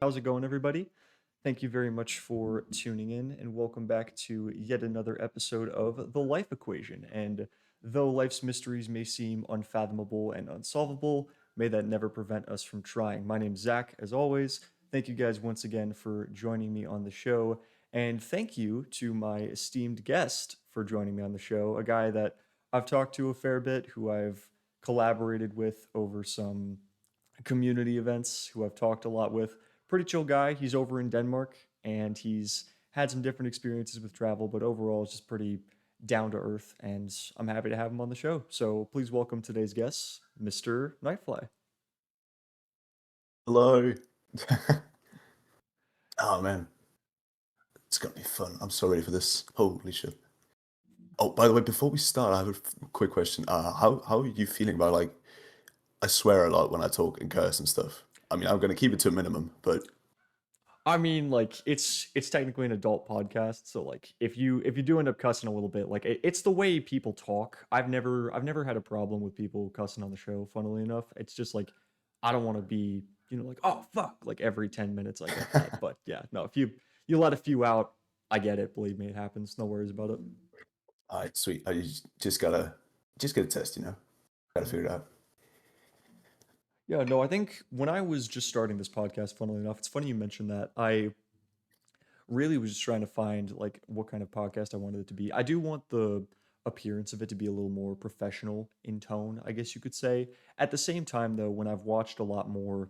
How's it going, everybody? Thank you very much for tuning in, and welcome back to yet another episode of The Life Equation. And though life's mysteries may seem unfathomable and unsolvable, may that never prevent us from trying. My name's Zach, as always. Thank you guys once again for joining me on the show. And thank you to my esteemed guest for joining me on the show, a guy that I've talked to a fair bit, who I've collaborated with over some community events, who I've talked a lot with. Pretty chill guy. He's over in Denmark and he's had some different experiences with travel, but overall it's just pretty down to earth. And I'm happy to have him on the show. So please welcome today's guest, Mr. NightFly. Hello. Oh man, it's gonna be fun. I'm so ready for this. Holy shit. Oh, by the way, before we start, I have a quick question. How are you feeling about like I swear a lot when I talk and curse and stuff. I mean, I'm gonna keep it to a minimum, but I mean, like it's technically an adult podcast, so like if you do end up cussing a little bit, like it's the way people talk. I've never had a problem with people cussing on the show. Funnily enough, it's just like I don't want to be like oh fuck like every 10 minutes I get that. But yeah, no, if you let a few out, I get it. Believe me, it happens. No worries about it. all right, sweet. I just gotta test, Gotta figure it out. Yeah, no, I think when I was just starting this podcast, funnily enough, it's funny you mentioned that. I really was just trying to find like what kind of podcast I wanted it to be. I do want the appearance of it to be a little more professional in tone, I guess you could say. At the same time, though, when I've watched a lot more,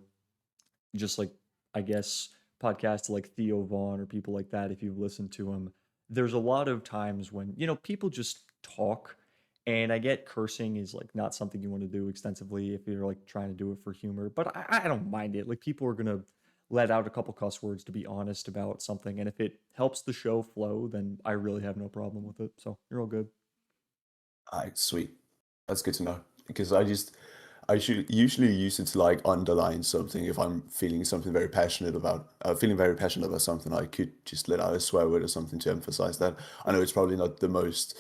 just like I guess podcasts like Theo Vaughn or people like that, if you've listened to them, there's a lot of times when people just talk, and I get cursing is like not something you want to do extensively if you're like trying to do it for humor, but I don't mind it. Like people are gonna let out a couple cuss words to be honest about something, and if it helps the show flow, then I really have no problem with it. So you're all good. All right, sweet. That's good to know because I should usually use it to like underline something if I'm feeling something very passionate about. Feeling very passionate about something, I could just let out a swear word or something to emphasize that. I know it's probably not the most,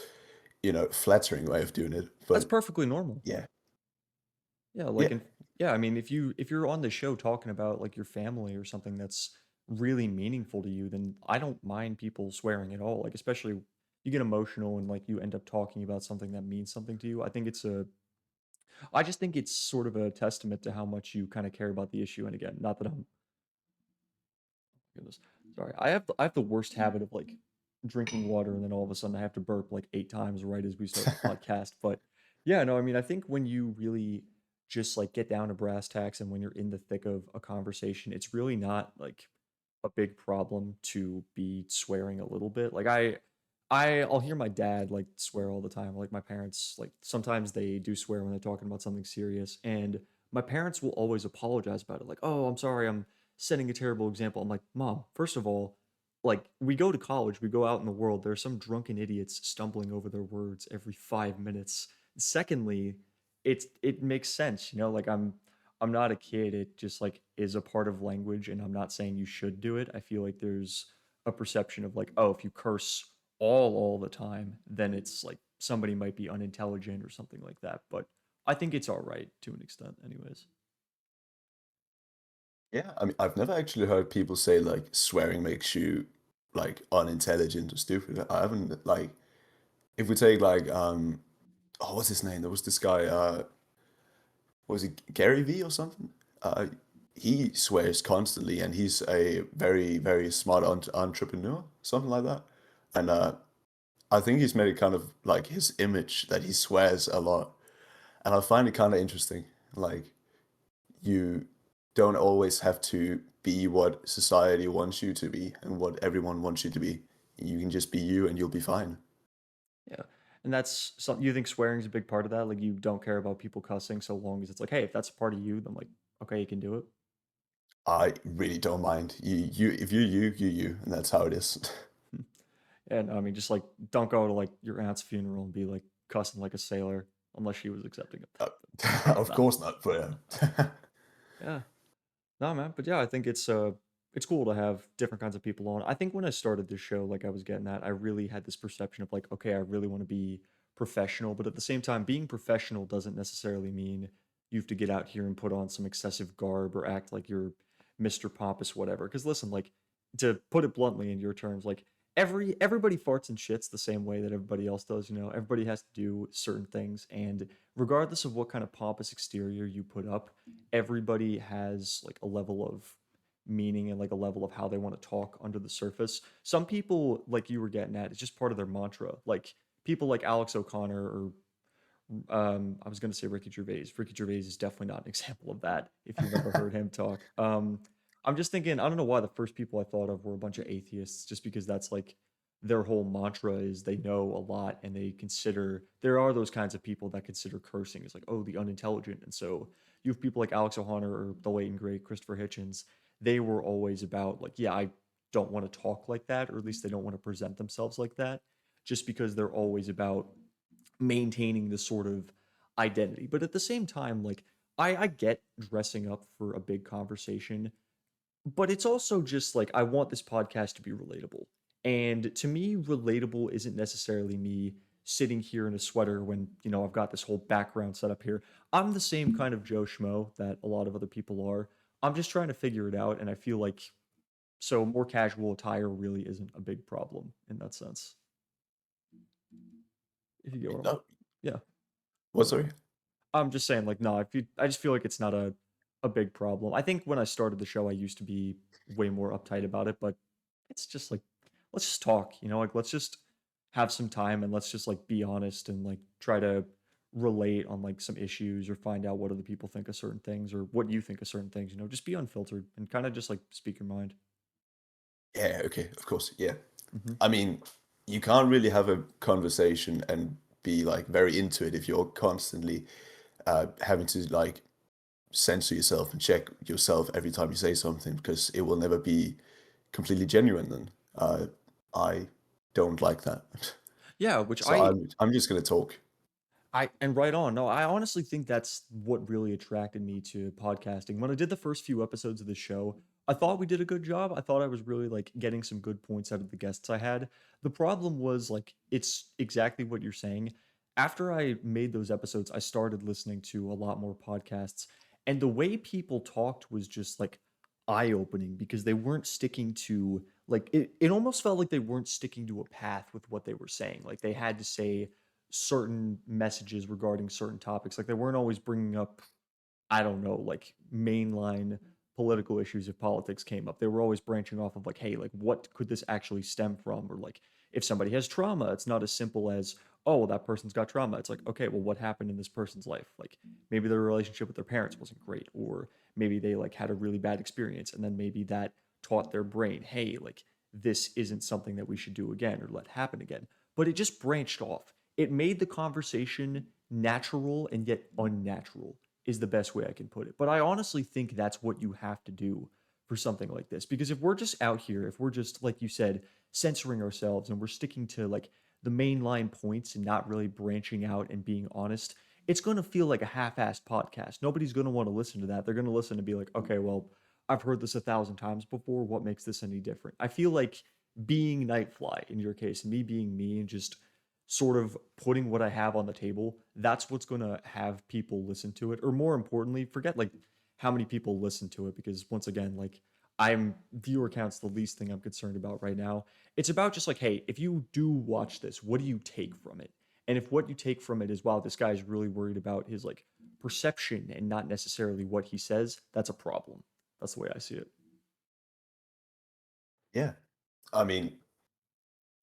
flattering way of doing it, That's but perfectly normal. yeah, Yeah, yeah, like yeah, I mean if you're on the show talking about like your family or something that's really meaningful to you, then I don't mind people swearing at all. Like especially you get emotional and like you end up talking about something that means something to you. I just think it's sort of a testament to how much you kind of care about the issue. And again, not that I'm goodness. Sorry. I have the worst habit of like drinking water and then all of a sudden I have to burp like 8 times right as we start the podcast. But yeah, no, I mean, I think when you really just like get down to brass tacks and when you're in the thick of a conversation, it's really not like a big problem to be swearing a little bit. Like I'll hear my dad like swear all the time. Like my parents, like sometimes they do swear when they're talking about something serious, and my parents will always apologize about it. Like, "Oh, I'm sorry, I'm setting a terrible example." I'm like, "Mom, first of all, like we go to college, we go out in the world. There are some drunken idiots stumbling over their words every 5 minutes. Secondly, it makes sense, like I'm not a kid. It just like is a part of language, and I'm not saying you should do it. I feel like there's a perception of like, oh, if you curse all the time, then it's like somebody might be unintelligent or something like that. But I think it's all right to an extent, anyways. yeah. I mean, I've never actually heard people say like swearing makes you like unintelligent or stupid. I haven't like if we take like oh, what's his name? There was this guy. Was it Gary V or something? He swears constantly, and he's a very, very smart entrepreneur, something like that. And I think he's made it kind of like his image that he swears a lot, and I find it kind of interesting. Like you don't always have to be what society wants you to be and what everyone wants you to be. You can just be you, and you'll be fine. Yeah. And that's something you think swearing is a big part of that. Like you don't care about people cussing so long as it's like, hey, if that's a part of you, then like, okay, you can do it. I really don't mind. If you, and that's how it is. And I mean, just like don't go to like your aunt's funeral and be like cussing like a sailor unless she was accepting it. Uh, of No. course not, but Yeah. No, man. But yeah, I think it's cool to have different kinds of people on. I think when I started this show, like I was getting at, I really had this perception of like, okay, I really want to be professional, but at the same time, being professional doesn't necessarily mean you have to get out here and put on some excessive garb or act like you're Mr. Pompous, whatever. Because listen, like to put it bluntly in your terms, like everybody farts and shits the same way that everybody else does. You know, everybody has to do certain things, and regardless of what kind of pompous exterior you put up, everybody has like a level of meaning and like a level of how they want to talk under the surface. Some people, like you were getting at, it's just part of their mantra. Like people like Alex O'Connor or I was going to say Ricky Gervais. Ricky Gervais is definitely not an example of that. If you've ever heard him talk, I'm just thinking. I don't know why the first people I thought of were a bunch of atheists, just because that's like their whole mantra is they know a lot and they consider there are those kinds of people that consider cursing as like, oh, the unintelligent. And so you have people like Alex O'Connor or the late and great Christopher Hitchens. They were always about like, yeah, I don't want to talk like that, or at least they don't want to present themselves like that, just because they're always about maintaining this sort of identity. But at the same time, like I get dressing up for a big conversation, but it's also just like I want this podcast to be relatable. And to me, relatable isn't necessarily me sitting here in a sweater when, you know, I've got this whole background set up here. I'm the same kind of Joe Schmo that a lot of other people are. I'm just trying to figure it out. And I feel like so more casual attire really isn't a big problem in that sense. If you get what I'm, No, yeah. what, sorry? I'm just saying, like, no, if you, I just feel like it's not a big problem. I think when I started the show, I used to be way more uptight about it, but it's just like, let's just talk, you know, like let's just have some time and let's just like be honest and like try to relate on like some issues or find out what other people think of certain things or what you think of certain things, you know, just be unfiltered and kind of just like speak your mind. Yeah, okay, of course, yeah. Hmm. I mean, you can't really have a conversation and be like very into it if you're constantly having to like censor yourself and check yourself every time you say something because it will never be completely genuine then. I don't like that. Yeah, which So I'm just gonna talk. I and right on. No, I honestly think that's what really attracted me to podcasting. When I did the first few episodes of the show, I thought we did a good job. I thought I was really like getting some good points out of the guests I had. The problem was like it's exactly what you're saying. After I made those episodes, I started listening to a lot more podcasts, and the way people talked was just like eye-opening because they weren't sticking to like it almost felt like they weren't sticking to a path with what they were saying. Like they had to say certain messages regarding certain topics. Like they weren't always bringing up, I don't know, like mainline political issues if politics came up. They were always branching off of like, hey, like what could this actually stem from? Or like if somebody has trauma, it's not as simple as, oh, well, that person's got trauma. It's like, okay, well, what happened in this person's life? Like maybe their relationship with their parents wasn't great, or maybe they like had a really bad experience, and then maybe that taught their brain, hey, like this isn't something that we should do again or let happen again. But it just branched off. It made the conversation natural and yet unnatural is the best way I can put it. But I honestly think that's what you have to do for something like this. Because if we're just out here, if we're just, like you said, censoring ourselves and we're sticking to like the mainline points and not really branching out and being honest, it's going to feel like a half-assed podcast. Nobody's going to want to listen to that. They're going to listen and be like, okay, well, I've heard this 1,000 times before. What makes this any different? I feel like being NightF1y in your case and me being me and just sort of putting what I have on the table, that's what's going to have people listen to it. Or more importantly, forget like how many people listen to it because once again, like I'm viewer count's the least thing I'm concerned about right now. It's about just like, hey, if you do watch this, what do you take from it? And if what you take from it is, wow, this guy's really worried about his like perception and not necessarily what he says, that's a problem. That's the way I see it. Yeah. I mean,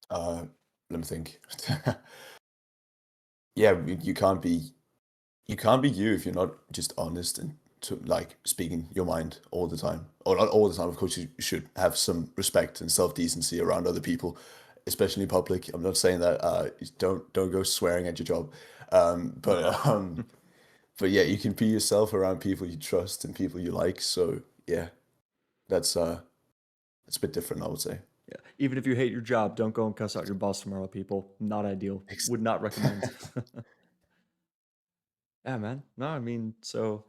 uh, let me think. Yeah, you can't be you if you're not just honest and to like speaking your mind all the time. Or not all the time, of course you should have some respect and self-decency around other people, especially in public. I'm not saying that don't go swearing at your job. But yeah, you can be yourself around people you trust and people you like. So yeah, that's it's a bit different, I would say. Yeah. Even if you hate your job, don't go and cuss out your boss tomorrow, people. Not ideal. Ex- Would not recommend. Yeah, man. No, I mean, so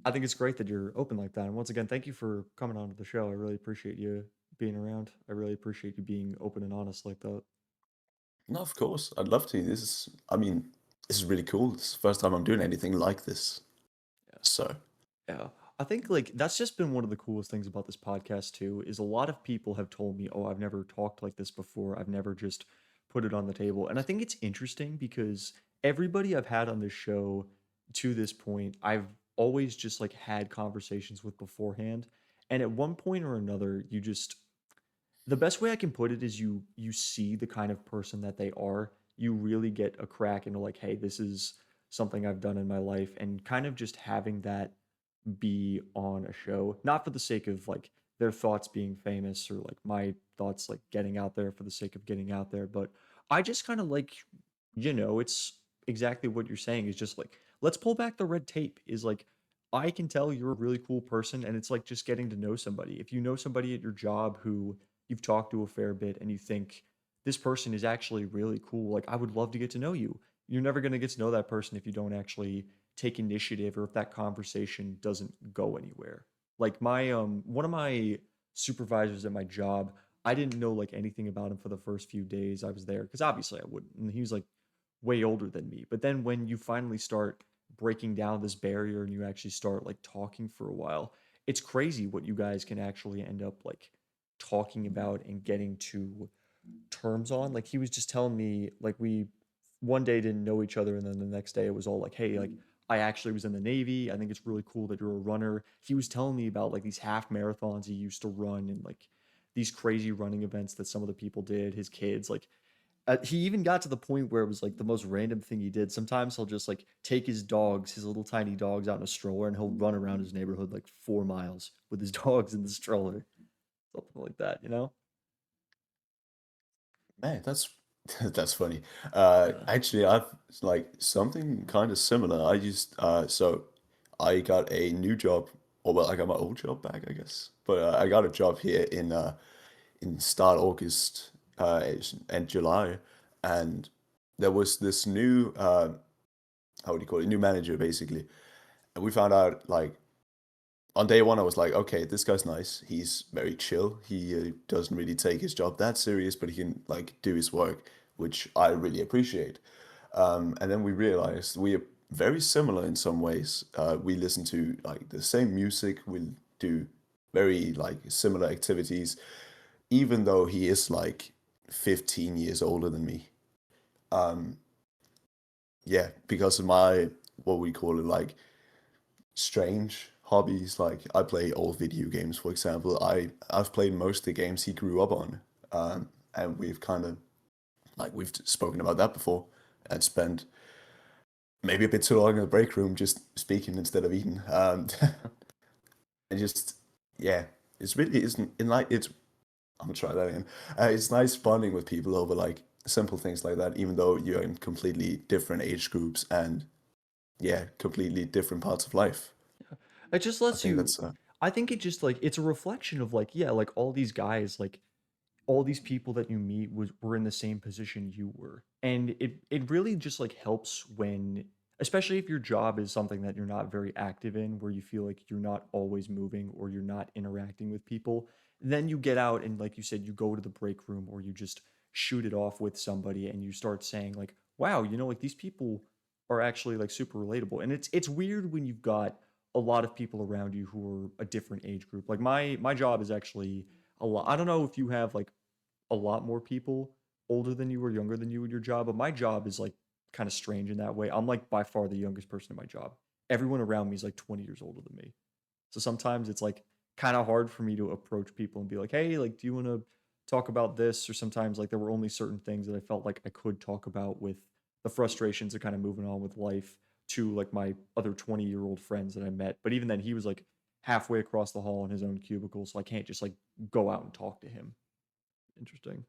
I think it's great that you're open like that. And once again, thank you for coming on to the show. I really appreciate you being around. I really appreciate you being open and honest like that. No, of course. I'd love to. I mean, this is really cool. It's the first time I'm doing anything like this. Yeah. So, Yeah. I think like that's just been one of the coolest things about this podcast too, is a lot of people have told me, "Oh, I've never talked like this before. I've never just put it on the table." And I think it's interesting because everybody I've had on this show to this point, I've always just like had conversations with beforehand. And at one point or another, you just the best way I can put it is you see the kind of person that they are. You really get a crack into like, hey, this is something I've done in my life, and kind of just having that be on a show, not for the sake of like their thoughts being famous or like my thoughts like getting out there for the sake of getting out there, but I just kind of like, it's exactly what you're saying is just like, let's pull back the red tape is like, I can tell you're a really cool person and it's like just getting to know somebody. If you know somebody at your job who you've talked to a fair bit and you think this person is actually really cool, like I would love to get to know you. You're never going to get to know that person if you don't actually take initiative or if that conversation doesn't go anywhere. Like my one of my supervisors at my job, I didn't know like anything about him for the first few days I was there because obviously I wouldn't. And he was like way older than me. But then when you finally start breaking down this barrier and you actually start like talking for a while, it's crazy what you guys can actually end up like talking about and getting to terms on. Like he was just telling me like we one day didn't know each other and then the next day it was all like, hey, like I actually was in the Navy. I think it's really cool that you're a runner. He was telling me about like these half marathons he used to run and like these crazy running events that some of the people did, his kids. Like he even got to the point where it was like the most random thing he did. Sometimes he'll just like take his dogs, his little tiny dogs out in a stroller and he'll run around his neighborhood like 4 miles with his dogs in the stroller. Something like that, you know? Man, that's that's funny. Yeah. Actually, I've like something kind of similar. So I got a new job, or well, I got my old job back, I guess. But I got a job here in start August, and July, and there was this new how would you call it, new manager basically, and we found out like on day one, I was like, okay, this guy's nice. He's very chill. He doesn't really take his job that serious, but he can like do his work, which I really appreciate. And then we realized we are very similar in some ways. We listen to like the same music. We do very like similar activities, even though he is like 15 years older than me. Um, yeah, because of my what we call it like strange hobbies. Like I play old video games, for example. I've played most of the games he grew up on, and we've kind of like we've spoken about that before, and spent maybe a bit too long in the break room just speaking instead of eating. And just yeah, it's really isn't in like it's. I'm gonna try that again. It's nice bonding with people over like simple things like that, even though you're in completely different age groups and yeah, completely different parts of life. It just I lets think you that's I think it just like it's a reflection of like, yeah, like all these guys, like all these people that you meet were in the same position you were. And it really just like helps when especially if your job is something that you're not very active in, where you feel like you're not always moving or you're not interacting with people, then you get out and like you said, you go to the break room or you just shoot it off with somebody and you start saying like, wow, like these people are actually like super relatable. And it's weird when you've got a lot of people around you who are a different age group. Like my job is actually a lot. I don't know if you have like a lot more people older than you or younger than you in your job, but my job is like kind of strange in that way. I'm like by far the youngest person in my job. Everyone around me is like 20 years older than me. So sometimes it's like kind of hard for me to approach people and be like, "Hey, like do you want to talk about this?" Or sometimes like there were only certain things that I felt like I could talk about with the frustrations of kind of moving on with life to like my other 20-year-old friends that I met. But even then he was like halfway across the hall in his own cubicle, so I can't just like go out and talk to him. Interesting.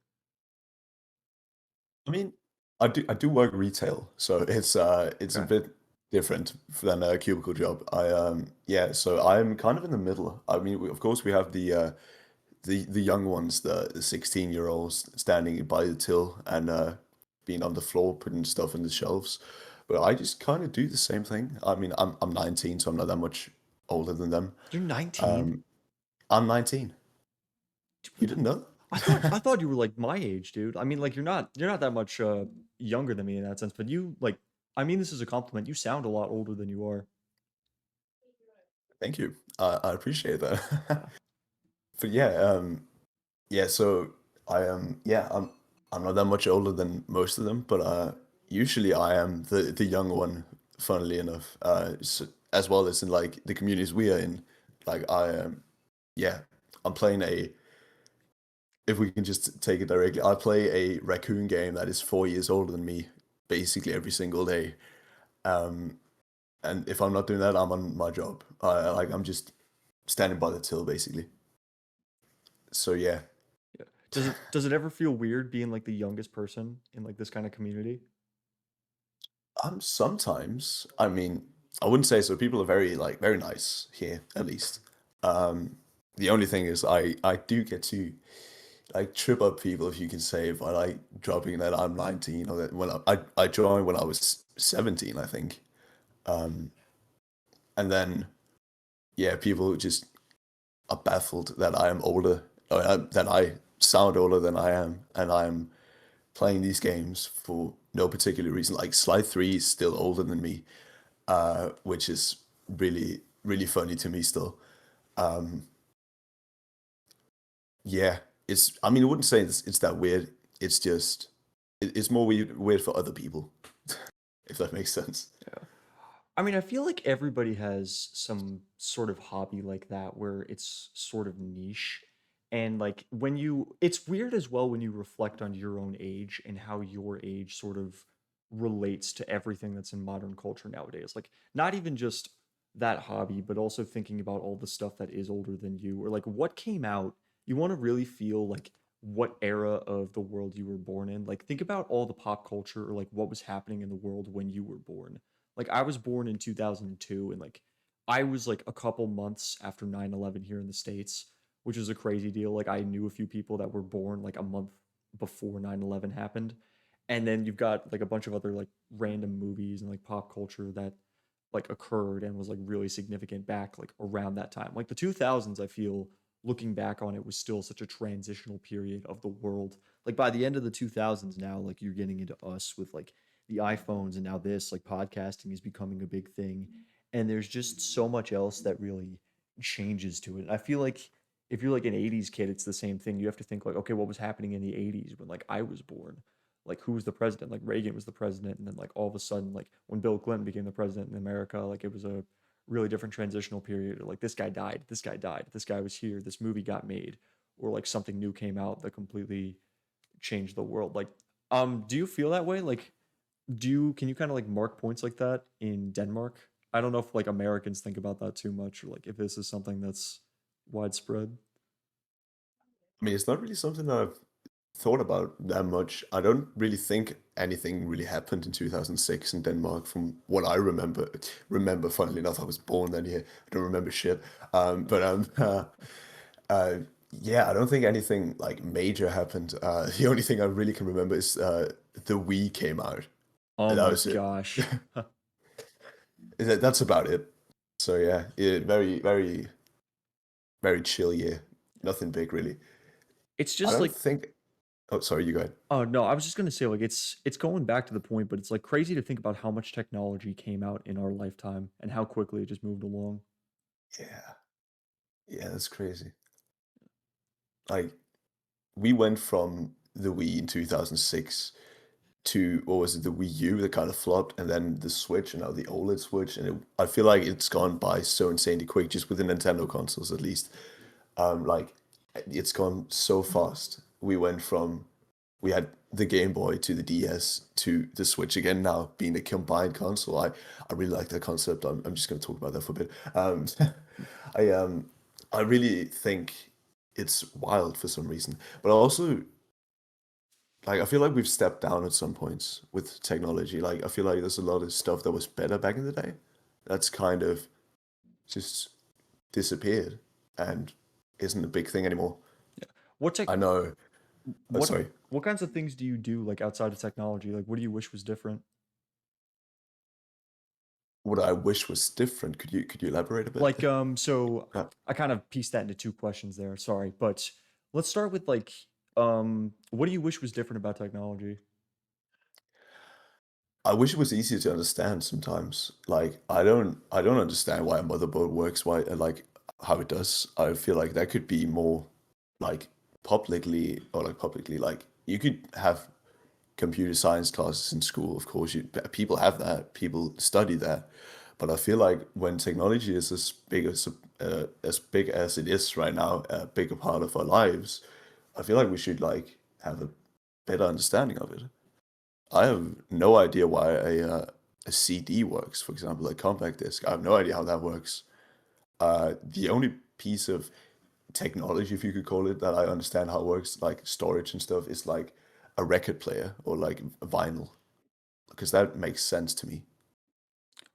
I mean, I do work retail, so it's a Okay. bit different than a cubicle job. Yeah, so I'm kind of in the middle. I mean, of course we have the young ones, the 16-year-olds standing by the till and being on the floor putting stuff in the shelves. But I just kind of do the same thing. I mean, I'm 19, so I'm not that much older than them. You're 19? Um, I'm 19. You What the didn't know? I thought you were like my age, dude. I mean, like you're not that much younger than me in that sense, but you like I mean this is a compliment. You sound a lot older than you are. Thank you. I appreciate that. Yeah. But yeah, yeah. So I am. Yeah, I'm not that much older than most of them, but usually I am the young one. Funnily enough, as well as in like the communities we are in, like I am. Yeah, I'm playing a. If we can just take it directly, I play a raccoon game that is 4 years older than me, basically every single day. Um, and if I'm not doing that, I'm on my job. I'm just standing by the till, basically. So yeah, Yeah. Does it ever feel weird being like the youngest person in like this kind of community? sometimes, I mean, I wouldn't say so. People are very nice here, at least. Um, the only thing is, I do get to like trip up people, if you can say, by like dropping that I'm 19 or that when I joined when I was 17, I think. Um, and then yeah, people just are baffled that I am older, or that I sound older than I am, and I'm playing these games for no particular reason. Like Slide 3 is still older than me, which is really funny to me still. Um, yeah, I mean, I wouldn't say it's that weird. It's just it's more weird for other people, if that makes sense. Yeah. I mean, I feel like everybody has some sort of hobby like that where it's sort of niche. And like when it's weird as well when you reflect on your own age and how your age sort of relates to everything that's in modern culture nowadays. Like, not even just that hobby, but also thinking about all the stuff that is older than you, or like what came out. You want to really feel like what era of the world you were born in. Like, think about all the pop culture or like what was happening in the world when you were born. Like, I was born in 2002, and like I was like a couple months after 9/11 here in the States, which was a crazy deal. Like, I knew a few people that were born like a month before 9/11 happened. And then you've got like a bunch of other like random movies and like pop culture that like occurred and was like really significant back like around that time. Like the 2000s, I feel looking back on it was still such a transitional period of the world. Like by the end of the 2000s now, like you're getting into us with like the iPhones, and now this like podcasting is becoming a big thing. And there's just so much else that really changes to it. I feel like if you're like an 80s kid, it's the same thing. You have to think like, okay, what was happening in the 80s when like I was born? Like, who was the president? Like Reagan was the president, and then like all of a sudden, like when Bill Clinton became the president in America, like it was a really different transitional period. Like, this guy died, this guy died, this guy was here, this movie got made, or like something new came out that completely changed the world. Like, do you feel that way? Like, can you kind of like mark points like that in Denmark? I don't know if like Americans think about that too much, or like if this is something that's widespread. I mean, it's not really something that I've thought about that much. I don't really think anything really happened in 2006 in Denmark from what I remember. Funnily enough, I was born that year. I don't remember shit. But uh, yeah, I don't think anything like major happened. The only thing I really can remember is the Wii came out. Oh And that my was it. gosh. That's about it. So yeah, very chill year. Nothing big really. It's I just don't like, think. Oh, sorry, you go ahead. oh no, I was just gonna say like it's going back to the point, but it's like crazy to think about how much technology came out in our lifetime and how quickly it just moved along. Yeah, yeah, that's crazy. Like we went from the Wii in 2006 to what was it, the Wii U that kind of flopped, and then the Switch, and now the OLED Switch, and I feel like it's gone by so insanely quick, just with the Nintendo consoles at least. Like it's gone so fast. We had the Game Boy to the DS to the Switch again now being a combined console. I really like that concept. I'm just going to talk about that for a bit. I um I really think it's wild for some reason, but also like I feel like we've stepped down at some points with technology. Like I feel like there's a lot of stuff that was better back in the day that's kind of just disappeared and isn't a big thing anymore. Yeah. What tech I know. Oh, what sorry. what kinds of things do you do like outside of technology? Like, what do you wish was different? What I wish was different. Could you elaborate a bit? Like, so Uh, I kind of pieced that into two questions there. Sorry, but let's start with like, what do you wish was different about technology? I wish it was easier to understand sometimes. Like, I don't understand why a motherboard works, why like how it does. I feel like that could be more like publicly like you could have computer science classes in school. Of course, people have that, people study that. But I feel like when technology is as big as it is right now, a bigger part of our lives, I feel like we should like have a better understanding of it. I have no idea why a CD works, for example, a compact disc. I have no idea how that works. The only piece of technology, if you could call it, that I understand how it works, like storage and stuff, is like a record player or like a vinyl, because that makes sense to me.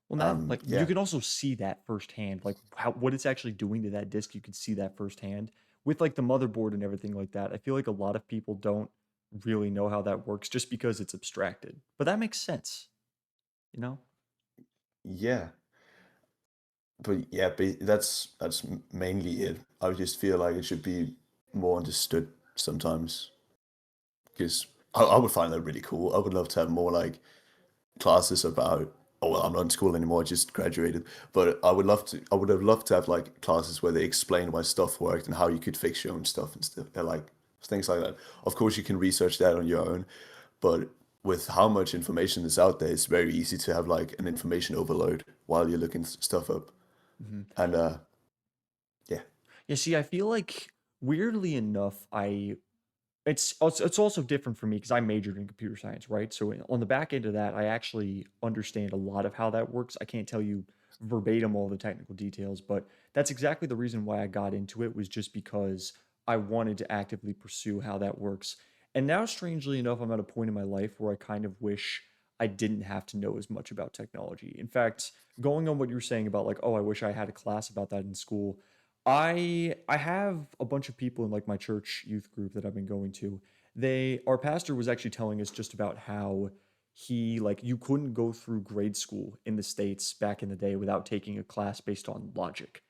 Well, now, like, you Yeah, can also see that firsthand, like how what it's actually doing to that disk. You can see that firsthand with like the motherboard and everything like that. I feel like a lot of people don't really know how that works just because it's abstracted. But that makes sense, you know? yeah, but that's mainly it. I just feel like it should be more understood sometimes, because I would find that really cool. I would love to have more like classes about, oh well, I'm not in school anymore, I just graduated, but I would have loved to have like classes where they explain why stuff worked and how you could fix your own stuff and stuff. They're like things like that. Of course you can research that on your own, but with how much information is out there, it's very easy to have like an information overload while you're looking stuff up. Mhm. And yeah. Yeah, see, I feel like weirdly enough, it's also different for me because I majored in computer science, right? So on the back end of that, I actually understand a lot of how that works. I can't tell you verbatim all the technical details, but that's exactly the reason why I got into it was just because I wanted to actively pursue how that works. And now, strangely enough, I'm at a point in my life where I kind of wish I didn't have to know as much about technology. In fact, going on what you were saying about like, oh, I wish I had a class about that in school. I have a bunch of people in like my church youth group that I've been going to. Our pastor was actually telling us just about how he like you couldn't go through grade school in the States back in the day without taking a class based on logic,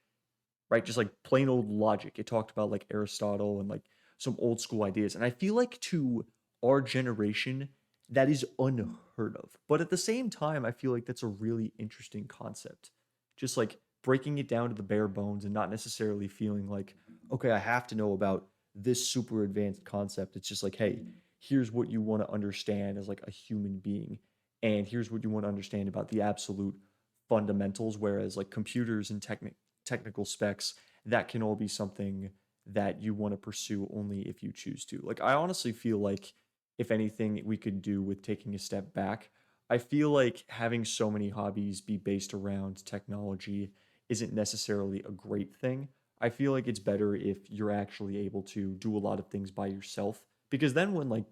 right? Just like plain old logic. It talked about like Aristotle and like some old school ideas. And I feel like to our generation, that is unheard of. But at the same time, I feel like that's a really interesting concept. Just like breaking it down to the bare bones and not necessarily feeling like, okay, I have to know about this super advanced concept. It's just like, hey, here's what you want to understand as like a human being. And here's what you want to understand about the absolute fundamentals. Whereas like computers and technical specs, that can all be something that you want to pursue only if you choose to. Like, I honestly feel like if anything we could do with taking a step back, I feel like having so many hobbies be based around technology isn't necessarily a great thing. I feel like it's better if you're actually able to do a lot of things by yourself because then when like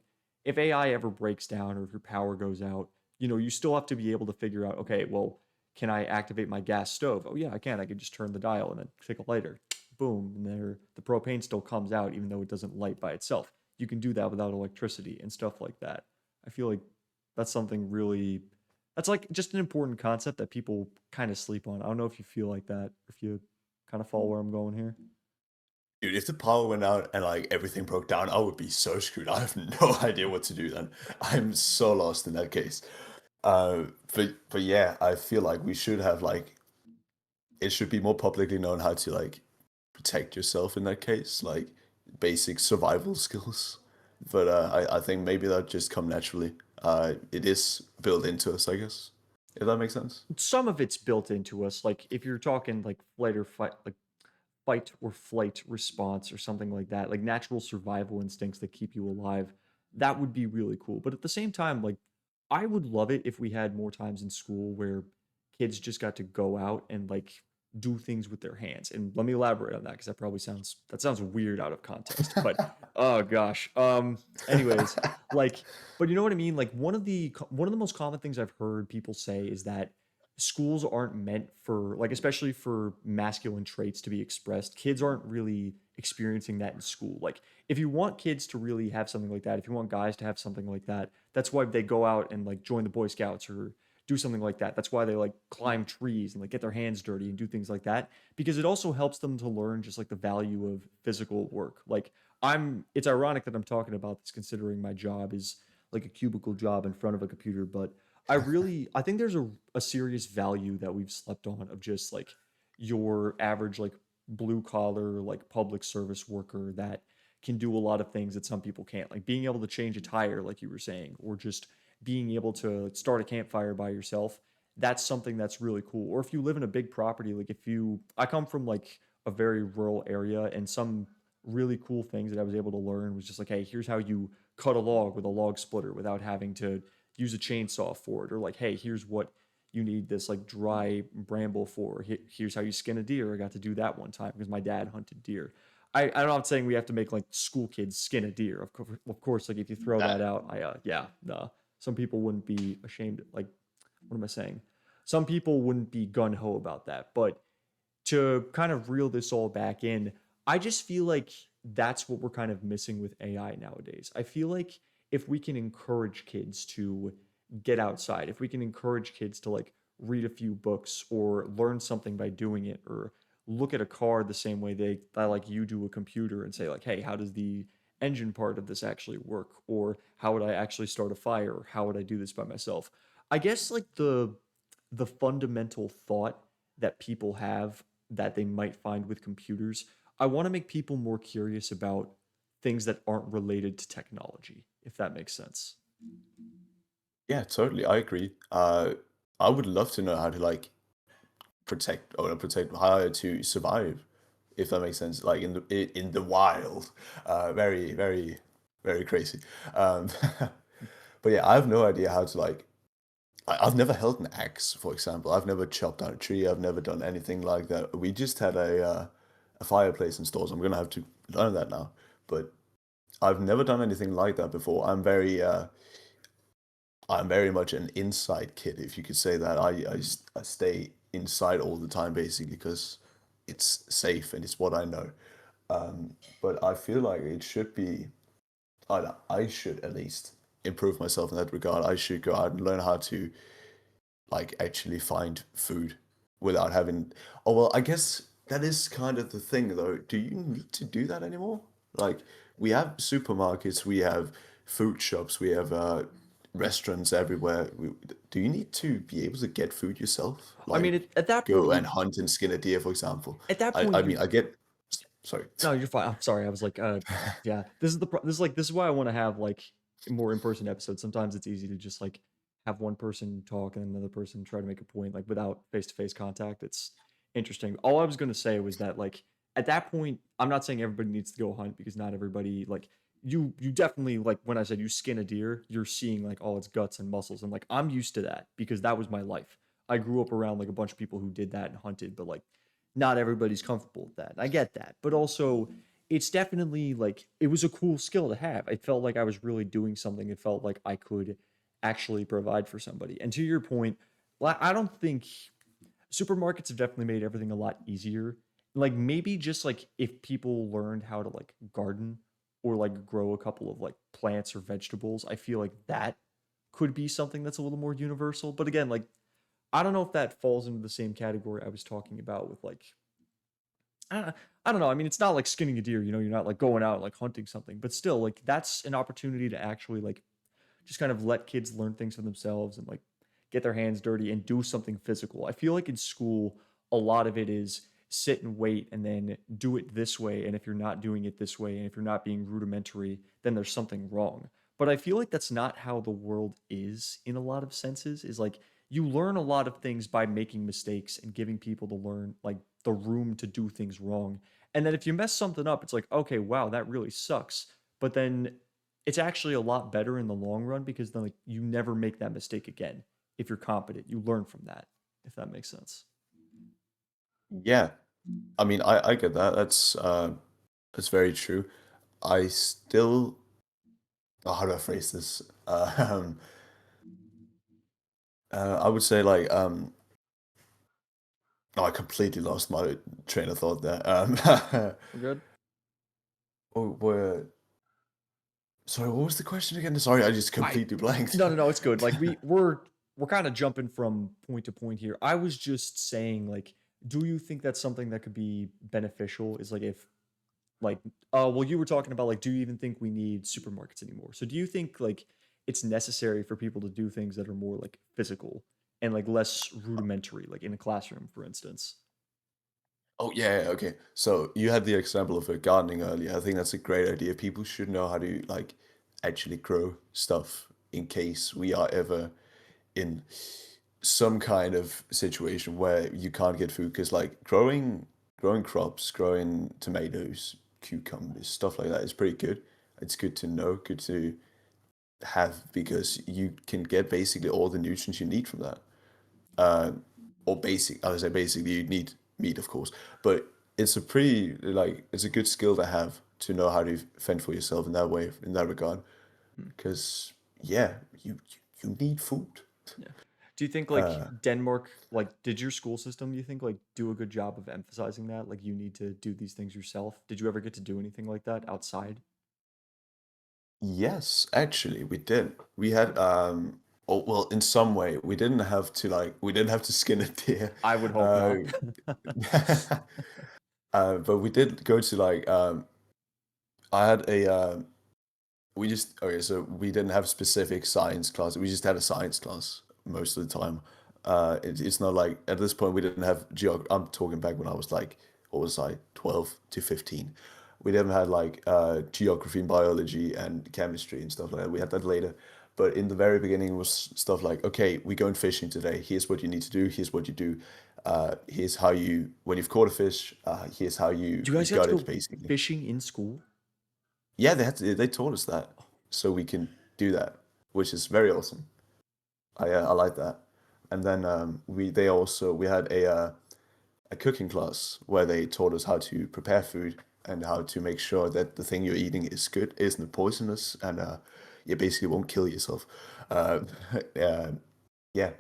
if AI ever breaks down or if your power goes out, you still have to be able to figure out, okay, well, can I activate my gas stove? Oh yeah, I can. I can just turn the dial and then click a lighter. Boom, and there the propane still comes out even though it doesn't light by itself. You can do that without electricity and stuff like that. I feel like that's something really that's like just an important concept that people kind of sleep on. I don't know if you feel like that, if you kind of follow where I'm going here. Dude, if the power went out and like everything broke down, I would be so screwed. I have no idea what to do then. I'm so lost in that case. But yeah, I feel like we should have like it should be more publicly known how to like protect yourself in that case, like basic survival skills. But I think maybe that just come naturally. It is built into us, I guess. If that makes sense. Some of it's built into us. Like if you're talking like fight or flight response or something like that, like natural survival instincts that keep you alive, that would be really cool. But at the same time, like I would love it if we had more times in school where kids just got to go out and like do things with their hands. And let me elaborate on that because that sounds weird out of context. But oh gosh. Anyways, like but you know what I mean? Like one of the most common things I've heard people say is that schools aren't meant for like especially for masculine traits to be expressed. Kids aren't really experiencing that in school. Like if you want kids to really have something like that, if you want guys to have something like that, that's why they go out and like join the Boy Scouts or do something like that. That's why they like climb trees and like get their hands dirty and do things like that because it also helps them to learn just like the value of physical work. Like it's ironic that I'm talking about this considering my job is like a cubicle job in front of a computer, but I think there's a serious value that we've slept on of just like your average like blue collar like public service worker that can do a lot of things that some people can't, like being able to change a tire like you were saying, or just being able to start a campfire by yourself. That's something that's really cool. Or if you live in a big property, like if you I come from like a very rural area, and some really cool things that I was able to learn was just like, hey, here's how you cut a log with a log splitter without having to use a chainsaw for it, or like, hey, here's what you need this like dry bramble for. Here's how you skin a deer. I got to do that one time because my dad hunted deer. I'm not saying we have to make like school kids skin a deer. Of course, like if you throw that That out, yeah, no. Some people wouldn't be ashamed. Like, what am I saying? Some people wouldn't be gun ho about that. But to kind of reel this all back in, I just feel like that's what we're kind of missing with AI nowadays. I feel like if we can encourage kids to get outside, if we can encourage kids to like read a few books or learn something by doing it, or look at a car the same way they like you do a computer and say like, hey, how does the engine part of this actually work, or how would I actually start a fire, or how would I do this by myself? I guess like the fundamental thought that people have that they might find with computers. I want to make people more curious about things that aren't related to technology, if that makes sense. Yeah, totally. I agree. I would love to know how to like protect or not protect how to survive, if that makes sense. Like in the wild, very very crazy. Um, but yeah, I have no idea how to like. I've never held an axe, for example. I've never chopped down a tree. I've never done anything like that. We just had a fireplace installed, so I'm gonna have to learn that now. But I've never done anything like that before. I'm very much an inside kid, if you could say that. I stay inside all the time, basically, because it's safe and it's what I know. But I feel like it should be, I should at least improve myself in that regard. I should go out and learn how to like actually find food without having. Oh, well, I guess that is kind of the thing, though. Do you need to do that anymore? Like, we have supermarkets, we have food shops, we have restaurants everywhere. Do you need to be able to get food yourself? I mean, Like, at that point, go and hunt and skin a deer, for example. I mean, you I get. Sorry. no, you're fine. I'm sorry. I was like, yeah, this is why I want to have like more in-person episodes. Sometimes it's easy to just like have one person talk and another person try to make a point like without face-to-face contact. It's interesting. All I was going to say was that like at that point, I'm not saying everybody needs to go hunt, because not everybody like you definitely, like when I said you skin a deer, you're seeing like all its guts and muscles, and like I'm used to that because that was my life. I grew up around like a bunch of people who did that and hunted, but like not everybody's comfortable with that. I get that. But also, it's definitely like it was a cool skill to have. It felt like I was really doing something. It felt like I could actually provide for somebody. And to your point, I don't think supermarkets have definitely made everything a lot easier. Like maybe just like if people learned how to like garden or like grow a couple of like plants or vegetables, I feel like that could be something that's a little more universal. But again, like I don't know if that falls into the same category I was talking about with like I don't know. I mean, it's not like skinning a deer, you're not like going out and like hunting something, but still like that's an opportunity to actually like just kind of let kids learn things for themselves and like get their hands dirty and do something physical. I feel like in school a lot of it is sit and wait and then do it this way, and if you're not doing it this way and if you're not being rudimentary, then there's something wrong. But I feel like that's not how the world is in a lot of senses. Is like you learn a lot of things by making mistakes and giving people to learn like the room to do things wrong. And then if you mess something up, it's like, okay, wow, that really sucks. But then it's actually a lot better in the long run because then like you never make that mistake again. If you're competent, you learn from that, if that makes sense. Yeah, I mean, I get that. That's very true. I still. Oh, how do I phrase this? I would say like oh, I completely lost my train of thought there. We're good. Oh, sorry, what was the question again? Sorry, I just I completely blanked. No, no, no, it's good. Like we're kind of jumping from point to point here. I was just saying like, do you think that's something that could be beneficial? Is like if like well, you were talking about like, do you even think we need supermarkets anymore? So do you think like it's necessary for people to do things that are more like physical and like less rudimentary, like in a classroom, for instance. Oh, yeah, yeah, okay. So you had the example of gardening earlier. I think that's a great idea. People should know how to like actually grow stuff in case we are ever in some kind of situation where you can't get food. Because like growing crops, growing tomatoes, cucumbers, stuff like that is pretty good. It's good to know, good to have because you can get basically all the nutrients you need from that. Uh, or basic, I would say basically you need meat, of course, but it's a pretty like it's a good skill to have to know how to fend for yourself in that way, in that regard. Hmm. Because yeah, you need food. Yeah. Do you think like Uh, Denmark, like, did your school system, you think like do a good job of emphasizing that? Like you need to do these things yourself? Did you ever get to do anything like that outside? yes, actually, we did. We had oh, well, in some way, we didn't have to skin a deer. I would hope Uh, not. but we did go to I had a okay, so we didn't have specific science class. We just had a science class most of the time. It's not like at this point we didn't have geog. I'm talking back when I was like, what was I, 12 to 15. We never had geography and biology and chemistry and stuff like that. We had that later. But in the very beginning was stuff like, okay, we're going fishing today. Here's what you need to do. Here's what you do. Here's how you, when you've caught a fish, here's how Do you you guys got to got it, go basically. fishing in school? Yeah, they taught us that, so we can do that, which is very awesome. I like that. And then we had a cooking class where they taught us how to prepare food and how to make sure that the thing you're eating is good, isn't poisonous, and you basically won't kill yourself. Uh, uh, yeah,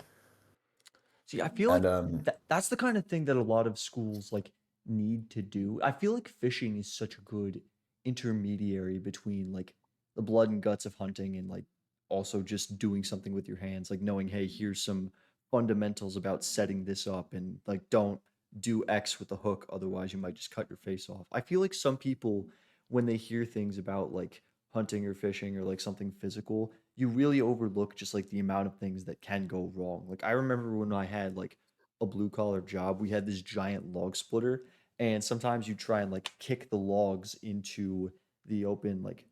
See, I feel and like that's the kind of thing that a lot of schools like need to do. I feel like fishing is such a good intermediary between like the blood and guts of hunting and like also just doing something with your hands, like knowing, hey, here's some fundamentals about setting this up and like don't do X with the hook, otherwise you might just cut your face off. I feel like some people when they hear things about like hunting or fishing or like something physical, you really overlook just like the amount of things that can go wrong. Like I remember when I had like a blue collar job, we had this giant log splitter, and sometimes you try and like kick the logs into the open like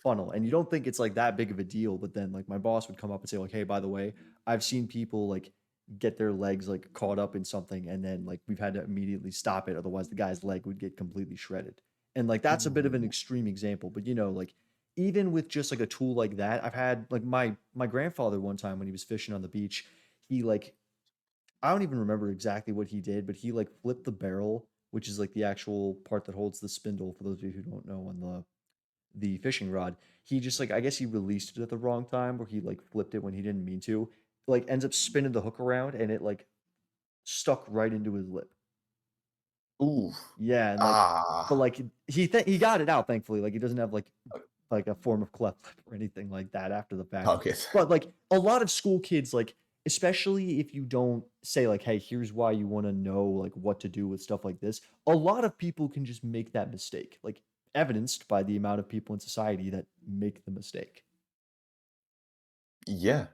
funnel, and you don't think it's like that big of a deal, but then like my boss would come up and say like, "Hey, by the way, I've seen people like get their legs like caught up in something, and then like we've had to immediately stop it, otherwise the guy's leg would get completely shredded." And like that's a bit of an ooh, extreme example, but like even with just like a tool like that, I've had like my grandfather one time when he was fishing on the beach, he like I don't even remember exactly what he did, but he like flipped the barrel, which is like the actual part that holds the spindle for those of you who don't know on the fishing rod. He just like I guess he released it at the wrong time or he like flipped it when he didn't mean to. Like ends up spinning the hook around and it like stuck right into his lip. ooh, Yeah, and like but ah, like he got it out thankfully. Like he doesn't have like a form of cleft lip or anything like that after the fact. okay. But like a lot of school kids, like especially if you don't say like, "Hey, here's why you want to know like what to do with stuff like this," a lot of people can just make that mistake, like evidenced by the amount of people in society that make the mistake. Yeah,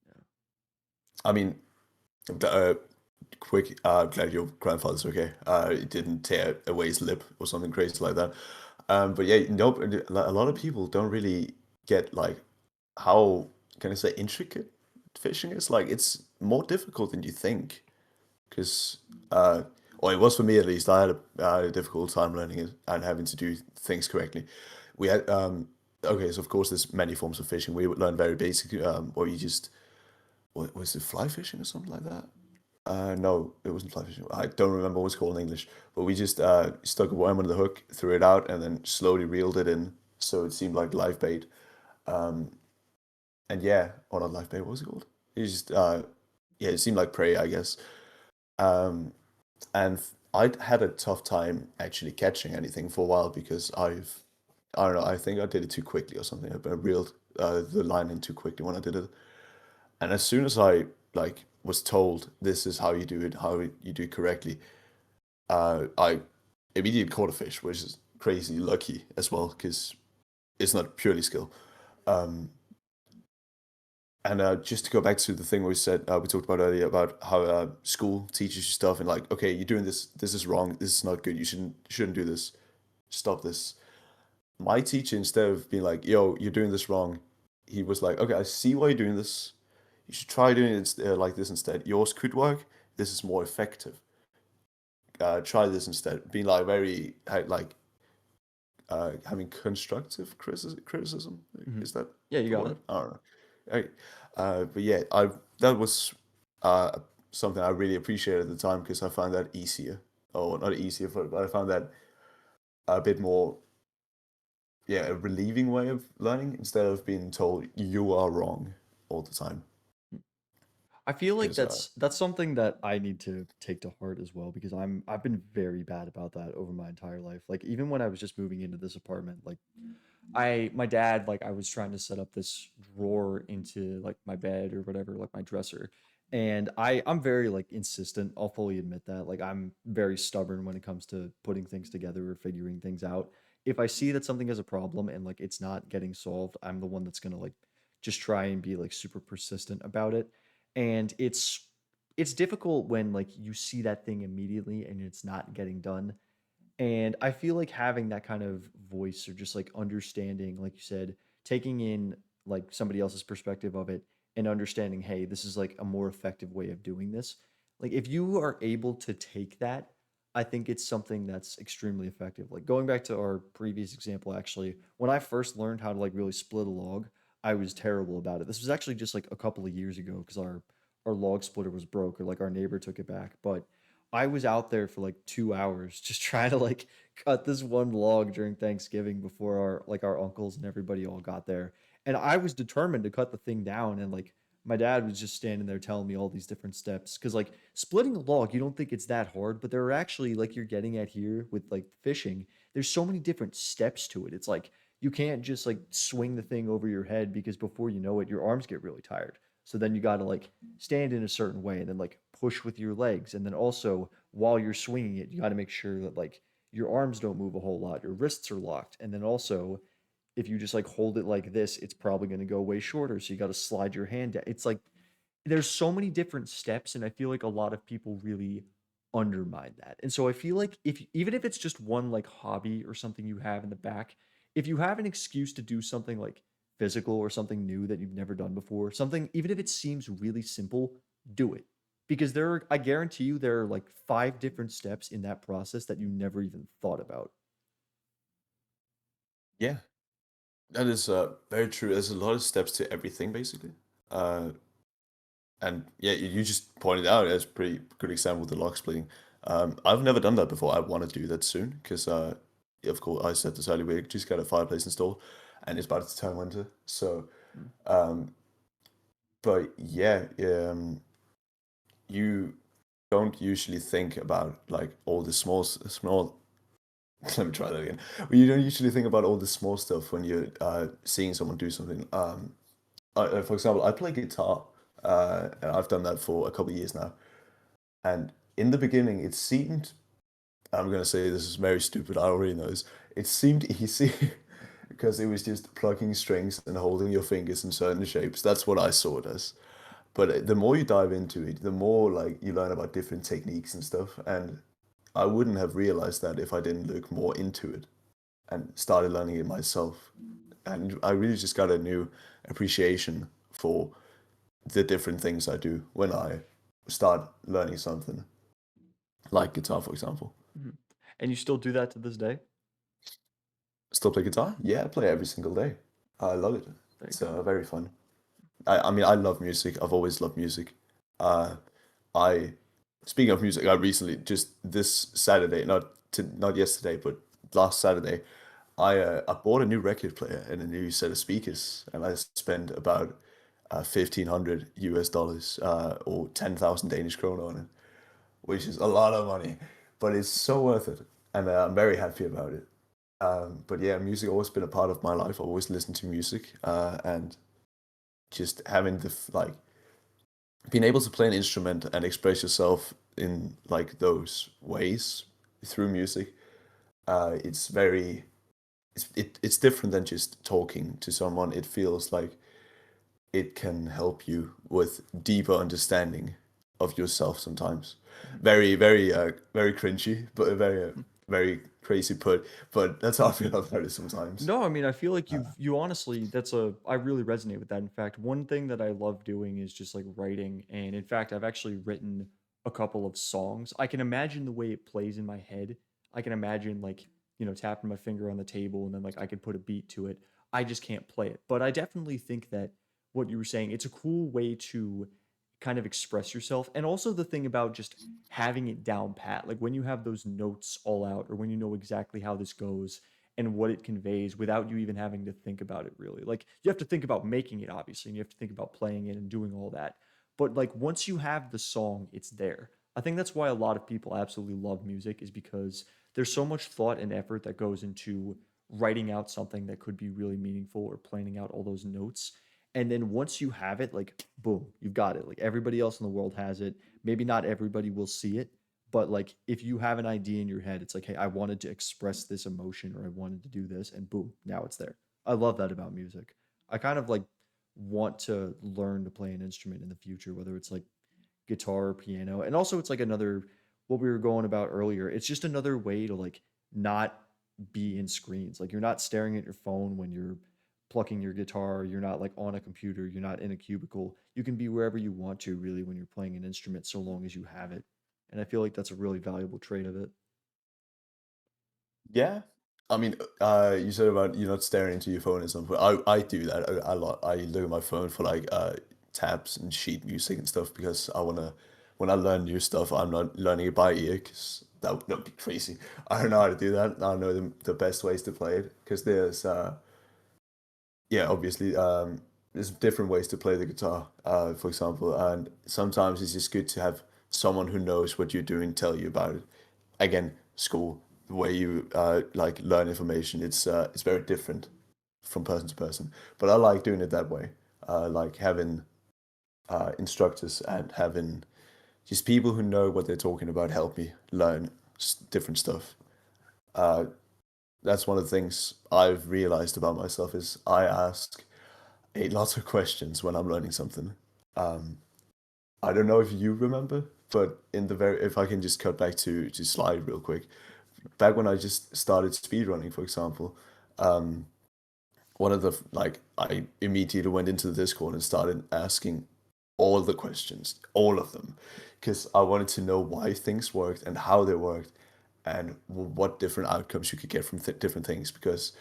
Yeah. I mean, quick, glad your grandfather's okay. It didn't tear away his lip or something crazy like that. But yeah, nope. A lot of people don't really get like how can I say intricate fishing is. Like it's more difficult than you think. Because, or it was for me at least. I had a difficult time learning it and having to do things correctly. We had okay, so of course there's many forms of fishing. We would learn very basic, or you just what was it, fly fishing or something like that? No, it wasn't fly fishing. I don't remember what it's called in English, but we just stuck a worm on the hook, threw it out, and then slowly reeled it in, so it seemed like live bait. And yeah, or not live bait. What was it called? It just yeah, it seemed like prey, I guess. Um, and I had a tough time actually catching anything for a while because I don't know, I think I did it too quickly or something. I reeled the line in too quickly when I did it. And as soon as I like was told this is how you do it, how you do it correctly, I immediately caught a fish, which is crazy lucky as well because it's not purely skill. Um, And just to go back to the thing we said, we talked about earlier about how school teaches you stuff and like, okay, you're doing this. This is wrong. This is not good. You shouldn't do this. Stop this. My teacher, instead of being like, "Yo, you're doing this wrong," he was like, "Okay, I see why you're doing this. You should try doing it like this instead. Yours could work. This is more effective. Try this instead." Being like very like having constructive criticism. Mhm. Is that Yeah, you the got it. word? I don't know. Okay. But yeah, I that was uh, something I really appreciated at the time because I found that easier, or not easier, but I found that a bit more, yeah, a relieving way of learning instead of being told you are wrong all the time. I feel like Because that's something that I need to take to heart as well because I've been very bad about that over my entire life. Like even when I was just moving into this apartment, like my dad, like I was trying to set up this drawer into like my bed or whatever, like my dresser. And I'm very like insistent. I'll fully admit that. Like I'm very stubborn when it comes to putting things together or figuring things out. If I see that something has a problem and like it's not getting solved, I'm the one that's gonna like just try and be like super persistent about it. And it's difficult when like you see that thing immediately and it's not getting done, and I feel like having that kind of voice or just like understanding, like you said, taking in like somebody else's perspective of it and understanding, hey, this is like a more effective way of doing this. Like if you are able to take that, I think it's something that's extremely effective. Like going back to our previous example, actually, when I first learned how to like really split a log, I was terrible about it. This was actually just like a couple of years ago because our log splitter was broke or like our neighbor took it back. But I was out there for like 2 hours just trying to like cut this one log during Thanksgiving before our uncles and everybody all got there. And I was determined to cut the thing down, and like my dad was just standing there telling me all these different steps cuz like splitting a log, you don't think it's that hard, but there are actually, like you're getting at here with like fishing, there's so many different steps to it. It's like you can't just like swing the thing over your head because before you know it your arms get really tired. So then you got to like stand in a certain way and then like push with your legs, and then also while you're swinging it you got to make sure that like your arms don't move a whole lot, your wrists are locked, and then also if you just like hold it like this it's probably going to go way shorter, so you got to slide your hand down. It's like there's so many different steps, and I feel like a lot of people really undermine that. And so I feel like if even if it's just one like hobby or something you have in the back, if you have an excuse to do something like physical or something new that you've never done before, something even if it seems really simple, do it. Because I guarantee you there are like 5 different steps in that process that you never even thought about. yeah, that is very true. There's a lot of steps to everything, basically. Uh, and yeah, you just pointed out as a pretty good example with the lock splitting. I've never done that before. I want to do that soon because, of course, I said this earlier. We just got a fireplace installed, and it's about to turn winter. So, Mm. um, but yeah, you don't usually think about like all the small. Let me try that again. Well, you don't usually think about all the small stuff when you're seeing someone do something. For example, I play guitar, and I've done that for a couple of years now. And in the beginning, it seemed, I'm gonna say this is very stupid, I already know this. It seemed easy because it was just plucking strings and holding your fingers in certain shapes. That's what I saw it as. But the more you dive into it, the more like you learn about different techniques and stuff. And I wouldn't have realized that if I didn't look more into it and started learning it myself. And I really just got a new appreciation for the different things I do when I start learning something, like guitar, for example. Mhm. And you still do that to this day? Still play guitar? Yeah, I play every single day. I love it. There you It's go. very fun. I mean, I love music. I've always loved music. Uh, I speaking of music, I recently just this Saturday, not yesterday, but last Saturday, I bought a new record player and a new set of speakers, and I spent about 1,500 US dollars or 10,000 Danish kroner on it, which is a lot of money, but it's so worth it, and I'm very happy about it. But yeah, music always been a part of my life. I've always listened to music, and just having like being able to play an instrument and express yourself in like those ways through music. It's very it's different than just talking to someone. It feels like it can help you with deeper understanding of yourself sometimes. Mhm. Very cringy, but a very very crazy put. But that's how I feel about it sometimes. No, I mean, I feel like Uh, you honestly, I really resonate with that. In fact, one thing that I love doing is just like writing. And in fact, I've actually written a couple of songs. I can imagine the way it plays in my head. I can imagine like, tapping my finger on the table and then like I could put a beat to it. I just can't play it. But I definitely think that what you were saying, it's a cool way to kind of express yourself. And also the thing about just having it down pat, like when you have those notes all out or when you know exactly how this goes and what it conveys without you even having to think about it really. Like you have to think about making it obviously, and you have to think about playing it and doing all that. But like once you have the song, it's there. I think that's why a lot of people absolutely love music is because there's so much thought and effort that goes into writing out something that could be really meaningful or planning out all those notes. And then once you have it, like boom, you've got it. Like everybody else in the world has it. Maybe not everybody will see it, but like if you have an idea in your head, it's like, hey, I wanted to express this emotion or I wanted to do this, and boom, now it's there. I love that about music. I kind of like want to learn to play an instrument in the future, whether it's like guitar or piano. And also it's like another what we were going about earlier. It's just another way to like not be in screens. Like you're not staring at your phone when you're plucking your guitar, you're not like on a computer, you're not in a cubicle. You can be wherever you want to really when you're playing an instrument so long as you have it. And I feel like that's a really valuable trait of it. yeah, I mean, you said about you not staring into your phone and something. I do that a lot. I look at my phone for like tabs and sheet music and stuff because I wanna when I learn new stuff, I'm not learning it by ear because that would be crazy. I don't know how to do that. I don't know the best ways to play it because there's yeah, obviously, there's different ways to play the guitar, for example, and sometimes it's just good to have someone who knows what you're doing tell you about it. Again, school, the way you like learn information, it's very different from person to person. But I like doing it that way, like having instructors and having just people who know what they're talking about help me learn different stuff. Uh, that's one of the things I've realized about myself is I ask lots of questions when I'm learning something. Um, I don't know if you remember, but in the very, if I can just cut back to slide real quick, back when I just started speedrunning, for example, um, one of the like I immediately went into the Discord and started asking all the questions, all of them, because I wanted to know why things worked and how they worked, and what different outcomes you could get from different things. Because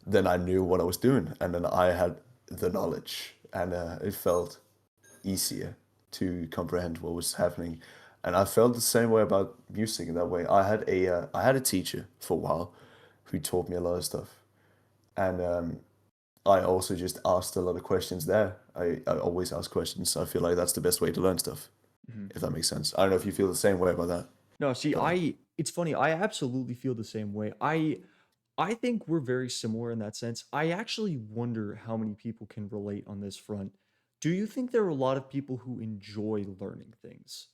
then I knew what I was doing, and then I had the knowledge, and it felt easier to comprehend what was happening. And I felt the same way about music in that way. I had a teacher for a while who taught me a lot of stuff, and I also just asked a lot of questions there. I always ask questions. I feel like that's the best way to learn stuff, Mhm. if that makes sense. I don't know if you feel the same way about that, No, see, but it's funny. I absolutely feel the same way. I think we're very similar in that sense. I actually wonder how many people can relate on this front. Do you think there are a lot of people who enjoy learning things?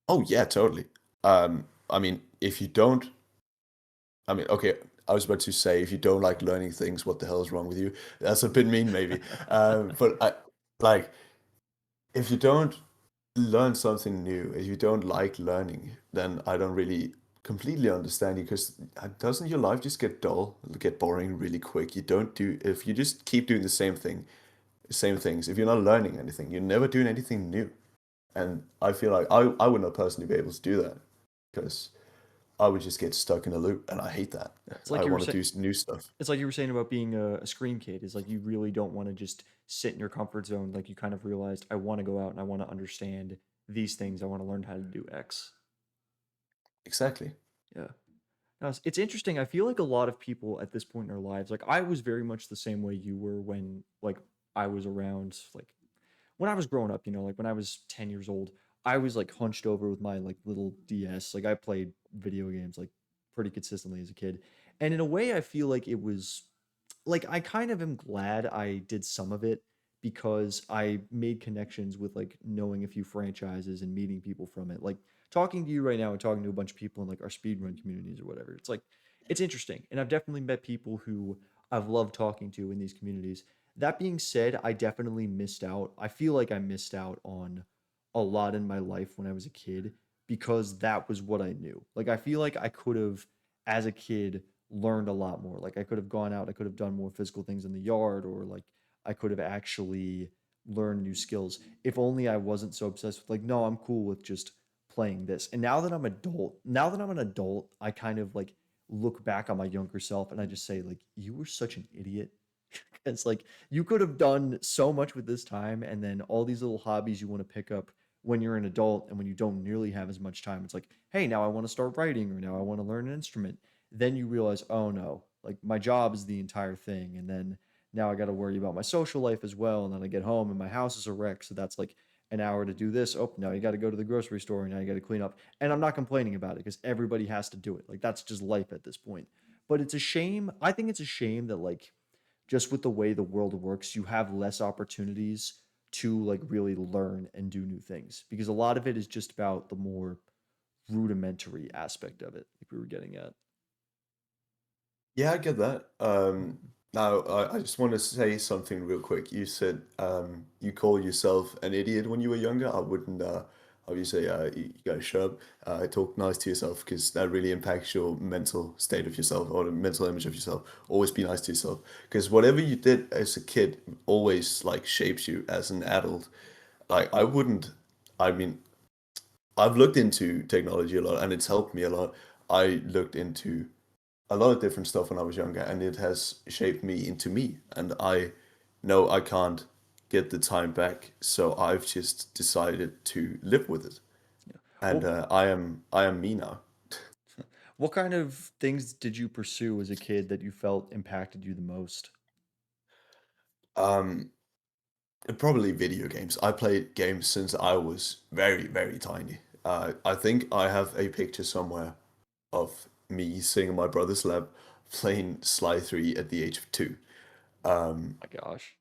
oh yeah, totally. I mean, if you don't, I mean, okay, I was about to say if you don't like learning things, what the hell is wrong with you? That's a bit mean, maybe. But I like if you don't learn something new, if you don't like learning, then I don't really completely understand you because doesn't your life just get dull, get boring really quick? You don't do if you just keep doing the same thing, same things. If you're not learning anything, you're never doing anything new. And I feel like I would not personally be able to do that because I would just get stuck in a loop, and I hate that. It's I like you were want to saying. do new stuff. It's like you were saying about being a screen kid. Is like you really don't want to just sit in your comfort zone. Like you kind of realized, I want to go out and I want to understand these things. I want to learn how to do X. Exactly. Yeah. Now, it's interesting. I feel like a lot of people at this point in their lives, like I was very much the same way you were when like I was around like when I was growing up, like when I was 10 years old, I was like hunched over with my like little DS. Like I played video games like pretty consistently as a kid. And in a way, I feel like it was like I kind of am glad I did some of it because I made connections with like knowing a few franchises and meeting people from it. Like talking to you right now and talking to a bunch of people in like our speedrun communities or whatever. It's like it's interesting. And I've definitely met people who I've loved talking to in these communities. That being said, I definitely missed out. I feel like I missed out on a lot in my life when I was a kid because that was what I knew. Like I feel like I could have as a kid learned a lot more. Like I could have gone out, I could have done more physical things in the yard, or like I could have actually learned new skills if only I wasn't so obsessed with like, no, I'm cool with just playing this. And now that I'm an adult, I kind of like look back on my younger self and I just say like, you were such an idiot. It's like you could have done so much with this time, and then all these little hobbies you want to pick up when you're an adult and when you don't nearly have as much time. It's like, hey, now I want to start writing, or now I want to learn an instrument. Then you realize, oh no, like my job is the entire thing, and then now I got to worry about my social life as well. And then I get home and my house is a wreck, so that's like an hour to do this. Oh, now you got to go to the grocery store, and now you got to clean up. And I'm not complaining about it because everybody has to do it. Like that's just life at this point. But it's a shame. I think it's a shame that like just with the way the world works, you have less opportunities to like really learn and do new things because a lot of it is just about the more rudimentary aspect of it, like we were getting at. Yeah, I get that. Now, I just want to say something real quick. You said you call yourself an idiot when you were younger. I wouldn't, obviously, you gotta shut up. Talk nice to yourself because that really impacts your mental state of yourself or the mental image of yourself. Always be nice to yourself because whatever you did as a kid always like shapes you as an adult. Like, I wouldn't, I mean, I've looked into technology a lot and it's helped me a lot. I looked into a lot of different stuff when I was younger, and it has shaped me into me. And I know I can't get the time back, so I've just decided to live with it. Yeah. And Well, I am me now. what kind of things did you pursue as a kid that you felt impacted you the most? Um, Probably video games. I played games since I was very, very tiny. I think I have a picture somewhere of me sitting in my brother's lap playing Sly 3 at the age of 2. Um, My gosh.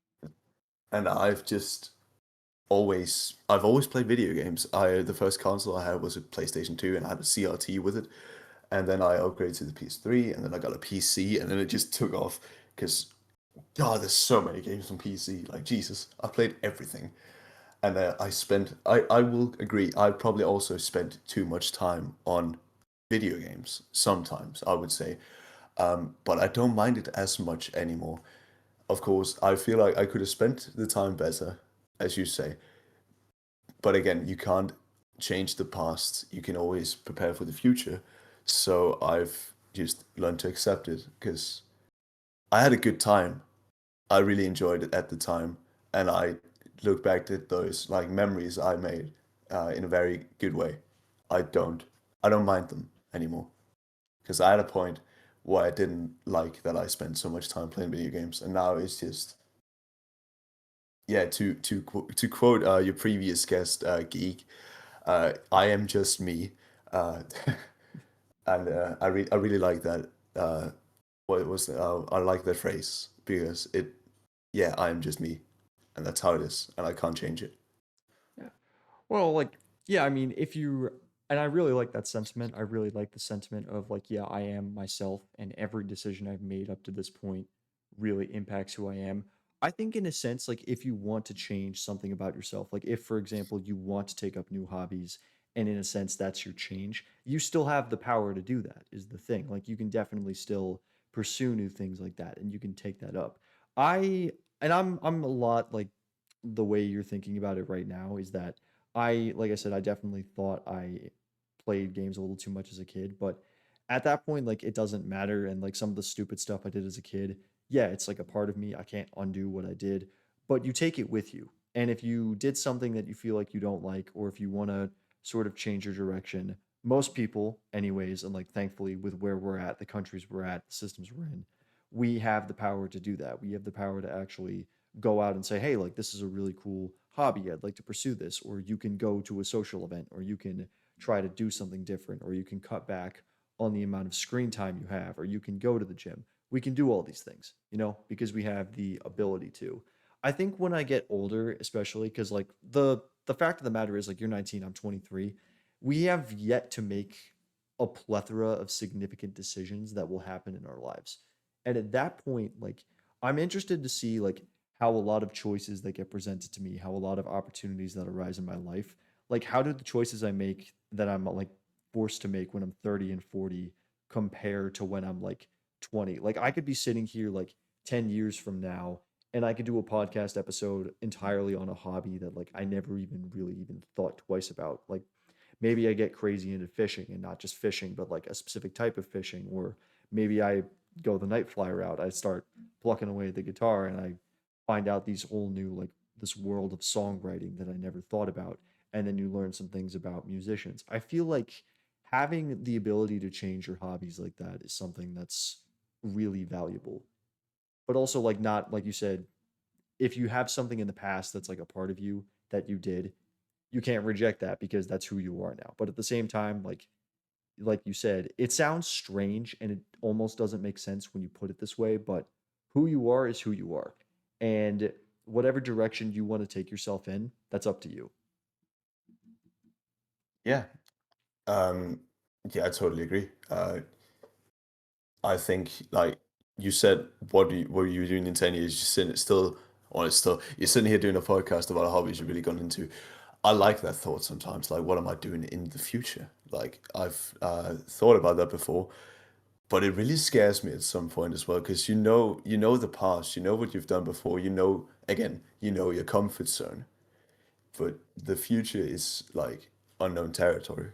and I've always played video games. The first console I had was a PlayStation 2 and I had a CRT with it. And then I upgraded to the PS3 and then I got a PC and then it just took off because God, there's so many games on PC. Like Jesus, I played everything. And I will agree, I probably also spent too much time on video games sometimes, I would say. But I don't mind it as much anymore. Of course, I feel like I could have spent the time better, as you say. But again, you can't change the past. You can always prepare for the future. So I've just learned to accept it because I had a good time. I really enjoyed it at the time, and I look back at those like memories I made in a very good way. I don't, I don't mind them anymore because I had a point where I didn't like that I spent so much time playing video games, and now it's just yeah. To quote your previous guest, Geek, I am just me, uh, and I really like that. What was I like that phrase because yeah, I am just me, and that's how it is, and I can't change it. Yeah. Well, like, yeah, I mean, if you, and I really like that sentiment. I really like the sentiment of like, yeah, I am myself, and every decision I've made up to this point really impacts who I am. I think, in a sense, like, if you want to change something about yourself, like, if, for example, you want to take up new hobbies, and in a sense, that's your change, you still have the power to do that, is the thing. Like, you can definitely still pursue new things like that, and you can take that up. I, I'm a lot like the way you're thinking about it right now is that like I said, I definitely thought I played games a little too much as a kid, but at that point, like it doesn't matter. And like some of the stupid stuff I did as a kid, yeah, it's like a part of me. I can't undo what I did, but you take it with you. And if you did something that you feel like you don't like, or if you want to sort of change your direction, most people, anyways, and like thankfully with where we're at, the countries we're at, the systems we're in, we have the power to do that. We have the power to actually go out and say, hey, like this is a really cool hobby. I'd like to pursue this. Or you can go to a social event, or you can try to do something different, or you can cut back on the amount of screen time you have, or you can go to the gym. We can do all these things, because we have the ability to. I think when I get older, especially because like the fact of the matter is like you're 19, I'm 23, we have yet to make a plethora of significant decisions that will happen in our lives. And at that point, like I'm interested to see like how a lot of choices that get presented to me, how a lot of opportunities that arise in my life, like how do the choices I make that I'm like forced to make when I'm 30 and 40 compare to when I'm like 20? Like I could be sitting here like 10 years from now and I could do a podcast episode entirely on a hobby that like I never even really even thought twice about. Like maybe I get crazy into fishing and not just fishing, but like a specific type of fishing, or maybe I go the NightF1y route. I start plucking away at the guitar and I find out these whole new like this world of songwriting that I never thought about. And then you learn some things about musicians. I feel like having the ability to change your hobbies like that is something that's really valuable. But also like not like you said, if you have something in the past that's like a part of you that you did, you can't reject that because that's who you are now. But at the same time, like you said, it sounds strange and it almost doesn't make sense when you put it this way, but who you are is who you are. And whatever direction you want to take yourself in, that's up to you. Yeah. Um, yeah, I totally agree. I think like you said, what were you doing in 10 years? You're sitting still, or it's still, you're sitting here doing a podcast about hobbies you've really gone into. I like that thought sometimes. Like, what am I doing in the future? Like, I've thought about that before, but it really scares me at some point as well because you know the past, you know what you've done before, you know, again, you know your comfort zone, but the future is like unknown territory,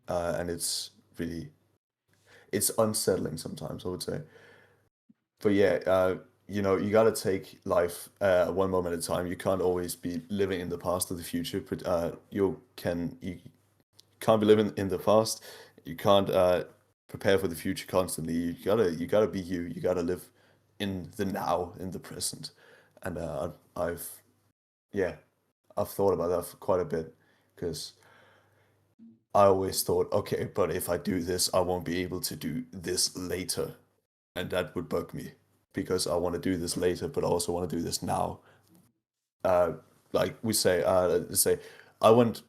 Mm. and it's unsettling sometimes, I would say. But yeah, you know, you gotta take life one moment at a time. You can't always be living in the past or the future, but you can't be living in the past. You can't prepare for the future constantly. You gotta be you. You gotta live in the now, in the present. And yeah, I've thought about that for quite a bit because I always thought, okay, but if I do this, I won't be able to do this later, and that would bug me because I want to do this later, but I also want to do this now. Uh, like we say, let's say I went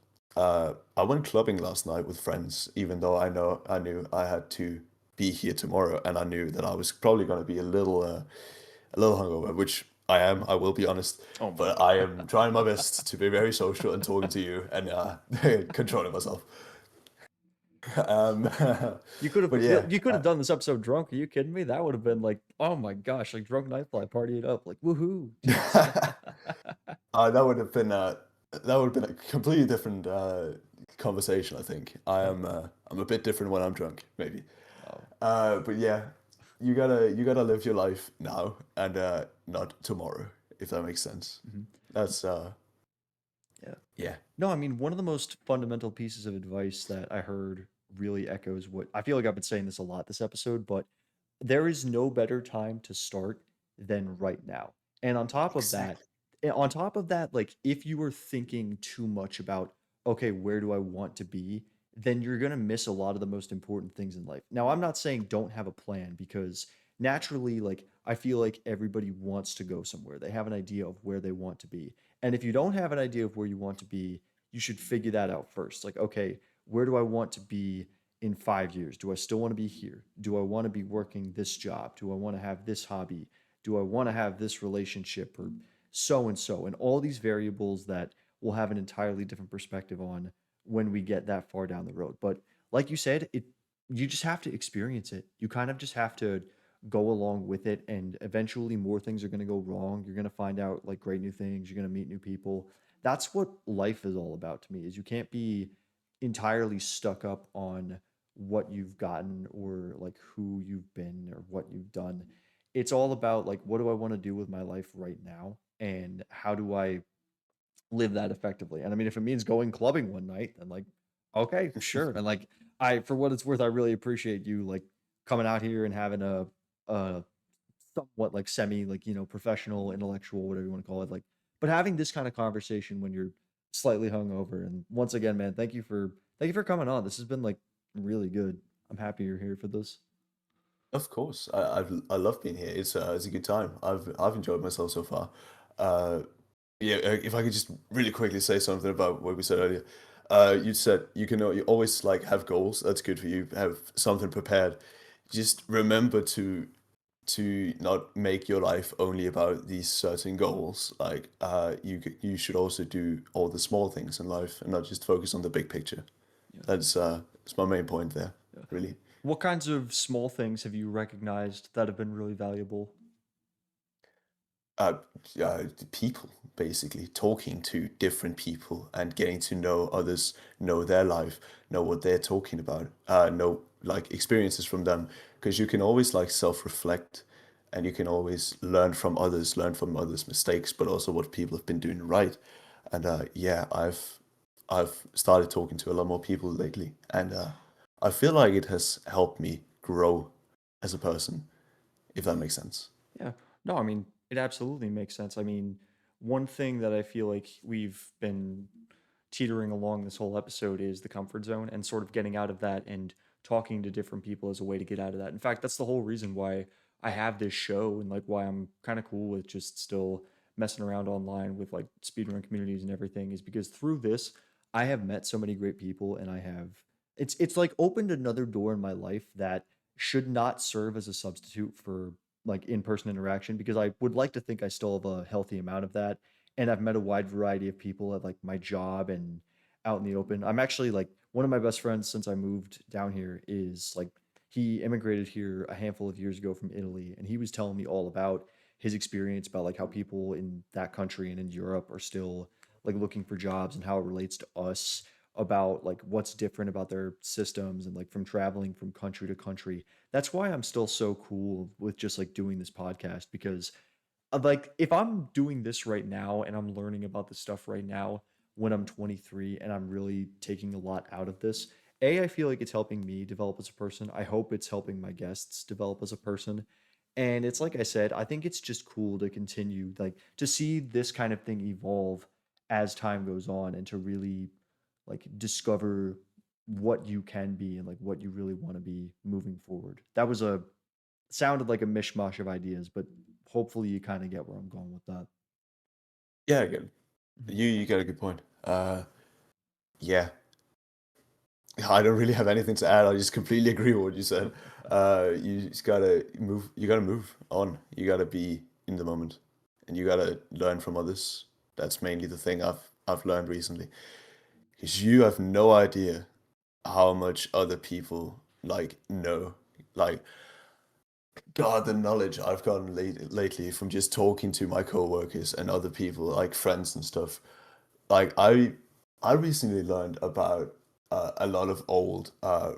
clubbing last night with friends, even though I knew I had to be here tomorrow, and I knew that I was probably going to be a little hungover, which I am. I will be honest, Oh my but god. I am trying my best to be very social and talking to you and controlling myself. Um, but yeah, You could have done this episode drunk. Are you kidding me? That would have been like, oh my gosh, like drunk nightfly, party it up, like woohoo. Jeez. that would have been that would have been a completely different conversation. I think Oh, I'm a bit different when I'm drunk, maybe. oh. But yeah, you gotta live your life now and not tomorrow, if that makes sense. Mhm. That's Yeah. yeah, No, I mean, one of the most fundamental pieces of advice that I heard really echoes what I feel like I've been saying this a lot this episode, but there is no better time to start than right now. And exactly. on top of that, like if you were thinking too much about, okay, where do I want to be? Then you're going to miss a lot of the most important things in life. Now, I'm not saying don't have a plan because naturally, like I feel like everybody wants to go somewhere. They have an idea of where they want to be. And if you don't have an idea of where you want to be, you should figure that out first. Like, okay, where do I want to be in 5 years? Do I still want to be here? Do I want to be working this job? Do I want to have this hobby? Do I want to have this relationship or so and so? And all these variables that we'll have an entirely different perspective on when we get that far down the road. But like you said, it you just have to experience it. You kind of just have to go along with it and eventually more things are going to go wrong. You're going to find out like great new things, you're going to meet new people. That's what life is all about to me. Is you can't be entirely stuck up on what you've gotten or like who you've been or what you've done. It's all about like what do I want to do with my life right now and how do I live that effectively. And I mean if it means going clubbing one night, then like okay, sure. And like I for what it's worth, I really appreciate you like coming out here and having a somewhat like semi like professional intellectual whatever you want to call it like but having this kind of conversation when you're slightly hungover. And once again, man, thank you for coming on. This has been like really good. I'm happy you're here for this. Of course, I love being here. It's a good time. I've enjoyed myself so far. Uh, yeah, if I could just really quickly say something about what we said earlier. You said you always like have goals. That's good for you. Have something prepared. Just remember to to not make your life only about these certain goals. Like you should also do all the small things in life and not just focus on the big picture. Yeah, That's my main point there, yeah. really. What kinds of small things have you recognized that have been really valuable? uh, People, basically talking to different people and getting to know others, know their life, know what they're talking about, know like experiences from them, because you can always like self-reflect, and you can always learn from others' mistakes, but also what people have been doing right. And yeah, I've started talking to a lot more people lately, and I feel like it has helped me grow as a person, if that makes sense. Yeah. No, I mean, it absolutely makes sense. I mean, one thing that I feel like we've been teetering along this whole episode is the comfort zone and sort of getting out of that and talking to different people as a way to get out of that. In fact, that's the whole reason why I have this show and like why I'm kind of cool with just still messing around online with like speedrun communities and everything is because through this I have met so many great people and I have it's like opened another door in my life that should not serve as a substitute for like in-person interaction because I would like to think I still have a healthy amount of that and I've met a wide variety of people at like my job and out in the open. I'm actually like one of my best friends since I moved down here is like he immigrated here a handful of years ago from Italy and he was telling me all about his experience about like how people in that country and in Europe are still like looking for jobs and how it relates to us about like what's different about their systems and like from traveling from country to country. That's why I'm still so cool with just like doing this podcast because like if I'm doing this right now and I'm learning about this stuff right now when I'm 23 and I'm really taking a lot out of this, I feel like it's helping me develop as a person. I hope it's helping my guests develop as a person. And it's like I said, I think it's just cool to continue like to see this kind of thing evolve as time goes on and to really like discover what you can be and like what you really want to be moving forward. That was a sounded like a mishmash of ideas, but hopefully you kind of get where I'm going with that. Yeah, again, Mhm. you got a good point. Yeah, I don't really have anything to add. I just completely agree with what you said. You just gotta move. You gotta move on. You gotta be in the moment, and you gotta learn from others. That's mainly the thing I've learned recently. Because you have no idea how much other people like know. Like God, the knowledge I've gotten lately from just talking to my coworkers and other people, like friends and stuff. Like I recently learned about a lot of old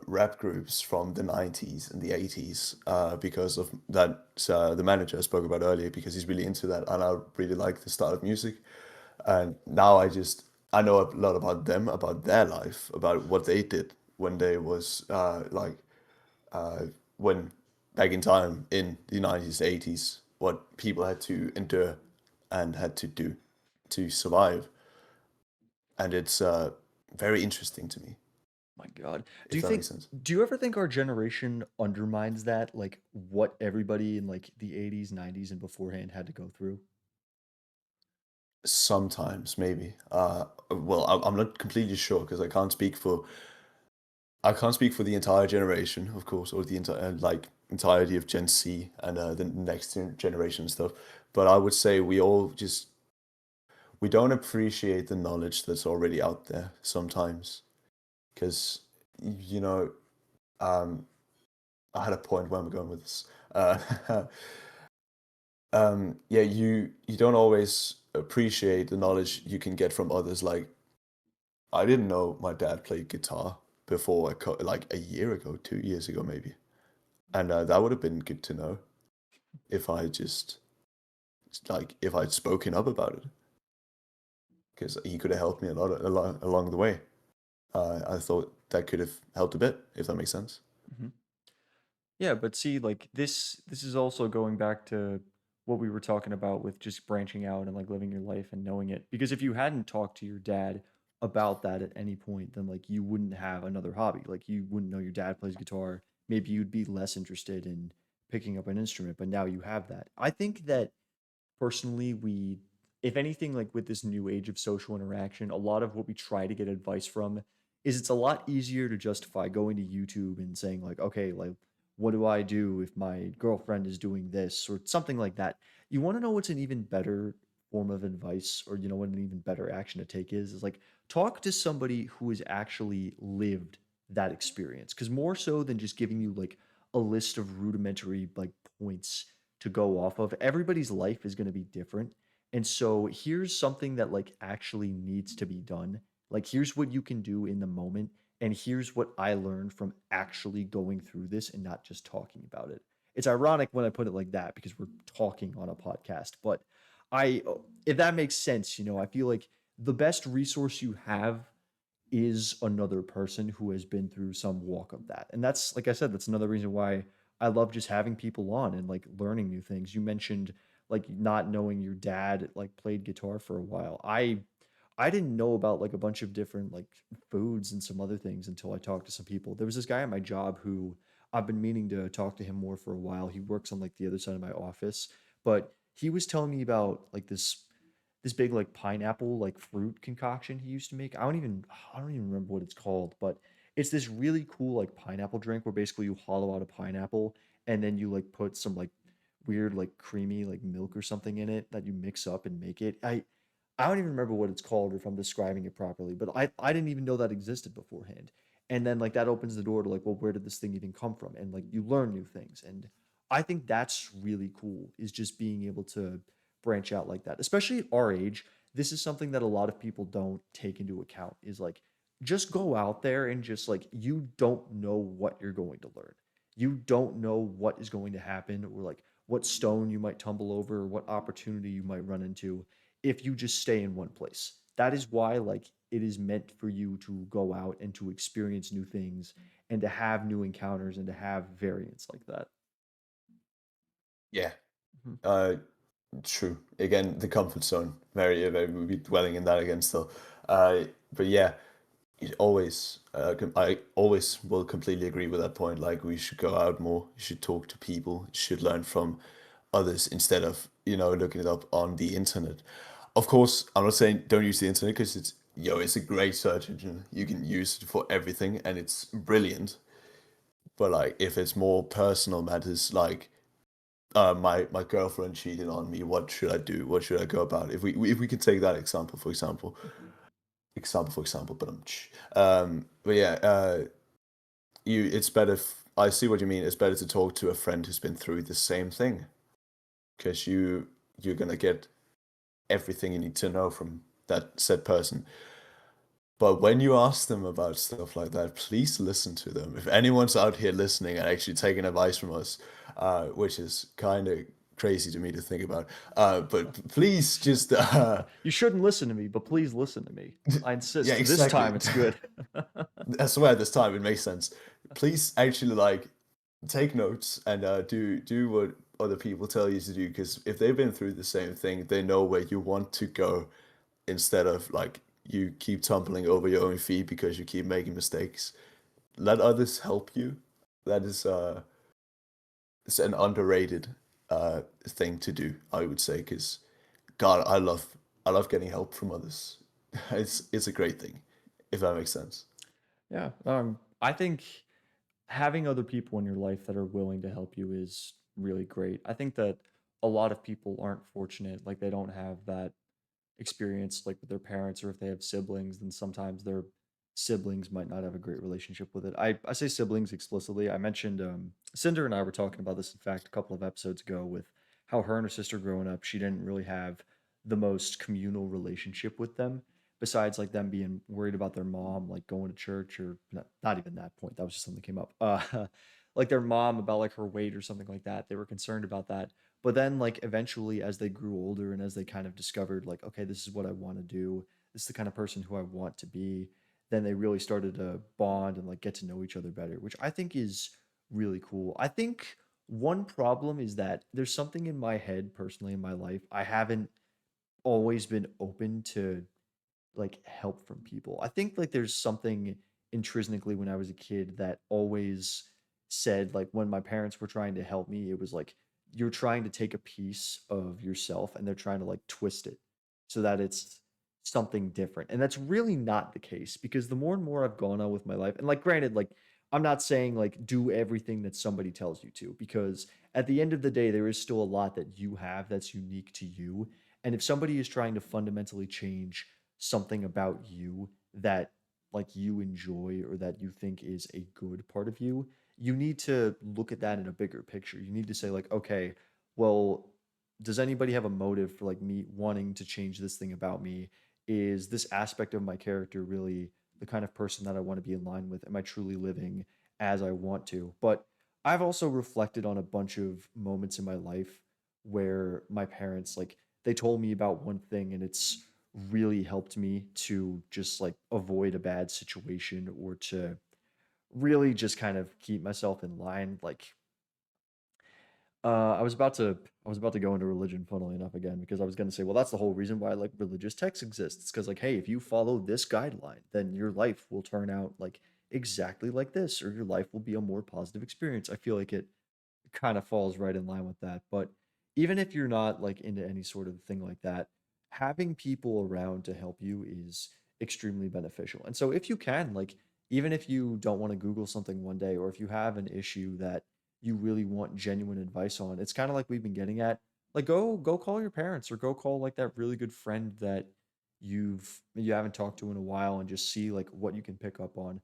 rap groups from the 90s and the 80s because of that the manager I spoke about earlier, because he's really into that and I really like the style of music. And now I know a lot about them, about their life, about what they did when they was uh, when back in time in the 90s, 80s, what people had to endure and had to do to survive. And it's very interesting to me, My God. if that makes sense. Do you ever think our generation undermines that, like what everybody in like the 80s, 90s, and beforehand had to go through? Sometimes, maybe. Well, I'm not completely sure because I can't speak for the entire generation, of course, or the entire like entirety of Gen Z and the next generation and stuff. But I would say we don't appreciate the knowledge that's already out there sometimes, because you know, um, I had a point where I'm going with this. Yeah, you don't always appreciate the knowledge you can get from others. Like I didn't know my dad played guitar before like a year ago, 2 years ago maybe, and that would have been good to know if I just like if I'd spoken up about it, because he could have helped me along the way. I thought that could have helped a bit, if that makes sense. Mhm. Yeah, but see, like this is also going back to what we were talking about with just branching out and like living your life and knowing it. Because if you hadn't talked to your dad about that at any point, then like you wouldn't have another hobby. Like you wouldn't know your dad plays guitar. Maybe you'd be less interested in picking up an instrument, but now you have that. I think that personally we if anything like with this new age of social interaction, a lot of what we try to get advice from is it's a lot easier to justify going to YouTube and saying like, okay, like what do I do if my girlfriend is doing this or something like that. You want to know what's an even better form of advice, or what an even better action to take is like talk to somebody who has actually lived that experience, because more so than just giving you like a list of rudimentary like points to go off of, everybody's life is going to be different. And so here's something that like actually needs to be done. Like here's what you can do in the moment, and here's what I learned from actually going through this and not just talking about it. It's ironic when I put it like that because we're talking on a podcast, but if that makes sense, I feel like the best resource you have is another person who has been through some walk of that. And that's, like I said, that's another reason why I love just having people on and like learning new things. You mentioned like not knowing your dad like played guitar for a while. I didn't know about like a bunch of different like foods and some other things until I talked to some people. There was this guy at my job who I've been meaning to talk to him more for a while. He works on like the other side of my office, but he was telling me about like this big like pineapple like fruit concoction he used to make. I don't even remember what it's called, but it's this really cool like pineapple drink where basically you hollow out a pineapple and then you like put some like weird like creamy like milk or something in it that you mix up and make it. I don't even remember what it's called or if I'm describing it properly, but I didn't even know that existed beforehand. And then like that opens the door to like, well, where did this thing even come from? And like you learn new things. And I think that's really cool, is just being able to branch out like that. Especially at our age, this is something that a lot of people don't take into account, is like just go out there and just like you don't know what you're going to learn. You don't know what is going to happen, or like what stone you might tumble over, or what opportunity you might run into if you just stay in one place. That is why like it is meant for you to go out and to experience new things and to have new encounters and to have variance like that. Yeah. Mhm. Uh, True. Again, the comfort zone. Very, we'll be dwelling in that again still. But yeah, I always will completely agree with that point. Like, we should go out more. You should talk to people. You should learn from others instead of, looking it up on the internet. Of course, I'm not saying don't use the internet, because it's a great search engine. You can use it for everything and it's brilliant. But like, if it's more personal matters, like, my girlfriend cheated on me. What should I do? What should I go about? If we could take that example, for example, but but yeah, it's better. I see what you mean. It's better to talk to a friend who's been through the same thing, because you're gonna get everything you need to know from that said person. But when you ask them about stuff like that, please listen to them. If anyone's out here listening and actually taking advice from us, which is kind of crazy to me to think about, but please just, You shouldn't listen to me, but please listen to me. I yeah, insist. This exactly. time it's good. I swear this time it makes sense. Please actually like take notes and do what other people tell you to do, because if they've been through the same thing, they know where you want to go, instead of like you keep tumbling over your own feet because you keep making mistakes. Let others help you. That is it's an underrated thing to do, I would say, because God, I love getting help from others. It's a great thing, if that makes sense. Yeah. I think having other people in your life that are willing to help you is really great. I think that a lot of people aren't fortunate, like they don't have that experience like with their parents, or if they have siblings, then sometimes their siblings might not have a great relationship with it. I say siblings explicitly. I mentioned Cinder and I were talking about this in fact a couple of episodes ago, with how her and her sister growing up, she didn't really have the most communal relationship with them, besides like them being worried about their mom like going to church, or not even that point, that was just something that came up. Like their mom about like her weight or something like that, they were concerned about that. But then like eventually as they grew older and as they kind of discovered like, okay, this is what I want to do, this is the kind of person who I want to be, then they really started to bond and like get to know each other better, which I think is really cool. I think one problem is that there's something in my head personally in my life. I haven't always been open to like help from people. I think like there's something intrinsically when I was a kid that always said like when my parents were trying to help me, it was like you're trying to take a piece of yourself and they're trying to like twist it so that it's something different. And that's really not the case, because the more and more I've gone on with my life, and like granted, like I'm not saying like do everything that somebody tells you to, because at the end of the day, there is still a lot that you have that's unique to you. And if somebody is trying to fundamentally change something about you that like you enjoy or that you think is a good part of you, you need to look at that in a bigger picture. You need to say like, okay, well, does anybody have a motive for like me wanting to change this thing about me? Is this aspect of my character really the kind of person that I want to be in line with? Am I truly living as I want to? But I've also reflected on a bunch of moments in my life where my parents like they told me about one thing and it's really helped me to just like avoid a bad situation or to really just kind of keep myself in line. Like I was about to go into religion, funnily enough, again, because I was going to say, well, that's the whole reason why like religious texts exist. It's because like, hey, if you follow this guideline, then your life will turn out like exactly like this, or your life will be a more positive experience. I feel like it kind of falls right in line with that. But even if you're not like into any sort of thing like that, having people around to help you is extremely beneficial. And so if you can, like, even if you don't want to Google something one day, or if you have an issue that you really want genuine advice on, it's kind of like we've been getting at, like go call your parents or go call like that really good friend that you haven't talked to in a while and just see like what you can pick up on.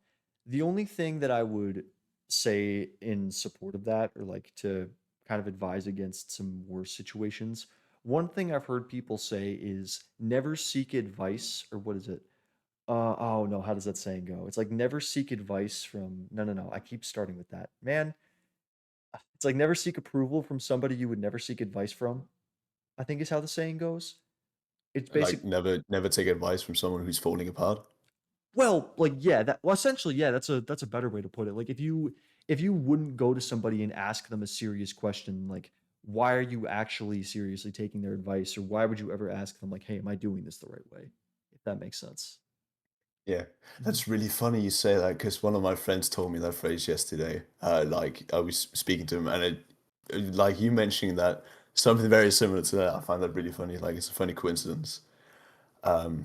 The only thing that I would say in support of that or like to kind of advise against some worse situations. One thing I've heard people say is never seek advice, or what is it? Oh no, how does that saying go? It's like never seek advice from no. I keep starting with that. Man, it's like never seek approval from somebody you would never seek advice from, I think is how the saying goes. It's basic. Like, never take advice from someone who's falling apart. Well, like yeah, that well essentially yeah, that's a better way to put it. Like if you wouldn't go to somebody and ask them a serious question like why are you actually seriously taking their advice, or why would you ever ask them like hey, am I doing this the right way? If that makes sense. Yeah, Mhm. that's really funny you say that because one of my friends told me that phrase yesterday. Like I was speaking to him, and like you mentioning that something very similar to that. I find that really funny. Like it's a funny coincidence. But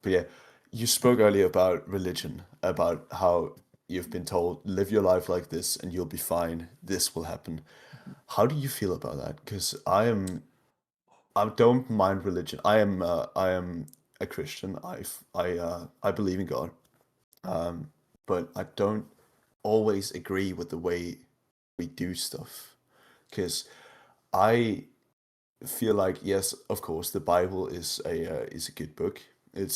yeah, you spoke earlier about religion, about how you've been told live your life like this and you'll be fine. This will happen. How do you feel about that? Because I don't mind religion. I am a Christian. I believe in God. But I don't always agree with the way we do stuff. Because I feel like yes, of course, the Bible is a good book. It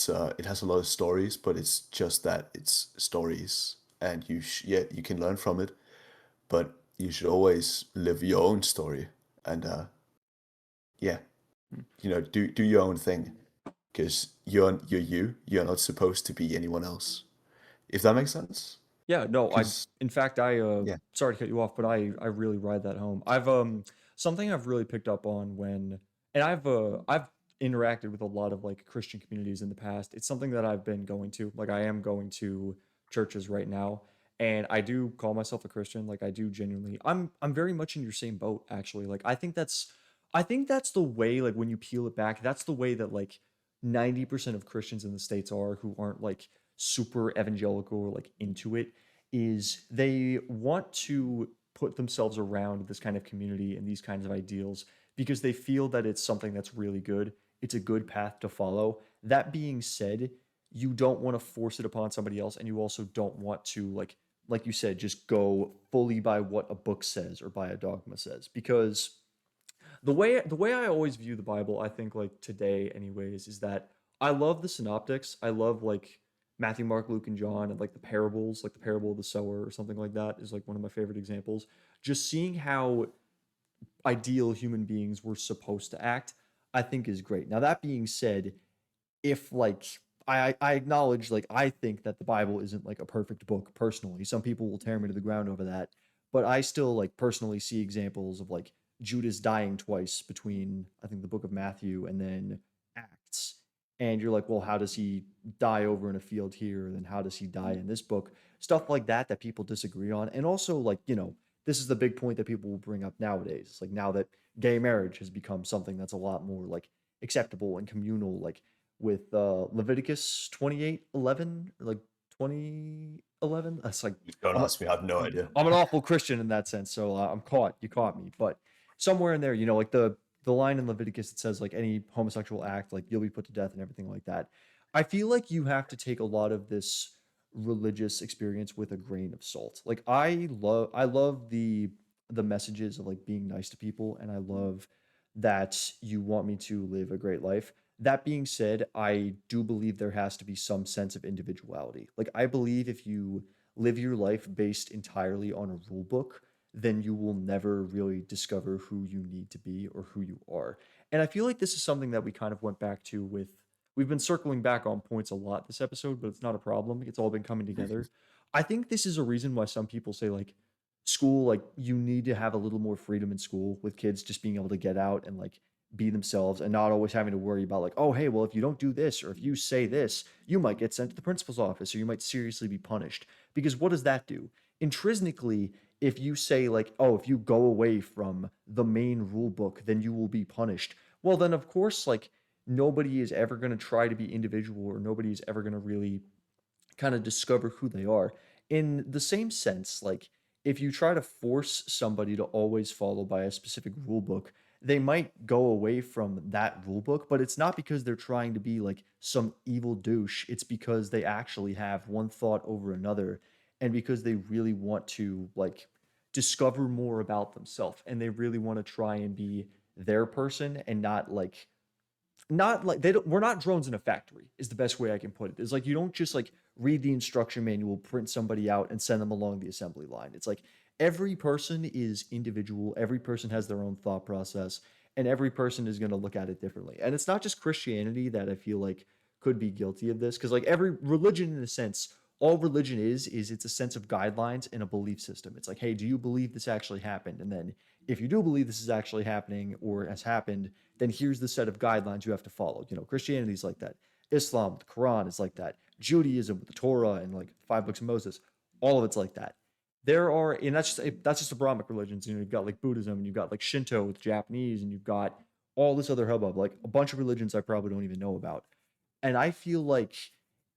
has a lot of stories, but it's just that it's stories, and yeah, you can learn from it, but you should always live your own story, and yeah, do your own thing, because you're you. You're not supposed to be anyone else. If that makes sense. Yeah, no, I Because in fact I yeah, sorry to cut you off, but I really ride that home. I've something I've really picked up on when and I've interacted with a lot of like Christian communities in the past. It's something that I've been going to. Like I am going to churches right now and I do call myself a Christian. Like I do genuinely. I'm very much in your same boat actually. Like I think that's the way like when you peel it back, that's the way that like 90% of Christians in the States are who aren't like super evangelical or like into it is they want to put themselves around this kind of community and these kinds of ideals because they feel that it's something that's really good. It's a good path to follow. That being said, you don't want to force it upon somebody else and you also don't want to like you said just go fully by what a book says or by a dogma says because the way I always view the Bible, I think like today anyways, is that I love the synoptics. I love like Matthew, Mark, Luke, and John and like the parables, like the parable of the sower or something like that is like one of my favorite examples. Just seeing how ideal human beings were supposed to act, I think is great. Now that being said, if like I acknowledge like I think that the Bible isn't like a perfect book personally. Some people will tear me to the ground over that, but I still like personally see examples of like Judas dying twice between I think the book of Matthew and then Acts. And you're like, well, how does he die over in a field here? Then how does he die in this book? Stuff like that that people disagree on. And also like, this is the big point that people will bring up nowadays. It's like now that gay marriage has become something that's a lot more like acceptable and communal, like with Leviticus 28:11 or like 2011. That's like Don't I'm a, ask me. I have no idea. I'm an awful Christian in that sense, so I'm caught. You caught me. But somewhere in there, like the line in Leviticus that says like any homosexual act, like you'll be put to death and everything like that. I feel like you have to take a lot of this religious experience with a grain of salt. Like I love the messages of like being nice to people, and I love that you want me to live a great life. That being said, I do believe there has to be some sense of individuality. Like I believe if you live your life based entirely on a rule book, then you will never really discover who you need to be or who you are. And I feel like this is something that we kind of went back to with we've been circling back on points a lot this episode, but it's not a problem. It's all been coming together. I think this is a reason why some people say like school, like you need to have a little more freedom in school with kids just being able to get out and like be themselves and not always having to worry about like, oh, hey, well, if you don't do this or if you say this, you might get sent to the principal's office or you might seriously be punished. Because what does that do? Intrinsically, if you say like, oh, if you go away from the main rule book, then you will be punished. Well, then of course, like nobody is ever going to try to be individual or nobody is ever going to really kind of discover who they are. In the same sense, like if you try to force somebody to always follow by a specific rule book, they might go away from that rule book, but it's not because they're trying to be like some evil douche. It's because they actually have one thought over another and because they really want to like discover more about themselves and they really want to try and be their person and not like they don't we're not drones in a factory is the best way I can put it. It's like you don't just like read the instruction manual, print somebody out and send them along the assembly line. It's like every person is individual, every person has their own thought process, and every person is going to look at it differently. And it's not just Christianity that I feel like could be guilty of this because like every religion in a sense, all religion is it's a sense of guidelines and a belief system. It's like, hey, do you believe this actually happened? And then if you do believe this is actually happening or has happened, then here's the set of guidelines you have to follow. Christianity is like that. Islam, the Quran is like that. Judaism with the Torah and like 5 books of Moses, all of it's like that. There are, and that's just the Brahmic religions. You've got like Buddhism, and you've got like Shinto with Japanese, and you've got all this other hubbub, like a bunch of religions I probably don't even know about. And I feel like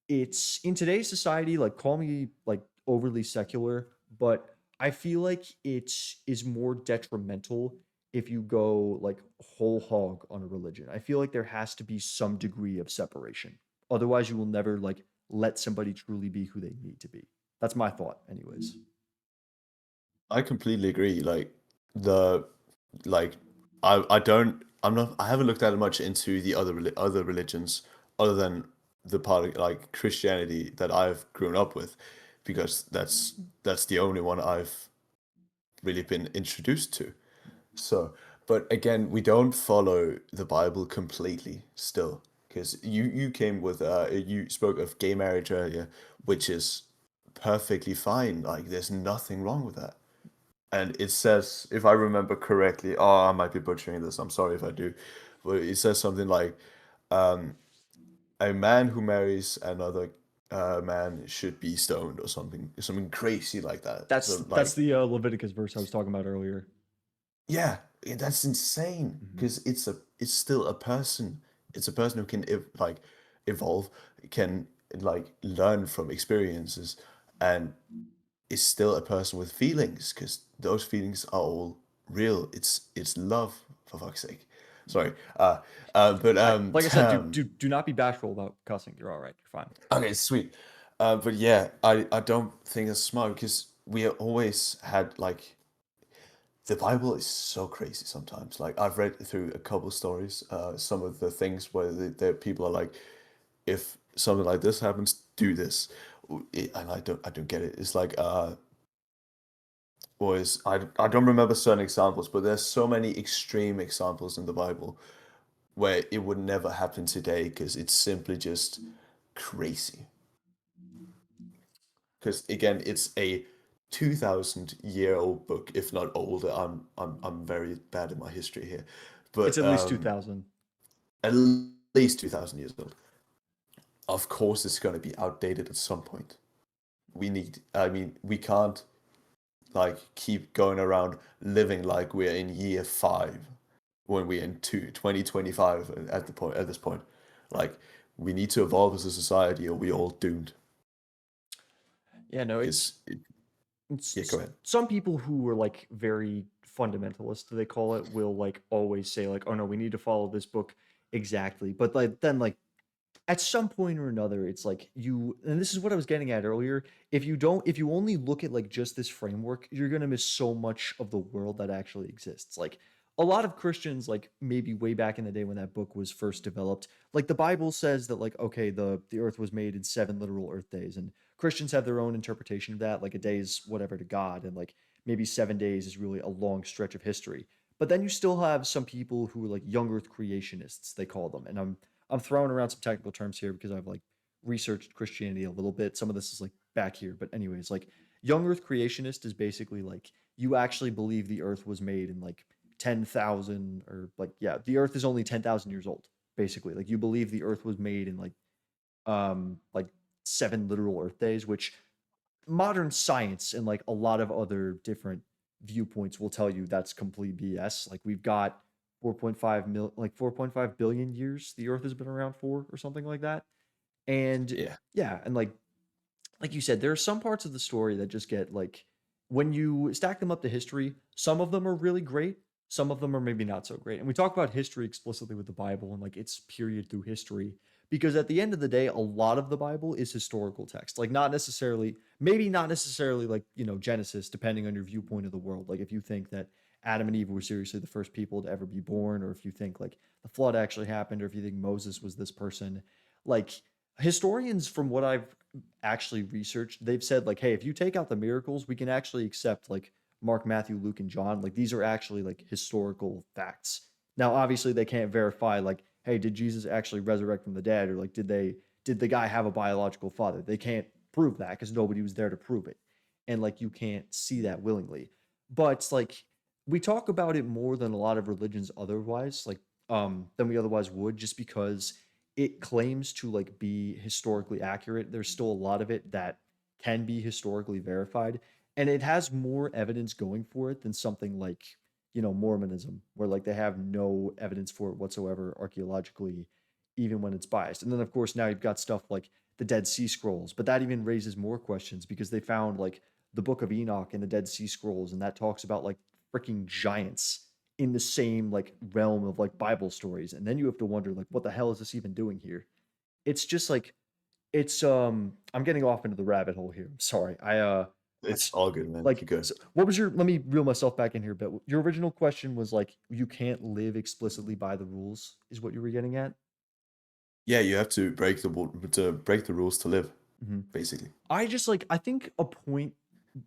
it's in today's society, like call me like overly secular, but I feel like it is more detrimental if you go like whole hog on a religion. I feel like there has to be some degree of separation. Otherwise, you will never like let somebody truly be who they need to be. That's my thought, anyways. I completely agree. The like I don't I'm not I haven't looked that much into the other religions other than the part of like Christianity that I've grown up with because that's the only one I've really been introduced to. So, but again, we don't follow the Bible completely still, because you came with you spoke of gay marriage earlier, which is perfectly fine. Like, there's nothing wrong with that. And it says, if I remember correctly, oh, I might be butchering this. I'm sorry if I do, but it says something like, um, a man who marries another man should be stoned or something crazy like that. That's So that's like, the Leviticus verse I was talking about earlier. yeah, that's insane Mhm. because it's still a person. It's a person who can like evolve, can like learn from experiences, and is still a person with feelings because those feelings are all real. It's love for fuck's sake. Sorry. But Like I said, do not be bashful about cussing. You're all right. You're fine. okay, sweet. But yeah, I don't think that's smart because we always had like the Bible is so crazy sometimes. Like I've read through a couple stories, some of the things where the people are like, if something like this happens, do this, and I don't get it. It's like was I don't remember certain examples, but there's so many extreme examples in the Bible where it would never happen today because it's simply just crazy. Because again, it's a 2,000-year-old book, if not older. I'm very bad in my history here, It's but at least 2000. at least 2,000 years old. Of course, it's going to be outdated at some point. I mean, we can't like keep going around living like we're in year five when we're in 2025 at this point. Like, we need to evolve as a society or we all doomed. Yeah, no, because yeah, go ahead. some people who are like very fundamentalist, they call it, will like always say like, "Oh no, we need to follow this book exactly." But like then like at some point or another, it's like you, and this is what I was getting at earlier. If you only look at like just this framework, you're gonna miss so much of the world that actually exists. Like a lot of Christians, like maybe way back in the day when that book was first developed, like the Bible says that like okay, the earth was made in 7 literal earth days, and Christians have their own interpretation of that. Like a day is whatever to God, and like maybe 7 days is really a long stretch of history. But then you still have some people who are like young earth creationists, they call them. And I'm throwing around some technical terms here because I've like researched Christianity a little bit. Some of this is like back here, but anyways, like young earth creationist is basically like you actually believe the earth was made in like 10,000 or like yeah, the earth is only 10,000 years old basically. Like you believe the earth was made in like 7 literal earth days, which modern science and like a lot of other different viewpoints will tell you that's complete BS. Like we've got 4.5 billion years the earth has been around for or something like that. And Yeah, yeah, and like you said, there are some parts of the story that just get like when you stack them up to history, some of them are really great, some of them are maybe not so great. And we talk about history explicitly with the Bible and like its period through history because at the end of the day, a lot of the Bible is historical text. Like not necessarily, maybe not necessarily like, Genesis, depending on your viewpoint of the world. Like if you think that Adam and Eve were seriously the first people to ever be born, or if you think like the flood actually happened, or if you think Moses was this person, like historians, from what I've actually researched, they've said like, hey, if you take out the miracles, we can actually accept like Mark, Matthew, Luke, and John. Like these are actually like historical facts. Now, obviously, they can't verify like, hey, did Jesus actually resurrect from the dead, or like did the guy have a biological father? They can't prove that because nobody was there to prove it, and like you can't see that willingly. But like we talk about it more than a lot of religions otherwise, like than we otherwise would, just because it claims to like be historically accurate. There's still a lot of it that can be historically verified, and it has more evidence going for it than something like Mormonism, where like they have no evidence for it whatsoever archaeologically, even when it's biased. And then of course now you've got stuff like the Dead Sea Scrolls, but that even raises more questions because they found like the Book of Enoch and the Dead Sea Scrolls, and that talks about like freaking giants in the same like realm of like Bible stories. And then you have to wonder like what the hell is this even doing here? It's just like I'm getting off into the rabbit hole here. I'm sorry. I it's all good, man. like Keep going. so what was your let me reel myself back in here, but your original question was like you can't live explicitly by the rules is what you were getting at? Yeah, you have to break the rules to live, Mhm. basically. I just like I think a point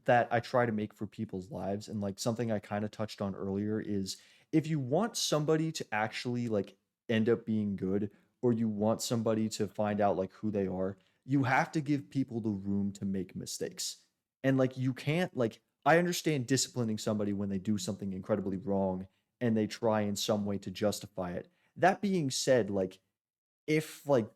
that I try to make for people's lives and like something I kind of touched on earlier is if you want somebody to actually like end up being good, or you want somebody to find out like who they are, you have to give people the room to make mistakes. And like you can't like I understand disciplining somebody when they do something incredibly wrong and they try in some way to justify it. That being said, like if like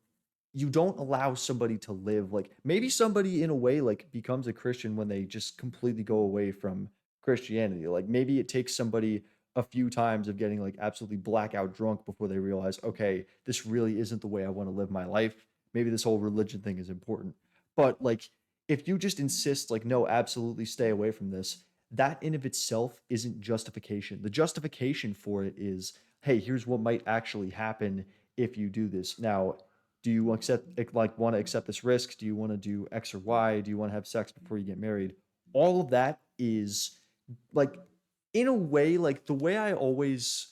you don't allow somebody to live like maybe somebody in a way like becomes a Christian when they just completely go away from Christianity. Like maybe it takes somebody a few times of getting like absolutely blackout drunk before they realize, okay, this really isn't the way I want to live my life. Maybe this whole religion thing is important. But like if you just insist like no, absolutely stay away from this, that in of itself isn't justification. The justification for it is, hey, here's what might actually happen if you do this. Now, do you want to accept this risk? Do you want to do X or Y? Do you want to have sex before you get married? All of that is like in a way, like the way I always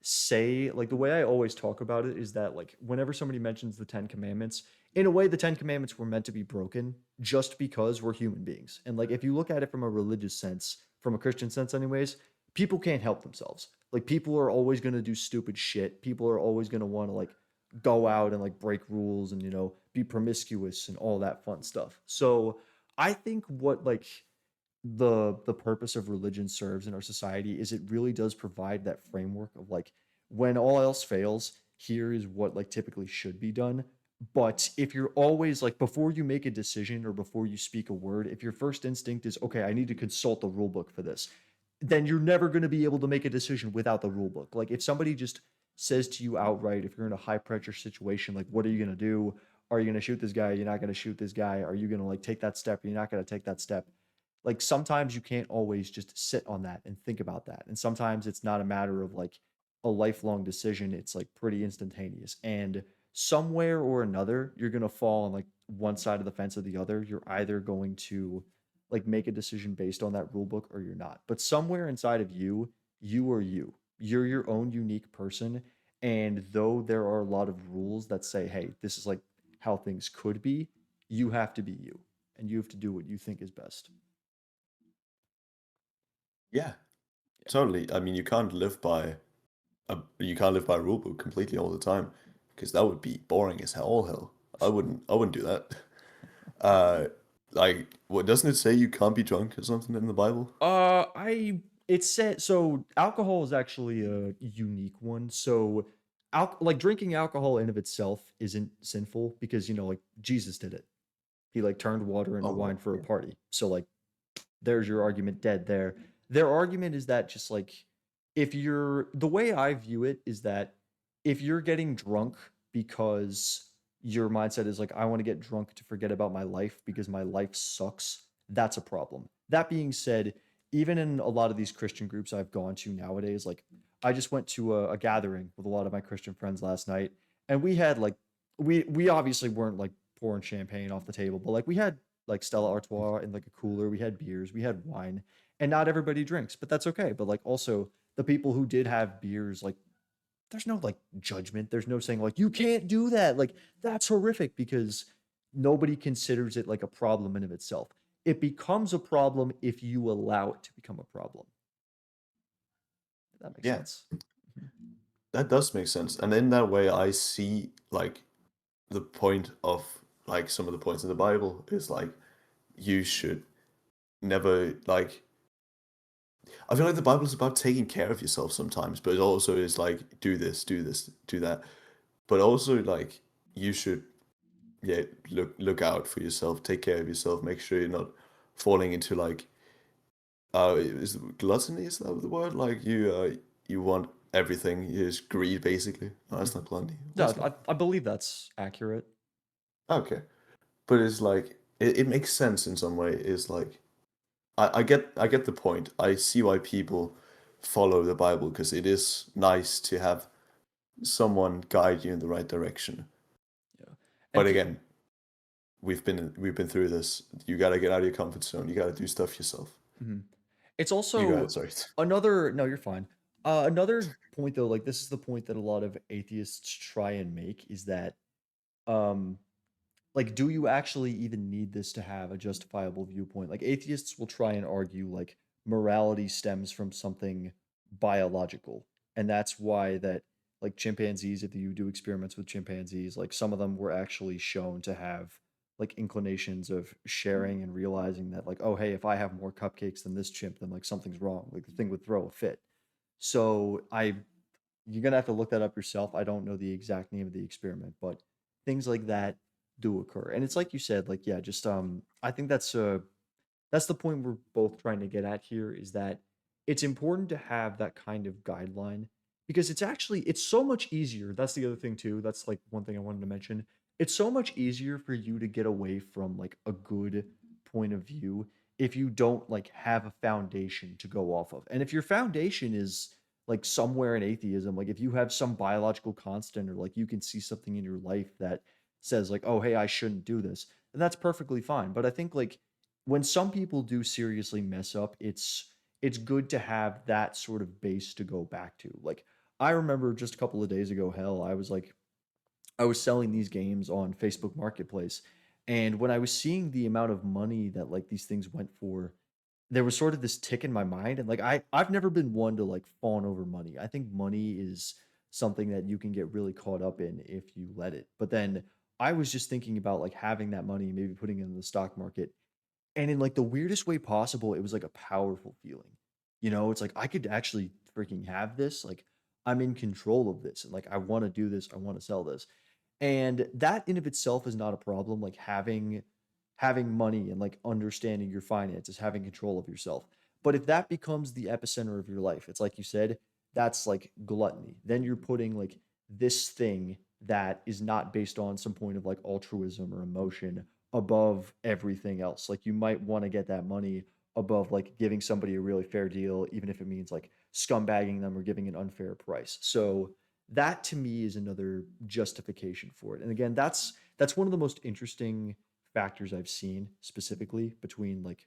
say, like the way I always talk about it is that like whenever somebody mentions the 10 commandments, in a way the 10 commandments were meant to be broken just because we're human beings. And like if you look at it from a religious sense, from a Christian sense anyways, people can't help themselves. Like people are always going to do stupid shit. People are always going to want to like go out and like break rules and be promiscuous and all that fun stuff. So I think what like the purpose of religion serves in our society is it really does provide that framework of like when all else fails, here is what like typically should be done. But if you're always like before you make a decision or before you speak a word, if your first instinct is okay, I need to consult the rule book for this, then you're never going to be able to make a decision without the rule book. Like if somebody just says to you outright, if you're in a high pressure situation, like what are you going to do? are you going to shoot this guy? You're not going to shoot this guy. Are you going to like take that step? You're not going to take that step. Like sometimes you can't always just sit on that and think about that. And sometimes it's not a matter of like a lifelong decision. It's like pretty instantaneous. And somewhere or another, you're going to fall on like one side of the fence or the other. You're either going to like make a decision based on that rule book or you're not. But somewhere inside of you, you are you. You're your own unique person. And though there are a lot of rules that say, hey, this is like how things could be, you have to be you and you have to do what you think is best. Yeah, Yeah. totally. I mean, you can't live by a rule book completely all the time because that would be boring as hell. I wouldn't do that. Uh, like, what doesn't it say you can't be drunk or something in the Bible? I it said so alcohol is actually a unique one. So like drinking alcohol in of itself isn't sinful because like Jesus did it. He like turned water into Oh, wine well, for a yeah. party. So like there's your argument dead there. Their argument is that just like if you're the way I view it is that if you're getting drunk because your mindset is like I want to get drunk to forget about my life because my life sucks, that's a problem. That being said, even in a lot of these Christian groups I've gone to nowadays, like I just went to a gathering with a lot of my Christian friends last night, and we had like we obviously weren't like pouring champagne off the table, but like we had like Stella Artois in like a cooler. We had beers, we had wine, and not everybody drinks, but that's okay. But like also the people who did have beers, like there's no like judgment. There's no saying like you can't do that. Like that's horrific because nobody considers it like a problem in of itself. It becomes a problem if you allow it to become a problem. If that makes Yeah, sense. Mhm. that does make sense. And in that way, I see like the point of like some of the points in the Bible is like you should never like I feel like the Bible is about taking care of yourself sometimes, but it also is like do this, do that. But also like you should yeah, look out for yourself, take care of yourself, make sure you're not falling into like is gluttony, is that the word? Like you want everything, you just greed basically. No, that's not Mhm. gluttony. No, What's that? I believe that's accurate. Okay. But it's like it makes sense in some way. It's like I get the point. I see why people follow the Bible because it is nice to have someone guide you in the right direction. Yeah. But And again, we've been through this. You gotta get out of your comfort zone. You gotta do stuff yourself. mhm. It's You go ahead, also sorry. another no, you're fine. Another point though, like this is the point that a lot of atheists try and make is that um like do you actually even need this to have a justifiable viewpoint? Like atheists will try and argue like morality stems from something biological. And that's why that like chimpanzees, if you do experiments with chimpanzees, like some of them were actually shown to have like inclinations of sharing and realizing that like, oh hey, if I have more cupcakes than this chimp, then like something's wrong. Like the thing would throw a fit. So I you're gonna have to look that up yourself. I don't know the exact name of the experiment, but things like that do occur. And it's like you said, like, yeah, just I think that's the point we're both trying to get at here is that it's important to have that kind of guideline because it's so much easier. That's the other thing too. That's like one thing I wanted to mention. It's so much easier for you to get away from like a good point of view if you don't like have a foundation to go off of. And if your foundation is like somewhere in atheism, like if you have some biological constant or like you can see something in your life that says like, "Oh, hey, I shouldn't do this." And that's perfectly fine. But I think like when some people do seriously mess up, it's good to have that sort of base to go back to. Like I remember just a couple of days ago, hell, I was selling these games on Facebook Marketplace, and when I was seeing the amount of money that like these things went for, there was sort of this tick in my mind, and like I've never been one to like fawn over money. I think money is something that you can get really caught up in if you let it. But then I was just thinking about like having that money, maybe putting it in the stock market and in, like, the weirdest way possible, it was, like, a powerful feeling. It's like, I could actually freaking have this, like, I'm in control of this, and, like, I wanna do this, I wanna sell this. And that in of itself is not a problem, like, having money and, like, understanding your finances, having control of yourself. But if that becomes the epicenter of your life, it's like you said, that's, like, gluttony. Then you're putting, like, this thing that is not based on some point of like altruism or emotion above everything else. Like you might want to get that money above like giving somebody a really fair deal, even if it means like scumbagging them or giving an unfair price. So that to me is another justification for it. And again, that's one of the most interesting factors I've seen specifically between like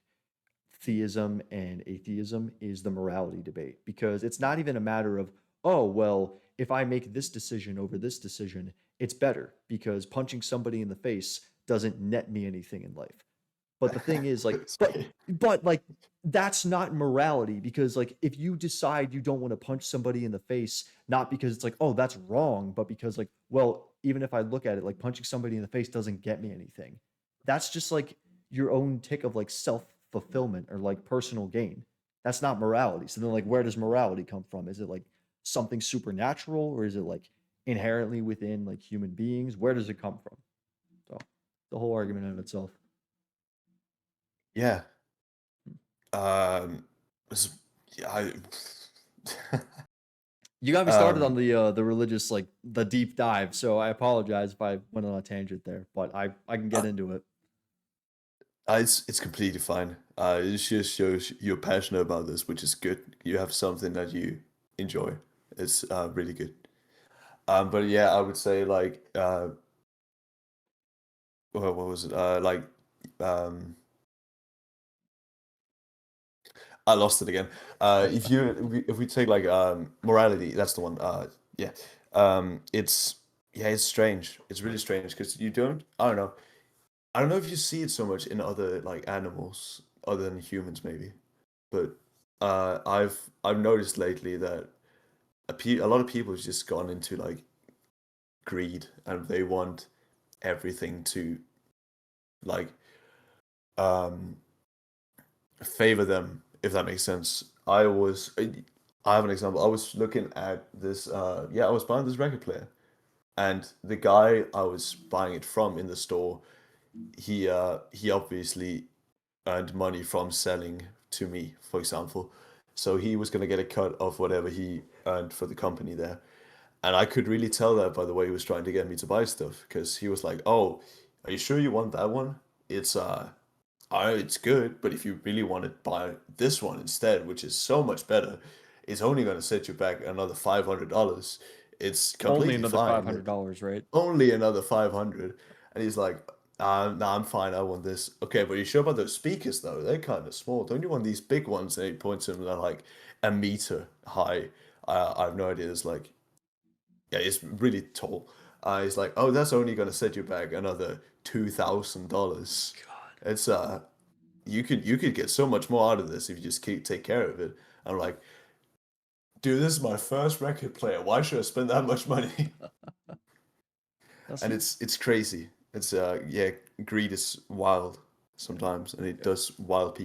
theism and atheism is the morality debate, because it's not even a matter of, oh well, if I make this decision over this decision, it's better because punching somebody in the face doesn't net me anything in life. But the thing is like, Sorry. but like that's not morality, because like if you decide you don't want to punch somebody in the face, not because it's like, oh, that's wrong, but because like, well, even if I look at it like punching somebody in the face doesn't get me anything. That's just like your own tick of like self-fulfillment or like personal gain. That's not morality. So then like where does morality come from? Is it like something supernatural, or is it like inherently within like human beings? Where does it come from? So the whole argument in itself. Yeah. Um, this, yeah, You got me started on um, the religious like the deep dive, so I apologize if I went on a tangent there, but I can get uh, into it. it's completely fine. It just shows you're passionate about this, which is good. You have something that you enjoy. It's really good. But yeah, I would say like what was it? Um, I lost it again. If we take like morality, that's the one. Yeah. It's yeah, it's strange. It's really strange because you don't. I don't know. I don't know if you see it so much in other like animals other than humans, maybe. But I've noticed lately that a lot of people have just gone into like greed and they want everything to like um favor them, if that makes sense. I have an example. I was looking at this yeah, I was buying this record player, and the guy I was buying it from in the store, he obviously earned money from selling to me, for example. So he was gonna get a cut of whatever he earned for the company there. And I could really tell that by the way he was trying to get me to buy stuff, because he was like, "Oh, are you sure you want that one? It's it's good, but if you really want to buy this one instead, which is so much better, it's only going to set you back another $500. It's Only completely another five fine. hundred dollars, right? Only another 500." And he's like, nah, I'm fine. I want this." "Okay, but you sure about those speakers though? They're kind of small. Don't you want these big ones?" And he points to them. They're like a meter high. I have no idea. It's like, yeah, it's really tall. He's like, "Oh, that's only going to set you back another $2,000. God. It's you could get so much more out of this if you just keep take care of it." I'm like, "Dude, this is my first record player. Why should I spend that much money?" That's And it's crazy. It's yeah, greed is wild sometimes, and it does wild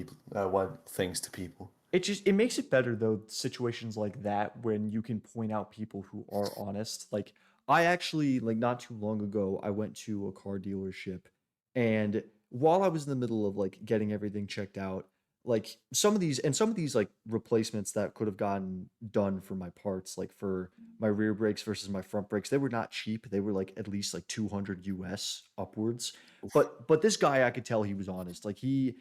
things to people. it just it makes it better though, situations like that when you can point out people who are honest. Like I actually like not too long ago I went to a car dealership, and while I was in the middle of like getting everything checked out, like some of these like replacements that could have gotten done for my parts, like for my rear brakes versus my front brakes, they were not cheap. They were like at least like 200 US upwards. Oof. But this guy, I could tell he was honest. Like he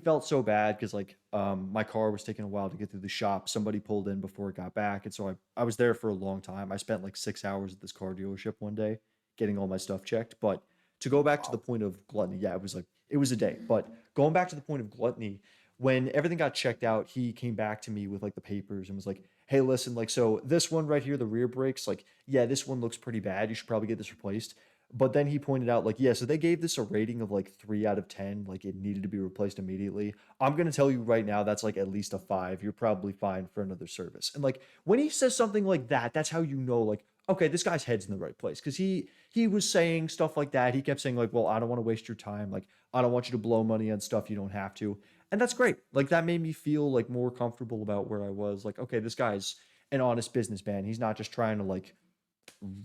felt so bad because like my car was taking a while to get through the shop. Somebody pulled in before it got back, and so I was there for a long time. I spent like 6 hours at this car dealership one day getting all my stuff checked. But to go back to the Wow. point of gluttony, yeah, it was like it was a day. But going back to the point of gluttony, when everything got checked out, he came back to me with like the papers and was like, "Hey, listen, like so this one right here, the rear brakes, like yeah, this one looks pretty bad. You should probably get this replaced." But then he pointed out, like, yeah, so they gave this a rating of like 3 out of 10, like it needed to be replaced immediately. I'm gonna tell you right now, that's like at least a 5. You're probably fine for another service. And like when he says something like that, that's how you know, like, okay, this guy's head's in the right place. Cause he was saying stuff like that. He kept saying, like, well, I don't want to waste your time. Like, I don't want you to blow money on stuff you don't have to. And that's great. Like that made me feel like more comfortable about where I was. Like, okay, this guy's an honest businessman. He's not just trying to like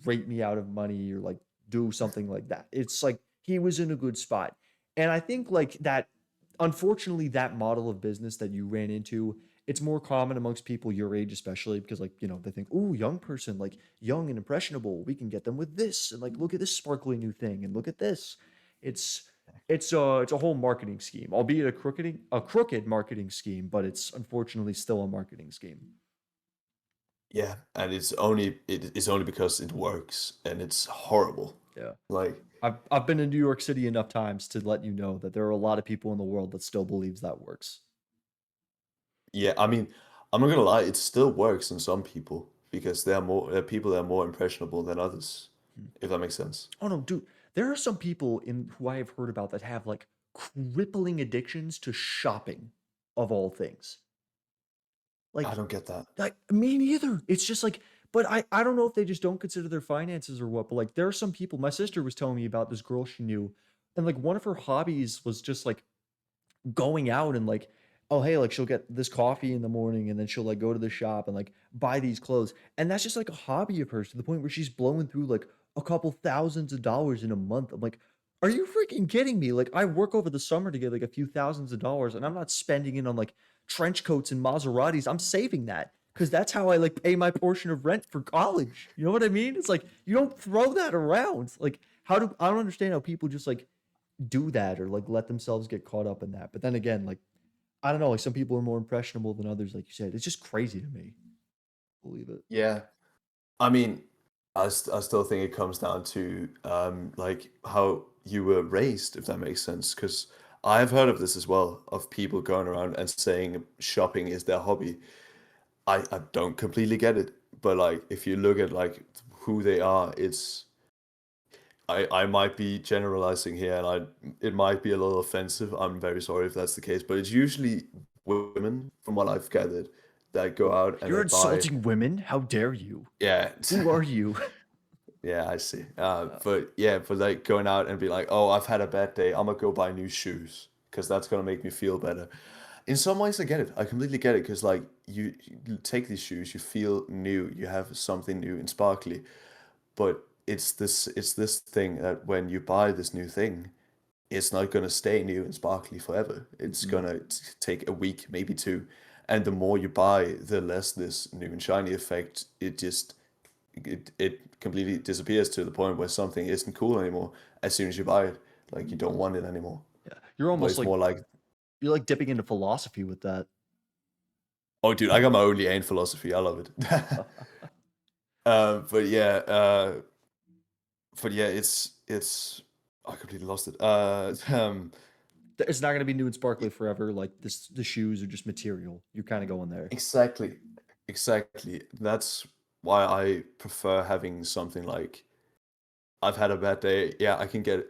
rate me out of money or like do something like that. It's like he was in a good spot. And I think like that, unfortunately, that model of business that you ran into it's more common amongst people your age, especially because like, they think, "Ooh, young person, like young and impressionable, we can get them with this and like look at this sparkly new thing and look at this." It's it's a whole marketing scheme, albeit a crooked marketing scheme, but it's unfortunately still a marketing scheme. Yeah, and it's only because it works, and it's horrible. Yeah. Like, I've been in New York City enough times to let you know that there are a lot of people in the world that still believes that works. yeah, I mean, I'm not gonna lie, it still works in some people because there are people that are more impressionable than others, Hmm. if that makes sense. Oh no, dude, there are some people in who I have heard about that have like crippling addictions to shopping of all things. I Like don't get that. Like, me neither. It's just like, but I don't know if they just don't consider their finances or what, but like there are some people. My sister was telling me about this girl she knew, and like one of her hobbies was just like going out and like, oh hey, like she'll get this coffee in the morning and then she'll like go to the shop and like buy these clothes. And that's just like a hobby of hers to the point where she's blowing through like a couple thousands of dollars in a month. I'm like, are you freaking kidding me? Like I work over the summer to get like a few thousands of dollars and I'm not spending it on like trench coats and Maseratis. I'm saving that because that's how I like pay my portion of rent for college. You know what I mean? It's like you don't throw that around. Like I don't understand how people just like do that or like let themselves get caught up in that. But then again, like I don't know, like some people are more impressionable than others, like you said. It's just crazy to me. Believe it. Yeah. I mean, I still think it comes down to like how you were raised, if that makes sense. Because I've heard of this as well, of people going around and saying shopping is their hobby. I don't completely get it, but like if you look at like who they are, it's I might be generalizing here, and it might be a little offensive. I'm very sorry if that's the case, but it's usually women, from what I've gathered, that go out and You're they buy. insulting women? How dare you? Yeah. Who are you? Yeah, I see. Uh, But yeah, but like going out and be like, oh, I've had a bad day. I'm gonna go buy new shoes because that's gonna make me feel better. In some ways, I get it. I completely get it because like you take these shoes, you feel new, you have something new and sparkly. But it's this thing that when you buy this new thing, it's not gonna stay new and sparkly forever. It's mm-mm. gonna take a week, maybe two. And the more you buy, the less this new and shiny effect. It completely disappears to the point where something isn't cool anymore as soon as you buy it. Like you don't want it anymore. Yeah. You're But almost it's like more like, you're like dipping into philosophy with that. oh, dude, I got my only aim philosophy. I love it. uh, but yeah, uh, but yeah, it's. I completely lost it. It's not gonna be new and sparkly forever. Like this the shoes are just material. You're kind of going there. Exactly, exactly. That's why I prefer having something like I've had a bad day. Yeah,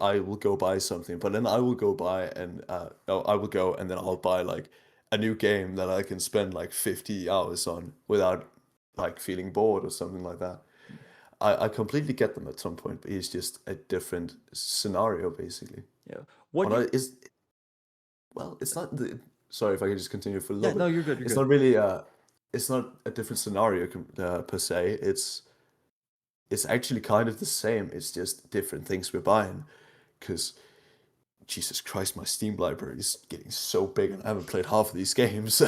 I will go buy something, but then I will go buy and no, I will go and then I'll buy like a new game that I can spend like 50 hours on without like feeling bored or something like that. I completely get them at some point, but it's just a different scenario basically. Yeah. What But you is well, it's not the sorry if I could just continue for a little Yeah, no, bit. you're good, you're It's good. not really it's not a different scenario per se. It's actually kind of the same. It's just different things we're buying. Because Jesus Christ, my Steam library is getting so big, and I haven't played half of these games.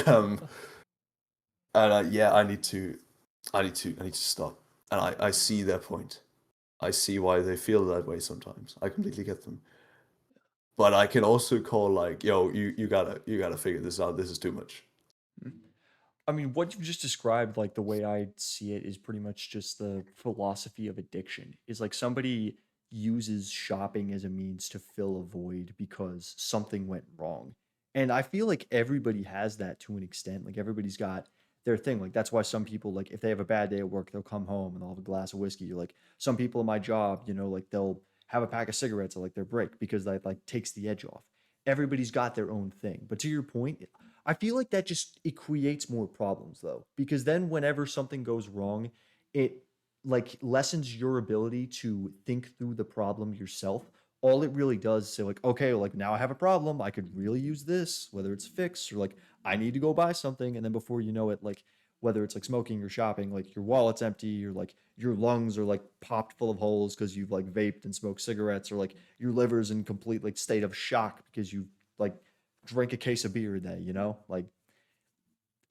And yeah, I need to stop. And I see their point. I see why they feel that way sometimes. I completely get them. But I can also call like, yo, you gotta figure this out. This is too much. Mm. I mean, what you've just described, like the way I see it, is pretty much just the philosophy of addiction. Is like somebody uses shopping as a means to fill a void because something went wrong. And I feel like everybody has that to an extent. Like everybody's got their thing. Like that's why some people, like if they have a bad day at work, they'll come home and they'll have a glass of whiskey. Or like some people in my job, like they'll have a pack of cigarettes at like their break because that like takes the edge off. Everybody's got their own thing. But to your point, I feel like that just it creates more problems though, because then whenever something goes wrong, it like lessens your ability to think through the problem yourself. All it really does is say like, okay, like now I have a problem. I could really use this, whether it's fixed or like I need to go buy something, and then before you know it, like whether it's like smoking or shopping, like your wallet's empty, or like your lungs are like popped full of holes because you've like vaped and smoked cigarettes, or like your liver's in complete like state of shock because you've like drink a case of beer a day, Like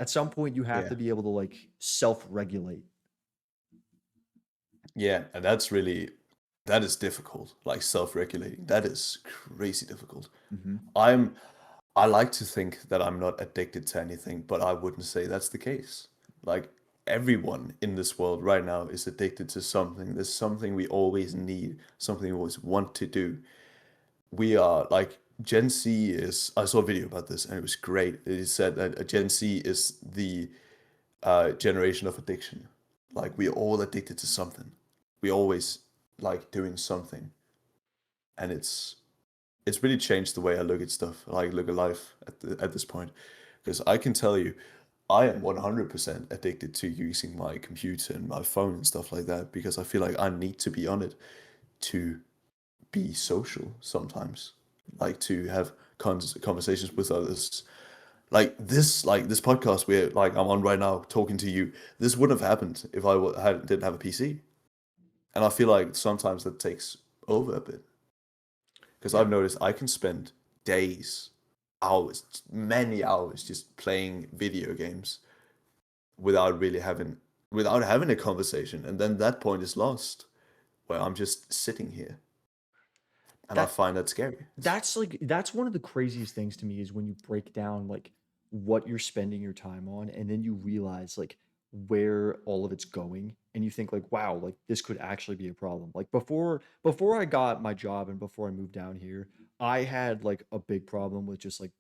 At some point, you have Yeah. to be able to like self-regulate. Yeah, and that is difficult. Like self-regulating, that is crazy difficult. Hmm. I'm I like to think that I'm not addicted to anything, but I wouldn't say that's the case. Like everyone in this world right now is addicted to something. There's something we always need, something we always want to do. We are like Gen Z is. I saw a video about this and it was great. It said that Gen Z is the generation of addiction. Like we're all addicted to something. We always like doing something, and it's really changed the way I look at stuff, like look at life at this point. Because I can tell you, I am 100% addicted to using my computer and my phone and stuff like that because I feel like I need to be on it to be social sometimes, like to have conversations with others. Like this podcast where like I'm on right now talking to you. This wouldn't have happened if didn't have a PC, and I feel like sometimes that takes over a bit because Yeah. I've noticed I can spend days, hours, many hours just playing video games without really having a conversation, and then that point is lost where I'm just sitting here, and I That find that scary. That's like that's one of the craziest things to me is when you break down like what you're spending your time on and then you realize like where all of it's going and you think like wow like this could actually be a problem. Like before I got my job and before I moved down here, I had like a big problem with just like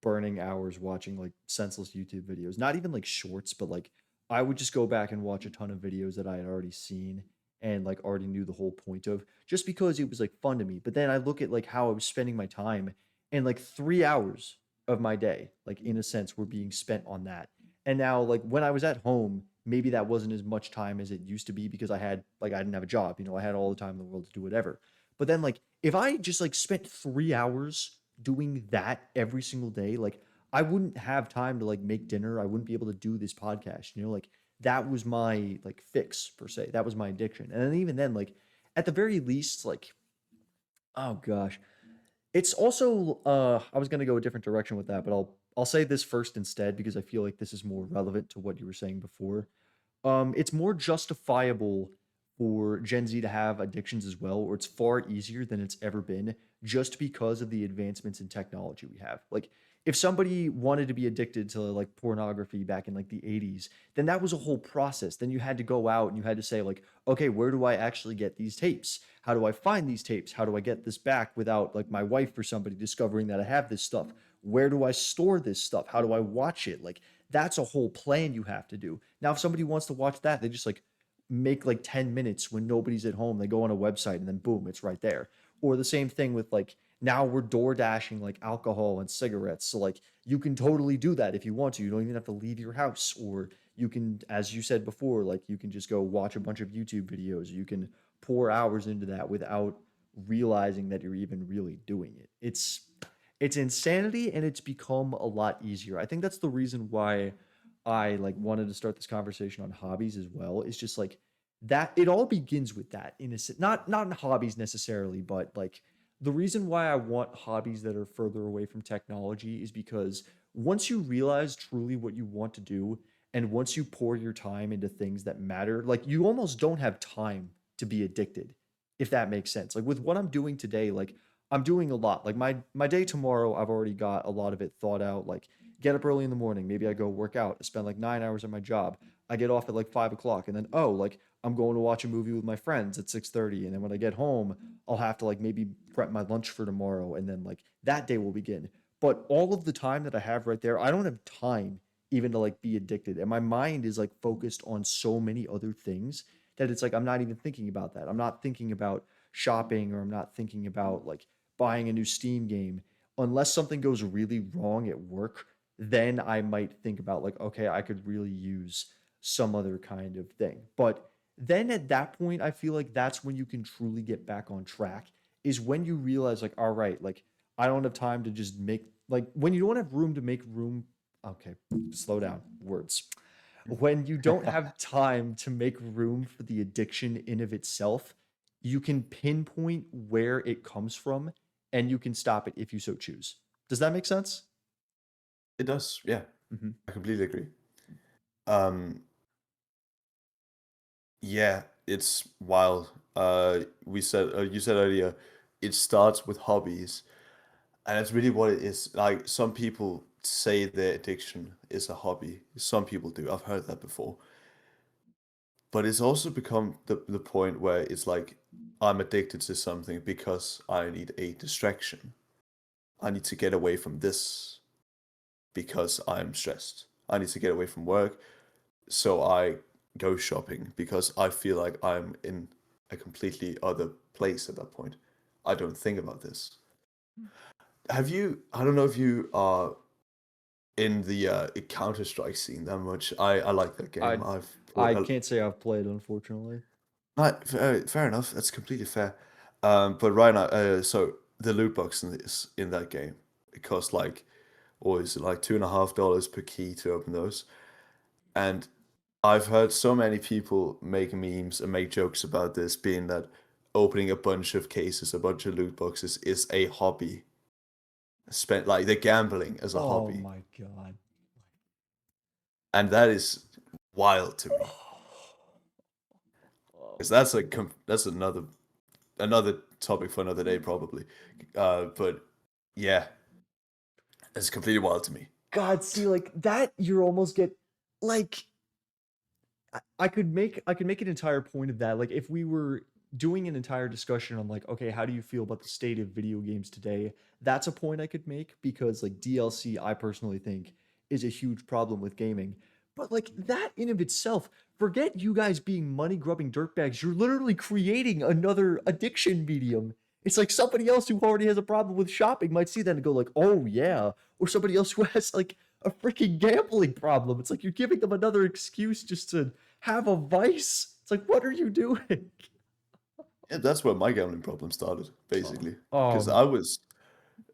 burning hours watching like senseless YouTube videos. Not even like shorts, but like I would just go back and watch a ton of videos that I had already seen and like already knew the whole point of just because it was like fun to me. But then I look at like how I was spending my time and like 3 hours of my day, like in a sense, were being spent on that. And now like when I was at home, maybe that wasn't as much time as it used to be because I didn't have a job, you know, I had all the time in the world to do whatever. But then like if I just like spent 3 hours doing that every single day, like I wouldn't have time to like make dinner. I wouldn't be able to do this podcast, you know, like that was my like fix per se. That was my addiction. And then even then, like at the very least, like, oh gosh. It's also I was gonna go a different direction with that, but I'll say this first instead because I feel like this is more relevant to what you were saying before. It's more justifiable for Gen Z to have addictions as well, or it's far easier than it's ever been just because of the advancements in technology we have. Like, if somebody wanted to be addicted to like pornography back in like the 80s, then that was a whole process. Then you had to go out and you had to say, like, okay, where do I actually get these tapes? How do I find these tapes? How do I get this back without like my wife or somebody discovering that I have this stuff? Where do I store this stuff? How do I watch it? Like, that's a whole plan you have to do. Now, if somebody wants to watch that, they just like make like 10 minutes when nobody's at home. They go on a website and then boom, it's right there. Or the same thing with like now we're door dashing like alcohol and cigarettes. So like you can totally do that if you want to. You don't even have to leave your house. Or you can, as you said before, like you can just go watch a bunch of YouTube videos. You can pour hours into that without realizing that you're even really doing it. It's insanity and it's become a lot easier. I think that's the reason why I like wanted to start this conversation on hobbies as well. It's just like that it all begins with that in a not in hobbies necessarily, but like the reason why I want hobbies that are further away from technology is because once you realize truly what you want to do and once you pour your time into things that matter, like you almost don't have time to be addicted, if that makes sense. Like with what I'm doing today, like I'm doing a lot. Like my day tomorrow, I've already got a lot of it thought out. Like get up early in the morning, maybe I go work out, I spend like 9 hours at my job. I get off at like 5 o'clock, and then oh, like I'm going to watch a movie with my friends at 6:30, and then when I get home, I'll have to like maybe prep my lunch for tomorrow, and then like that day will begin. But all of the time that I have right there, I don't have time even to like be addicted, and my mind is like focused on so many other things that it's like I'm not even thinking about that. I'm not thinking about shopping, or I'm not thinking about like buying a new Steam game unless something goes really wrong at work, then I might think about like, okay, I could really use some other kind of thing. But then at that point, I feel like that's when you can truly get back on track, is when you realize, like, all right, like, I don't have time to just make, like, when you don't have room to make room, okay, slow down, words. When you don't have time to make room for the addiction in of itself, you can pinpoint where it comes from and you can stop it if you so choose. Does that make sense? It does, yeah. Mhm. I completely agree. Um, yeah, it's wild. You said earlier, it starts with hobbies, and that's really what it is. Like some people say their addiction is a hobby. Some people do. I've heard that before. But it's also become the point where it's like I'm addicted to something because I need a distraction. I need to get away from this because I'm stressed. I need to get away from work, so I go shopping because I feel like I'm in a completely other place at that point. I don't think about this. Have you, I don't know if you are in the Counter-Strike scene that much. I like that game. I I've played I can't say I've played, unfortunately. right, fair enough. That's completely fair. But right now, so the loot box in that game, it costs like, or is it like $2.50 per key to open those? And I've heard so many people make memes and make jokes about this, being that opening a bunch of cases, a bunch of loot boxes is a hobby. Spent like they're gambling as a Oh hobby, my god. and that is wild to me Oh because my that's god. that's another topic for another day probably. But yeah, it's completely wild to me. God, see, like that, you're almost get like I could make an entire point of that. Like if we were doing an entire discussion on like, okay, how do you feel about the state of video games today? That's a point I could make because like DLC, I personally think is a huge problem with gaming. But like that in of itself, forget you guys being money grubbing dirtbags. You're literally creating another addiction medium. It's like somebody else who already has a problem with shopping might see that and go like, "Oh yeah," or somebody else who has like a freaking gambling problem. It's like you're giving them another excuse just to have a vice. It's like, what are you doing? Yeah, that's where my gambling problem started, Oh, basically. Because um,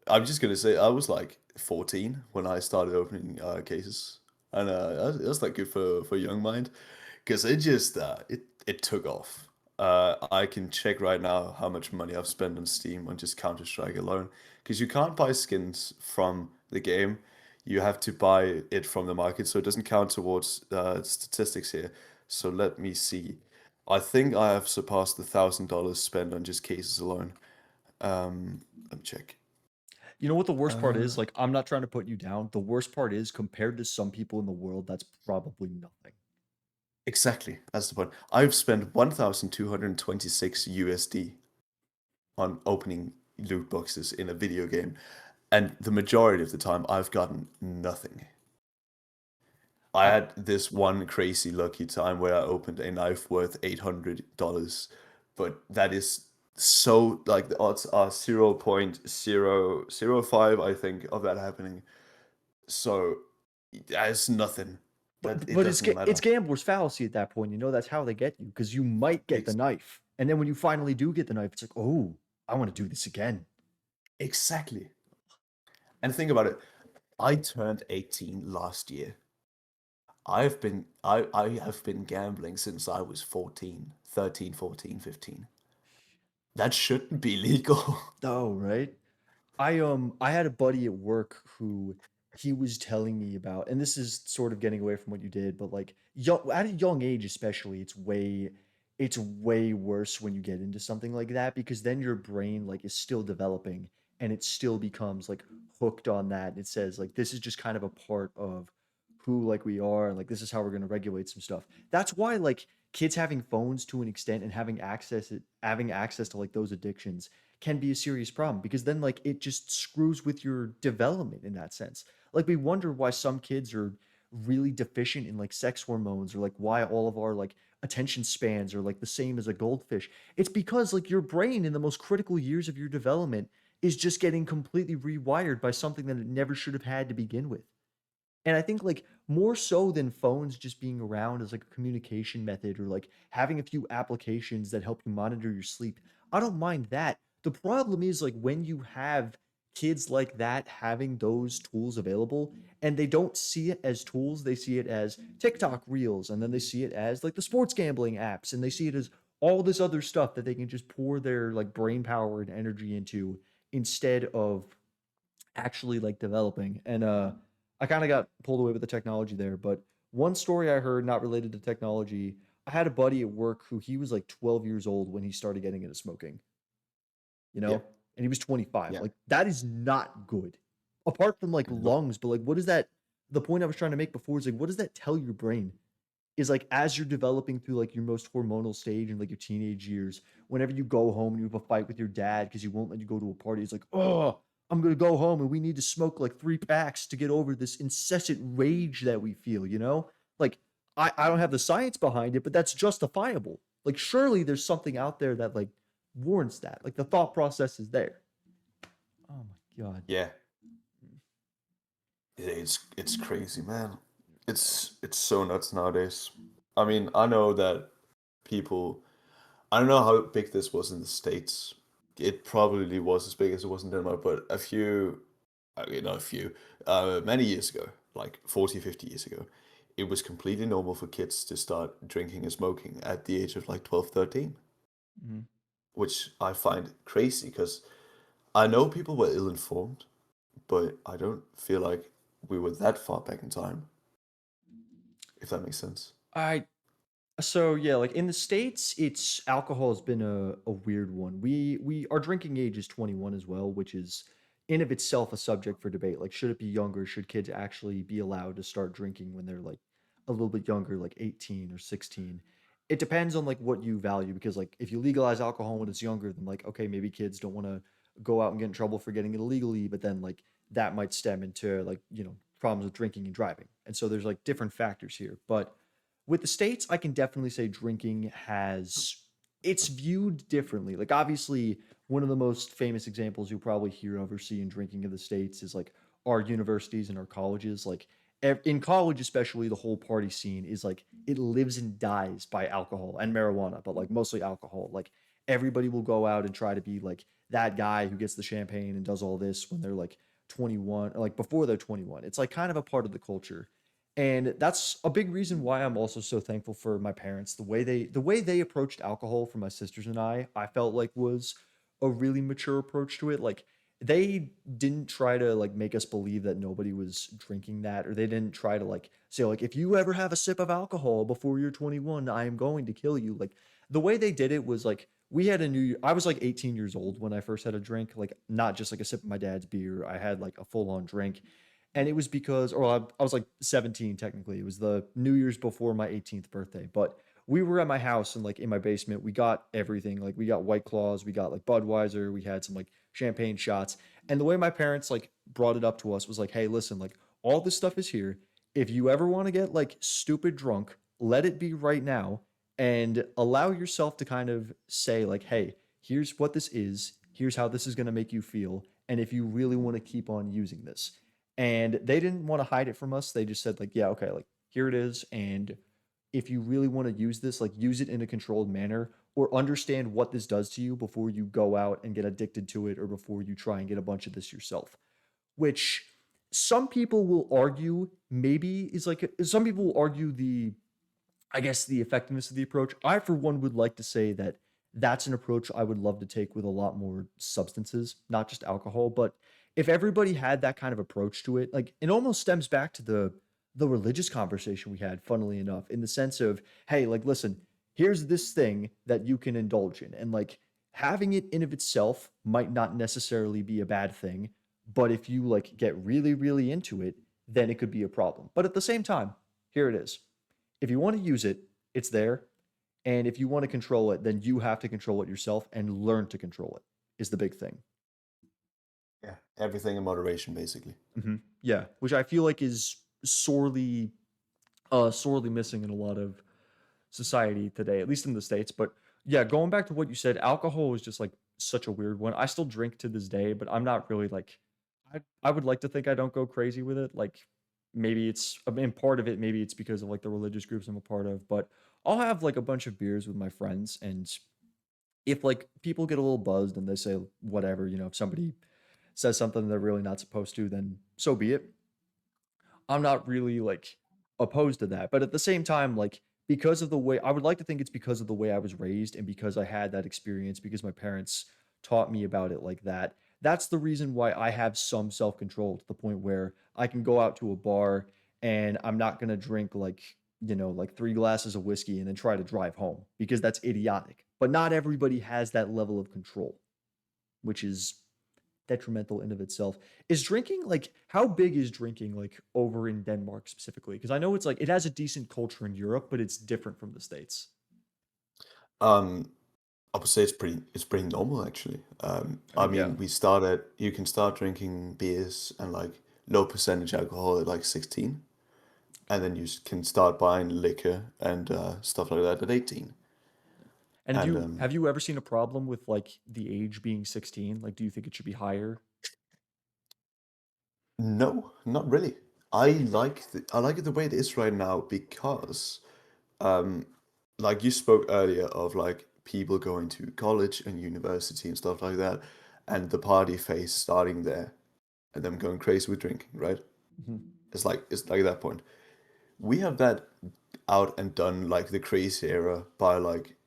I'm just gonna say, I was like 14 when I started opening cases, and that's like good for a young mind, because it just it took off. I can check right now how much money I've spent on Steam on just Counter-Strike alone, because you can't buy skins from the game. You have to buy it from the market, so it doesn't count towards statistics here. So let me see. I think I have surpassed $1,000 spent on just cases alone. Let me check. you know what the worst part Uh, is? Like, I'm not trying to put you down. The worst part is compared to some people in the world, that's probably nothing. exactly. That's the point. I've spent 1,226 USD on opening loot boxes in a video game, and the majority of the time I've gotten nothing. I I, had this one crazy lucky time where I opened a knife worth $800, but that is so like the odds are 0.005, I think, of that happening. So that's nothing. That it but doesn't it's matter. gambler's fallacy at that point. You know that's how they get you because you might get the Ex knife, and then when you finally do get the knife, it's like, oh, I want to do this again. exactly. And think about it. I turned 18 last year. I have been gambling since I was 14, 13, 14, 15. That shouldn't be legal. Oh, right. I had a buddy at work who he was telling me about, and this is sort of getting away from what you did, but like young, at a young age especially, it's way worse when you get into something like that because then your brain like is still developing and it still becomes like hooked on that. It says like this is just kind of a part of who like we are and like this is how we're going to regulate some stuff. That's why like kids having phones to an extent and having access to like those addictions can be a serious problem because then like it just screws with your development in that sense. Like we wonder why some kids are really deficient in like sex hormones or like why all of our like attention spans are like the same as a goldfish. It's because like your brain in the most critical years of your development is just getting completely rewired by something that it never should have had to begin with. And I think like more so than phones just being around as like a communication method or like having a few applications that help you monitor your sleep, I don't mind that. The problem is like when you have kids like that having those tools available and they don't see it as tools, they see it as TikTok reels and then they see it as like the sports gambling apps and they see it as all this other stuff that they can just pour their like brain power and energy into instead of actually like developing. And I kind of got pulled away with the technology there, but One story I heard, not related to technology, I had a buddy at work who he was like 12 years old when he started getting into smoking, you Yeah, know, and he was 25. yeah. Like that is not good. Apart from like Nope. lungs, but like what is that? The point I was trying to make before is like, what does that tell your brain? Is like as you're developing through like your most hormonal stage and like your teenage years, whenever you go home and you have a fight with your dad because you won't let you go to a party, it's like, oh, I'm gonna go home and we need to smoke like 3 packs to get over this incessant rage that we feel, you know? Like I don't have the science behind it, but that's justifiable. Like surely there's something out there that like warrants that. Like the thought process is there. Oh my god. Yeah, it's crazy, man. It's so nuts nowadays. I mean, I know that people. I don't know how big this was in the States. It probably was as big as it was in Denmark, but a few, not a few, many years ago, like 40, 50 years ago, it was completely normal for kids to start drinking and smoking at the age of like 12, 13, Mhm. which I find crazy because I know people were ill-informed, but I don't feel like we were that far back in time, if that makes sense. I So yeah, like in the States, it's alcohol has been a weird one. We our drinking age is 21 as well, which is in of itself a subject for debate. Like, should it be younger? Should kids actually be allowed to start drinking when they're like a little bit younger, like 18 or 16? It depends on like what you value, because like if you legalize alcohol when it's younger, then like okay, maybe kids don't want to go out and get in trouble for getting it illegally, but then like that might stem into like, problems with drinking and driving. And so there's like different factors here. But with the states, I can definitely say drinking has it's viewed differently. Like obviously, one of the most famous examples you'll probably hear of or see in drinking in the states is like our universities and our colleges. Like in college, especially, the whole party scene is like it lives and dies by alcohol and marijuana, but like mostly alcohol. Like everybody will go out and try to be like that guy who gets the champagne and does all this when they're like 21 or like before they're 21. It's like kind of a part of the culture, and that's a big reason why I'm also so thankful for my parents. The way they approached alcohol for my sisters and I felt like was a really mature approach to it. Like they didn't try to like make us believe that nobody was drinking that, or they didn't try to like say like if you ever have a sip of alcohol before you're 21, I am going to kill you. Like the way they did it was like we had a new I was like 18 years old when I first had a drink, like not just like a sip of my dad's beer. I had like a full on drink, and it was because, or I was like 17 technically. It was the New Year's before my 18th birthday, but we were at my house and like in my basement. We got everything. Like we got White Claws, we got like Budweiser, we had some like champagne shots. And the way my parents like brought it up to us was like, hey, listen, like all this stuff is here. If you ever want to get like stupid drunk, let it be right now, and allow yourself to kind of say like, hey, here's what this is. Here's how this is going to make you feel. And if you really want to keep on using this, and they didn't want to hide it from us. They just said like, yeah, okay, like here it is, and if you really want to use this, like use it in a controlled manner, or understand what this does to you before you go out and get addicted to it, or before you try and get a bunch of this yourself. Which some people will argue maybe is like some people will argue the I guess the effectiveness of the approach. I, for one, would like to say that that's an approach I would love to take with a lot more substances, not just alcohol. But if everybody had that kind of approach to it, like it almost stems back to the religious conversation we had, funnily enough, in the sense of, hey, like, listen, here's this thing that you can indulge in. And like having it in of itself might not necessarily be a bad thing. But if you like get really, really into it, then it could be a problem. But at the same time, here it is. If you want to use it, it's there. And if you want to control it, then you have to control it yourself and learn to control it, is the big thing. Yeah, everything in moderation, basically. Yeah, which I feel like is sorely missing in a lot of society today, at least in the States. But yeah, going back to what you said, alcohol is just like such a weird one. I still drink to this day, but I'm not really like I would like to think I don't go crazy with it. Like maybe it's I mean part of it, maybe it's because of like the religious groups I'm a part of, but I'll have like a bunch of beers with my friends, and if like people get a little buzzed and they say whatever, if somebody says something they're really not supposed to, then so be it. I'm not really like opposed to that. But at the same time, like because of the way I would like to think it's because of the way I was raised and because I had that experience, because my parents taught me about it like that. That's the reason why I have some self control to the point where I can go out to a bar and I'm not gonna drink like 3 glasses of whiskey and then try to drive home because that's idiotic. But not everybody has that level of control, which is detrimental in of itself. Is drinking like how big is drinking like over in Denmark specifically? Because I know it's like it has a decent culture in Europe, but it's different from the States. Um, I would say it's pretty normal actually. Oh I yeah. mean, you can start drinking beers and like low percentage alcohol at like 16, and then can start buying liquor and stuff like that at 18. And And have you ever seen a problem with like the age being 16? Like, do you think it should be higher? no, not really. I like it the way it is right now because um, like you spoke earlier of like people going to college and university and stuff like that, and the party phase starting there, and them going crazy with drinking, right? Mhm. It's like that point. We have that out and done like the crazy era by like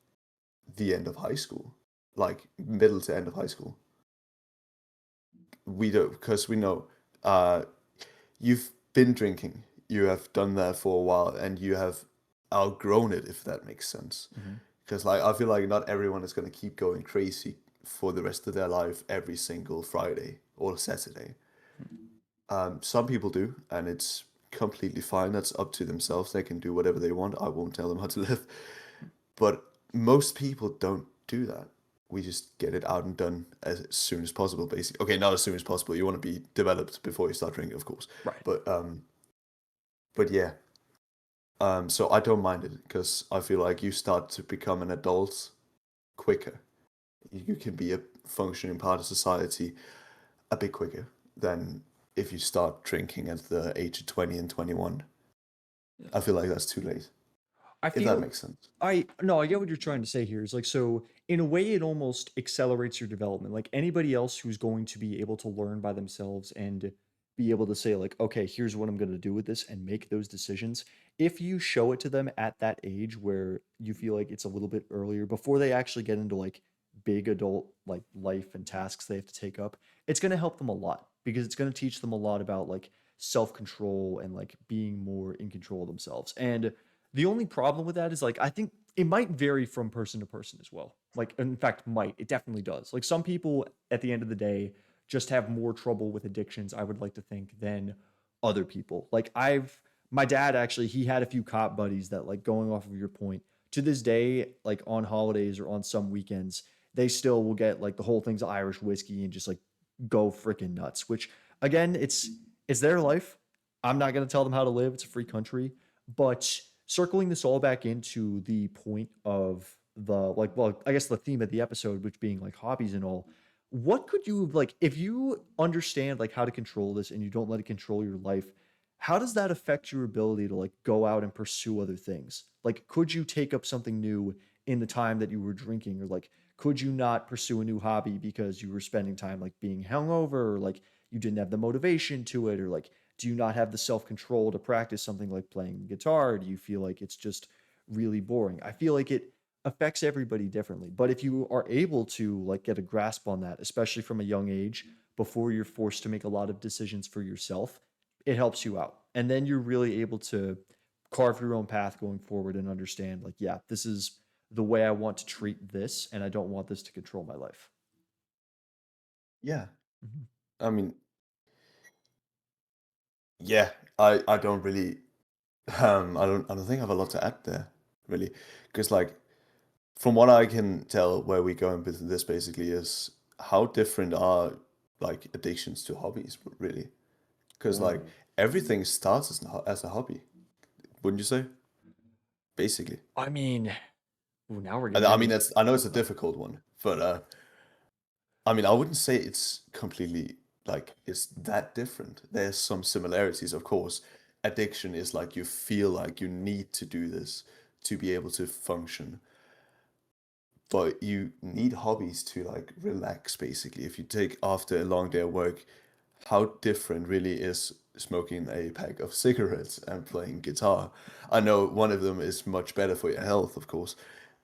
the end of high school, like middle to end of high school. We don't because we know uh you've been drinking, you have done that for a while, and you have outgrown it, if that makes sense. Mhm. Because like I feel like not everyone is gonna keep going crazy for the rest of their life every single Friday or Saturday. Some people do, and it's completely fine. That's up to themselves. They can do whatever they want. I won't tell them how to live. But most people don't do that. We just get it out and done as soon as possible, basically. Okay, not as soon as possible. You want to be developed before you start drinking, of course. Right. But but yeah. So I don't mind it because I feel like you start to become an adult quicker. You can be a functioning part of society a bit quicker than if you start drinking at the age of 20 and 21. Yeah. I feel like that's too late, I if that feel makes sense. I no, I get what you're trying to say here. Is like so in a way it almost accelerates your development. Like anybody else who's going to be able to learn by themselves and be able to say like, okay, here's what I'm going to do with this and make those decisions. If you show it to them at that age where you feel like it's a little bit earlier before they actually get into like big adult like life and tasks they have to take up, it's going to help them a lot because it's going to teach them a lot about like self-control and like being more in control of themselves. And the only problem with that is like I think it might vary from person to person as well. Like in fact might, it definitely does. Like some people at the end of the day just have more trouble with addictions, I would like to think, than other people. Like my dad actually he had a few cop buddies that like going off of your point to this day like on holidays or on some weekends they still will get like the whole thing's Irish whiskey and just like go freaking nuts, which again it's their life. I'm not going to tell them how to live. It's a free country. But circling this all back into the point of the like, well, I guess the theme of the episode, which being like hobbies and all, what could you like if you understand like how to control this and you don't let it control your life? How does that affect your ability to like go out and pursue other things? Like, could you take up something new in the time that you were drinking, or like, could you not pursue a new hobby because you were spending time like being hungover, or like you didn't have the motivation to it, or like do you not have the self-control to practice something like playing guitar? Do you feel like it's just really boring? I feel like it affects everybody differently. But if you are able to like get a grasp on that, especially from a young age, before you're forced to make a lot of decisions for yourself, it helps you out. And then you're really able to carve your own path going forward and understand like, yeah, this is the way I want to treat this and I don't want this to control my life. Yeah. Mhm. I mean, yeah, I don't really I don't think I have a lot to add there, really. Because like from what I can tell, where we're going with this basically is how different are like addictions to hobbies, really? Because like Oh. everything starts as a hobby, wouldn't you say? Basically. I mean, ooh, now we're And getting I mean, into that's I know it's a difficult one, but I mean, I wouldn't say it's completely like it's that different. There's some similarities, of course. Addiction is like you feel like you need to do this to be able to function, but you need hobbies to like relax, basically. If you take after a long day of work, how different really is smoking a pack of cigarettes and playing guitar? I know one of them is much better for your health, of course,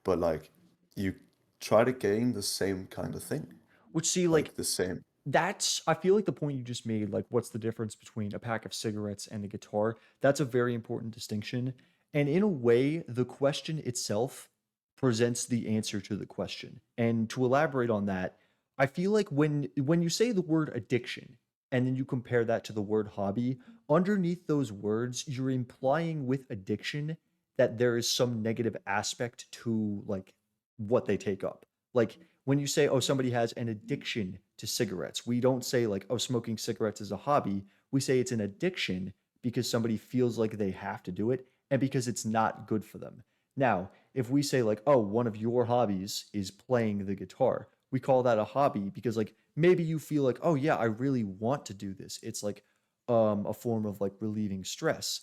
but like you try to gain the same kind of thing, which see like like the same. That's I feel like the point you just made, like what's the difference between a pack of cigarettes and a guitar? That's a very important distinction. And in a way, the question itself presents the answer to the question. And to elaborate on that, I feel like when you say the word addiction and then you compare that to the word hobby, underneath those words, you're implying with addiction that there is some negative aspect to like what they take up. Like when you say, oh, somebody has an addiction to cigarettes, we don't say like, oh, smoking cigarettes is a hobby. We say it's an addiction because somebody feels like they have to do it and because it's not good for them. Now, if we say like, oh, one of your hobbies is playing the guitar, we call that a hobby because like maybe you feel like, oh yeah, I really want to do this. It's like a form of like relieving stress.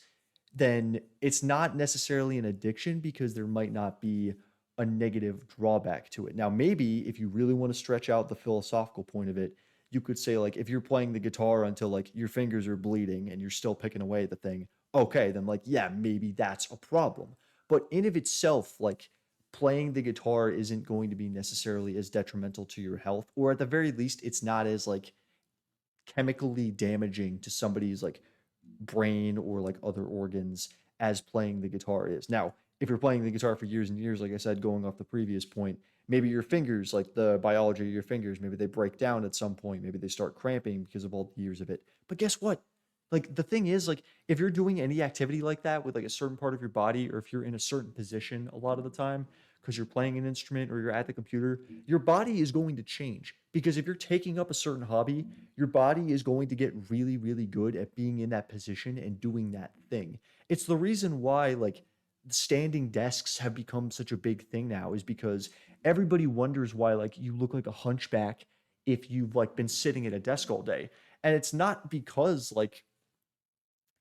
Then it's not necessarily an addiction because there might not be a negative drawback to it. Now, maybe if you really want to stretch out the philosophical point of it, you could say like if you're playing the guitar until like your fingers are bleeding and you're still picking away at the thing, okay, then like yeah, maybe that's a problem. But in of itself, like playing the guitar isn't going to be necessarily as detrimental to your health, or at the very least, it's not as like chemically damaging to somebody's like brain or like other organs as playing the guitar is. Now, if you're playing the guitar for years and years, like I said, going off the previous point, maybe your fingers, like the biology of your fingers, maybe they break down at some point, maybe they start cramping because of all the years of it. But guess what? Like the thing is, like if you're doing any activity like that with like a certain part of your body, or if you're in a certain position a lot of the time because you're playing an instrument or you're at the computer, your body is going to change. Because if you're taking up a certain hobby, your body is going to get really, really good at being in that position and doing that thing. It's the reason why, like, standing desks have become such a big thing now, is because everybody wonders why, like, you look like a hunchback if you've, like, been sitting at a desk all day. And it's not because, like,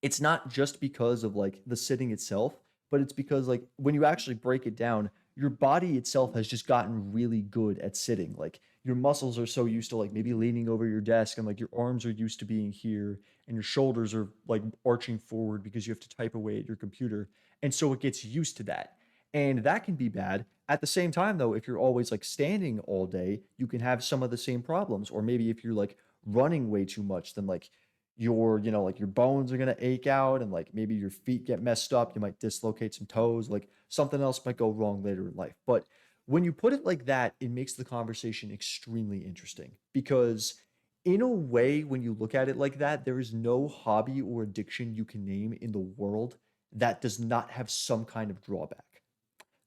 it's not just because of like the sitting itself, but it's because like when you actually break it down, your body itself has just gotten really good at sitting. Like your muscles are so used to like maybe leaning over your desk, and like your arms are used to being here and your shoulders are like arching forward because you have to type away at your computer. And so it gets used to that. And that can be bad. At the same time though, if you're always like standing all day, you can have some of the same problems. Or maybe if you're like running way too much, then like like your bones are going to ache out, and like maybe your feet get messed up, you might dislocate some toes, like something else might go wrong later in life. But when you put it like that, it makes the conversation extremely interesting because in a way when you look at it like that, there is no hobby or addiction you can name in the world that does not have some kind of drawback.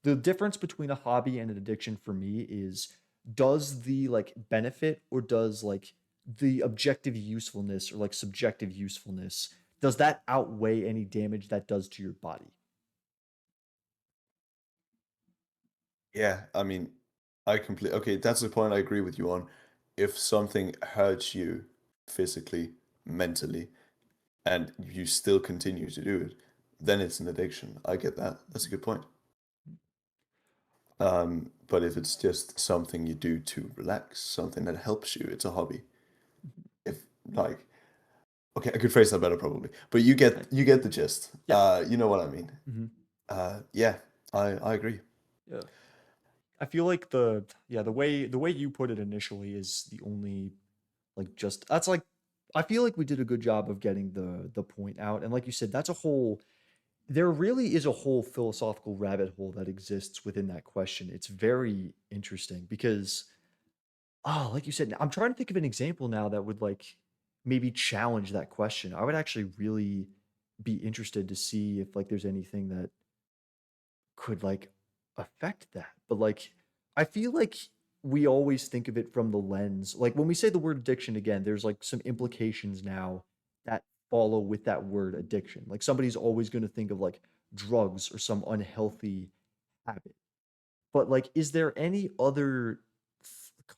The difference between a hobby and an addiction for me is, does the like benefit, or does like the objective usefulness or like subjective usefulness, does that outweigh any damage that does to your body? Yeah, I mean, I completely okay, that's the point I agree with you on. If something hurts you physically, mentally, and you still continue to do it, then it's an addiction. I get that. That's a good point. But if it's just something you do to relax, something that helps you, it's a hobby. If like, okay, I could phrase that better probably, but Thank you get the gist. Yeah. You know what I mean. Mhm. Yeah, I agree. Yeah. I feel like the way you put it initially is the only like just that's like I feel like we did a good job of getting the point out. And like you said, that's a whole there really is a whole philosophical rabbit hole that exists within that question. It's very interesting because, oh, like you said, I'm trying to think of an example now that would like maybe challenge that question. I would actually really be interested to see if like there's anything that could like affect that. But like I feel like we always think of it from the lens. Like when we say the word addiction again, there's like some implications now that follow with that word addiction. Like somebody's always going to think of like drugs or some unhealthy habit. But like is there any other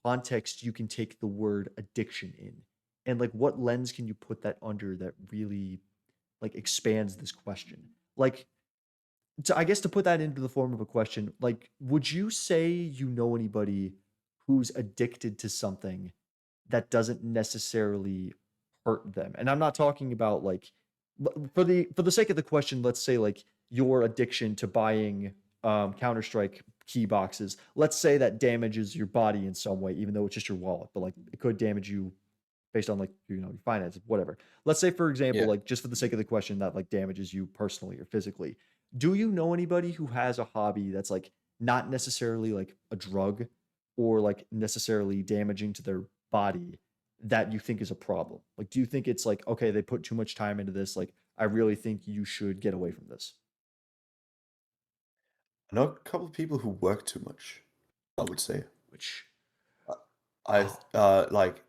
context you can take the word addiction in? And like what lens can you put that under that really like expands this question? Like I guess to put that into the form of a question, like, would you say you know anybody who's addicted to something that doesn't necessarily hurt them? And I'm not talking about like for the sake of the question, let's say like your addiction to buying Counter-Strike key boxes. Let's say that damages your body in some way, even though it's just your wallet, but like it could damage you based on like your finances, whatever. Let's say for example, Yeah. like just for the sake of the question that like damages you personally or physically, do you know anybody who has a hobby that's like not necessarily like a drug or like necessarily damaging to their body that you think is a problem? Like, do you think it's like, okay, they put too much time into this? Like, I really think you should get away from this. I know a couple of people who work too much, I would say. Which, Uh, I oh, like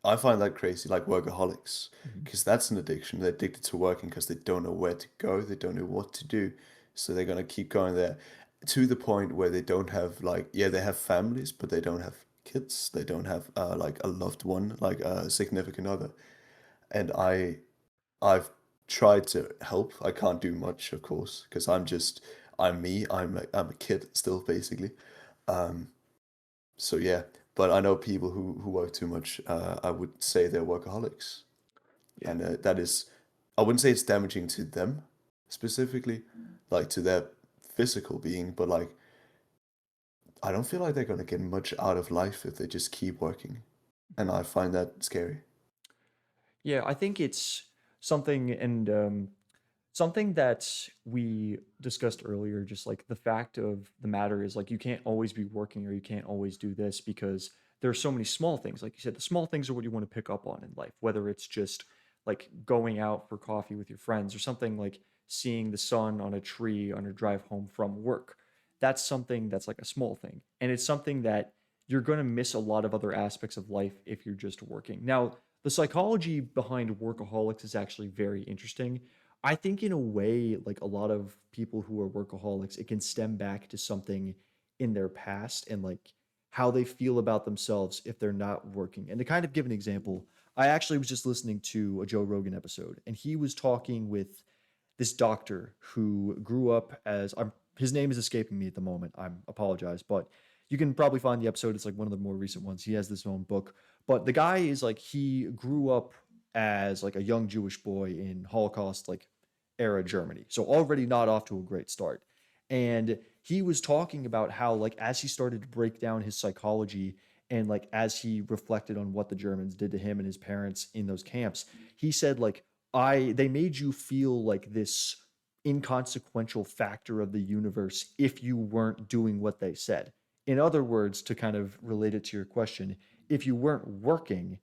I find that crazy, like workaholics, mhm, because that's an addiction. They're addicted to working because they don't know where to go, they don't know what to do, so they're gonna keep going there to the point where they don't have like, yeah, they have families, but they don't have kids. They don't have like a loved one, like a significant other. And I've tried to help. I can't do much, of course, because I'm me. I'm a kid still, basically. Um, so yeah, but I know people who work too much. I would say they're workaholics, yeah. and that is, I wouldn't say it's damaging to them specifically, like to their physical being, but like I don't feel like they're gonna get much out of life if they just keep working, and I find that scary. Yeah, I think it's something and something that we discussed earlier, just like the fact of the matter is like you can't always be working or you can't always do this because there are so many small things. Like you said, the small things are what you want to pick up on in life, whether it's just like going out for coffee with your friends or something like seeing the sun on a tree on your drive home from work. That's something that's like a small thing. And it's something that you're going to miss a lot of other aspects of life if you're just working. Now, the psychology behind workaholics is actually very interesting. I think in a way, like a lot of people who are workaholics, it can stem back to something in their past and like how they feel about themselves if they're not working. And to kind of give an example, I actually was just listening to a Joe Rogan episode and he was talking with this doctor who grew up as his name is escaping me at the moment. I apologize, but you can probably find the episode. It's like one of the more recent ones. He has this own book, but the guy is like he grew up as like a young Jewish boy in Holocaust like era Germany. So already not off to a great start. And he was talking about how like as he started to break down his psychology and like as he reflected on what the Germans did to him and his parents in those camps, he said like I they made you feel like this inconsequential factor of the universe if you weren't doing what they said. In other words, to kind of relate it to your question, if you weren't working,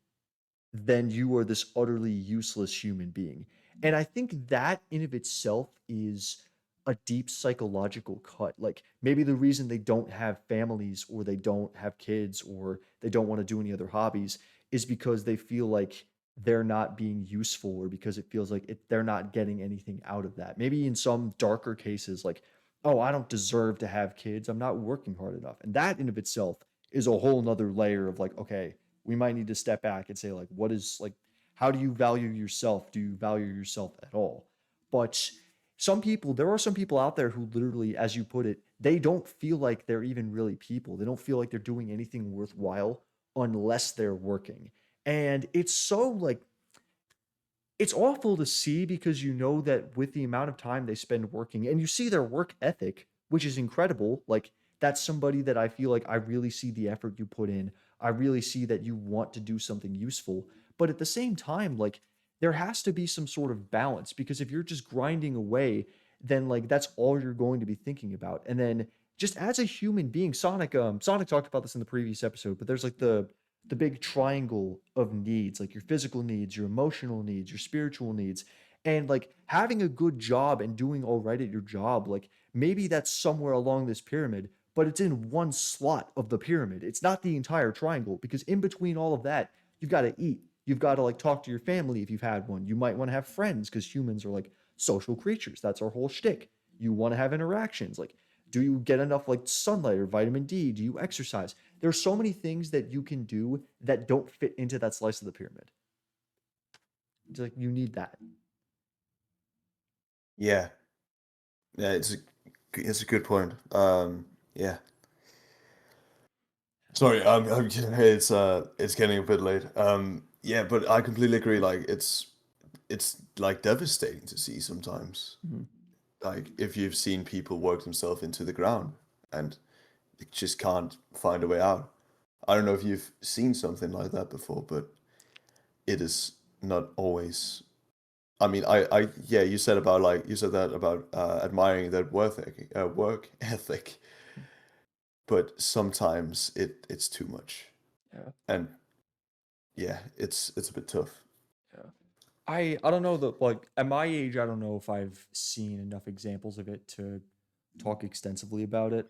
then you are this utterly useless human being. And I think that in of itself is a deep psychological cut. Like maybe the reason they don't have families or they don't have kids or they don't want to do any other hobbies is because they feel like they're not being useful or because it feels like they're not getting anything out of that. Maybe in some darker cases, like, oh, I don't deserve to have kids. I'm not working hard enough. And that in of itself is a whole nother layer of like, okay, we might need to step back and say like what is like how do you value yourself? Do you value yourself at all? But there are some people out there who literally, as you put it, they don't feel like they're even really people. They don't feel like they're doing anything worthwhile unless they're working. And it's so like it's awful to see because you know that with the amount of time they spend working and you see their work ethic, which is incredible. Like that's somebody that I feel like I really see the effort you put in. I really see that you want to do something useful. But at the same time, like there has to be some sort of balance because if you're just grinding away, then like that's all you're going to be thinking about. And then just as a human being, Sonic talked about this in the previous episode, but there's like the big triangle of needs, like your physical needs, your emotional needs, your spiritual needs. And like having a good job and doing all right at your job, like maybe that's somewhere along this pyramid, but it's in one slot of the pyramid. It's not the entire triangle because in between all of that, you've got to eat. You've got to like talk to your family if you've had one. You might want to have friends because humans are like social creatures. That's our whole shtick. You want to have interactions. Like, do you get enough like sunlight or vitamin D? Do you exercise? There's so many things that you can do that don't fit into that slice of the pyramid. It's like you need that. Yeah, yeah, it's a good point. Yeah. Sorry, it's getting a bit late. Yeah, but I completely agree. Like, it's like devastating to see sometimes. Mhm. Like, if you've seen people work themselves into the ground and they just can't find a way out. I don't know if you've seen something like that before, but it is not always. I mean, yeah, you said about like you said that about admiring that work ethic, but sometimes it's too much, Yeah. and yeah, it's a bit tough. Yeah. I don't know that, like, at my age, I don't know if I've seen enough examples of it to talk extensively about it.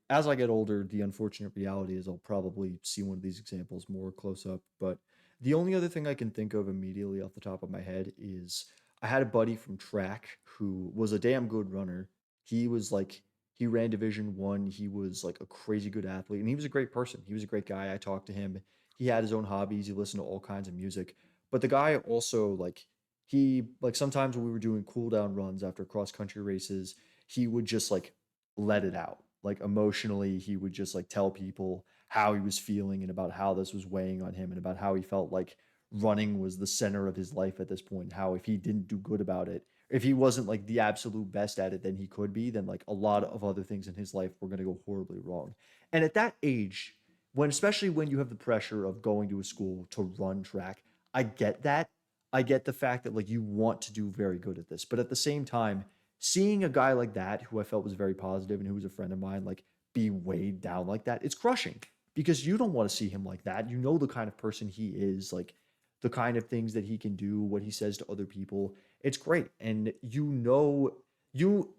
As I get older, the unfortunate reality is I'll probably see one of these examples more close up. But the only other thing I can think of immediately off the top of my head is I had a buddy from track who was a damn good runner. He was like, he ran Division 1. He was like a crazy good athlete, and he was a great person. He was a great guy. I talked to him. He had his own hobbies. He listened to all kinds of music. But the guy also, like, he, like, sometimes when we were doing cool down runs after cross country races, he would just like let it out. Like, emotionally, he would just like tell people how he was feeling and about how this was weighing on him and about how he felt like running was the center of his life at this point. How if he didn't do good about it, if he wasn't like the absolute best at it than he could be, then like a lot of other things in his life were going to go horribly wrong. And at that age, when especially when you have the pressure of going to a school to run track, I get that. I get the fact that like you want to do very good at this, but at the same time, seeing a guy like that who I felt was very positive and who was a friend of mine like be weighed down like that, it's crushing because you don't want to see him like that. You know the kind of person he is, like the kind of things that he can do, what he says to other people. It's great. And you know you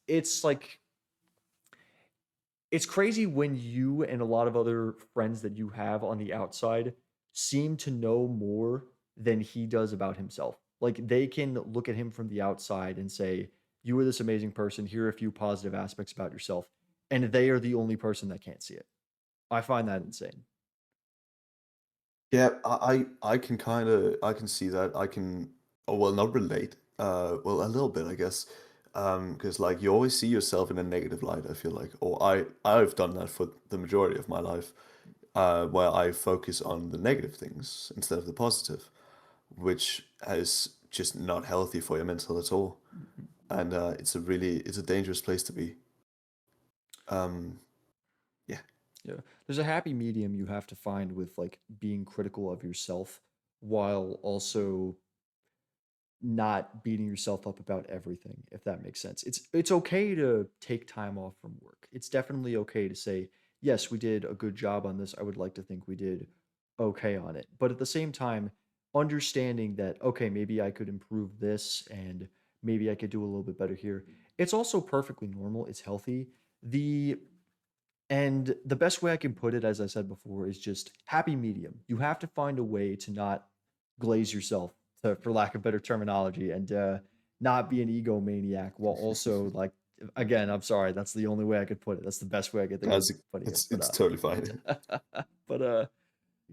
it's like it's crazy when you and a lot of other friends that you have on the outside seem to know more than he does about himself. Like they can look at him from the outside and say, "You are this amazing person. Here are a few positive aspects about yourself." And they are the only person that can't see it. I find that insane. Yeah, I can kind of I can see that. I can, oh, well, not relate. Well, a little bit, I guess. Because like you always see yourself in a negative light, I feel like, or I've done that for the majority of my life, where I focus on the negative things instead of the positive, which is just not healthy for your mental at all. Mhm. And it's a dangerous place to be. Um, yeah. Yeah. There's a happy medium you have to find with like being critical of yourself while also not beating yourself up about everything, if that makes sense. It's okay to take time off from work. It's definitely okay to say, yes, we did a good job on this. I would like to think we did okay on it. But at the same time, understanding that, okay, maybe I could improve this and maybe I could do a little bit better here. It's also perfectly normal. It's healthy. The and the best way I can put it, as I said before, is just happy medium. You have to find a way to not glaze yourself, for lack of better terminology, and not be an egomaniac while also like. Again, I'm sorry. That's the only way I could put it. That's the best way I could think of That's putting it. it's totally fine. But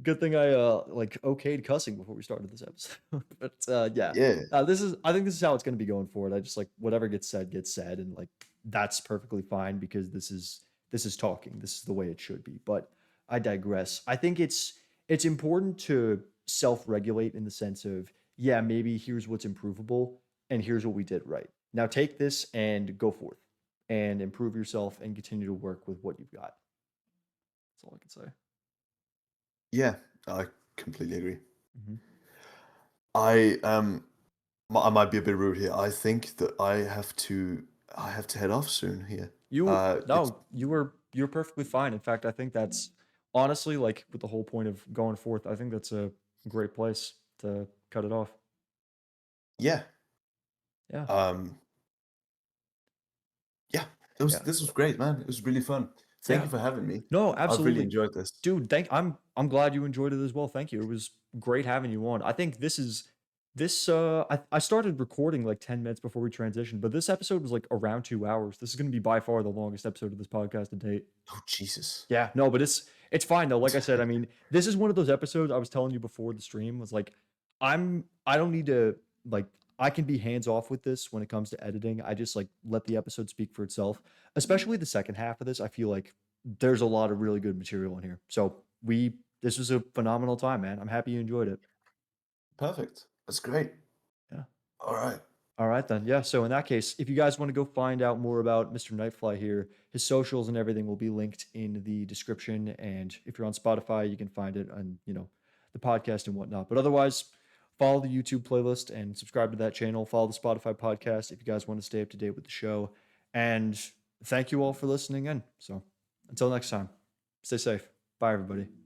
good thing I like okayed cussing before we started this episode. But yeah, Yeah. this is. I think this is how it's going to be going forward. I just like whatever gets said, and like that's perfectly fine because this is talking. This is the way it should be. But I digress. I think it's important to self-regulate in the sense of, yeah, maybe here's what's improvable and here's what we did right. Now take this and go forth and improve yourself and continue to work with what you've got. That's all I can say. Yeah, I completely agree. Mhm. I I might be a bit rude here. I think that I have to head off soon here. You It's no, you're perfectly fine. In fact, I think that's honestly like with the whole point of going forth, I think that's a great place to cut it off. yeah. Yeah. Um yeah. Yeah. This was great, man. It was really fun. Thank Yeah. you for having me. No, I've really absolutely. enjoyed this. Dude, I'm glad you enjoyed it as well. Thank you. It was great having you on. I think I started recording like 10 minutes before we transitioned, but this episode was like around 2 hours. This is gonna be by far the longest episode of this podcast to date. Oh, Jesus. Yeah, no, but it's fine though. Like I said, I mean, this is one of those episodes I was telling you before the stream was like, I don't need to like I can be hands off with this when it comes to editing. I just like let the episode speak for itself. Especially the second half of this. I feel like there's a lot of really good material in here. So this was a phenomenal time, man. I'm happy you enjoyed it. Perfect. That's great. Yeah. All right. All right then. Yeah. So in that case, if you guys want to go find out more about Mr. NightF1y here, his socials and everything will be linked in the description. And if you're on Spotify, you can find it on, the podcast and whatnot. But otherwise, follow the YouTube playlist and subscribe to that channel. Follow the Spotify podcast if you guys want to stay up to date with the show. And thank you all for listening in. So until next time, stay safe. Bye, everybody.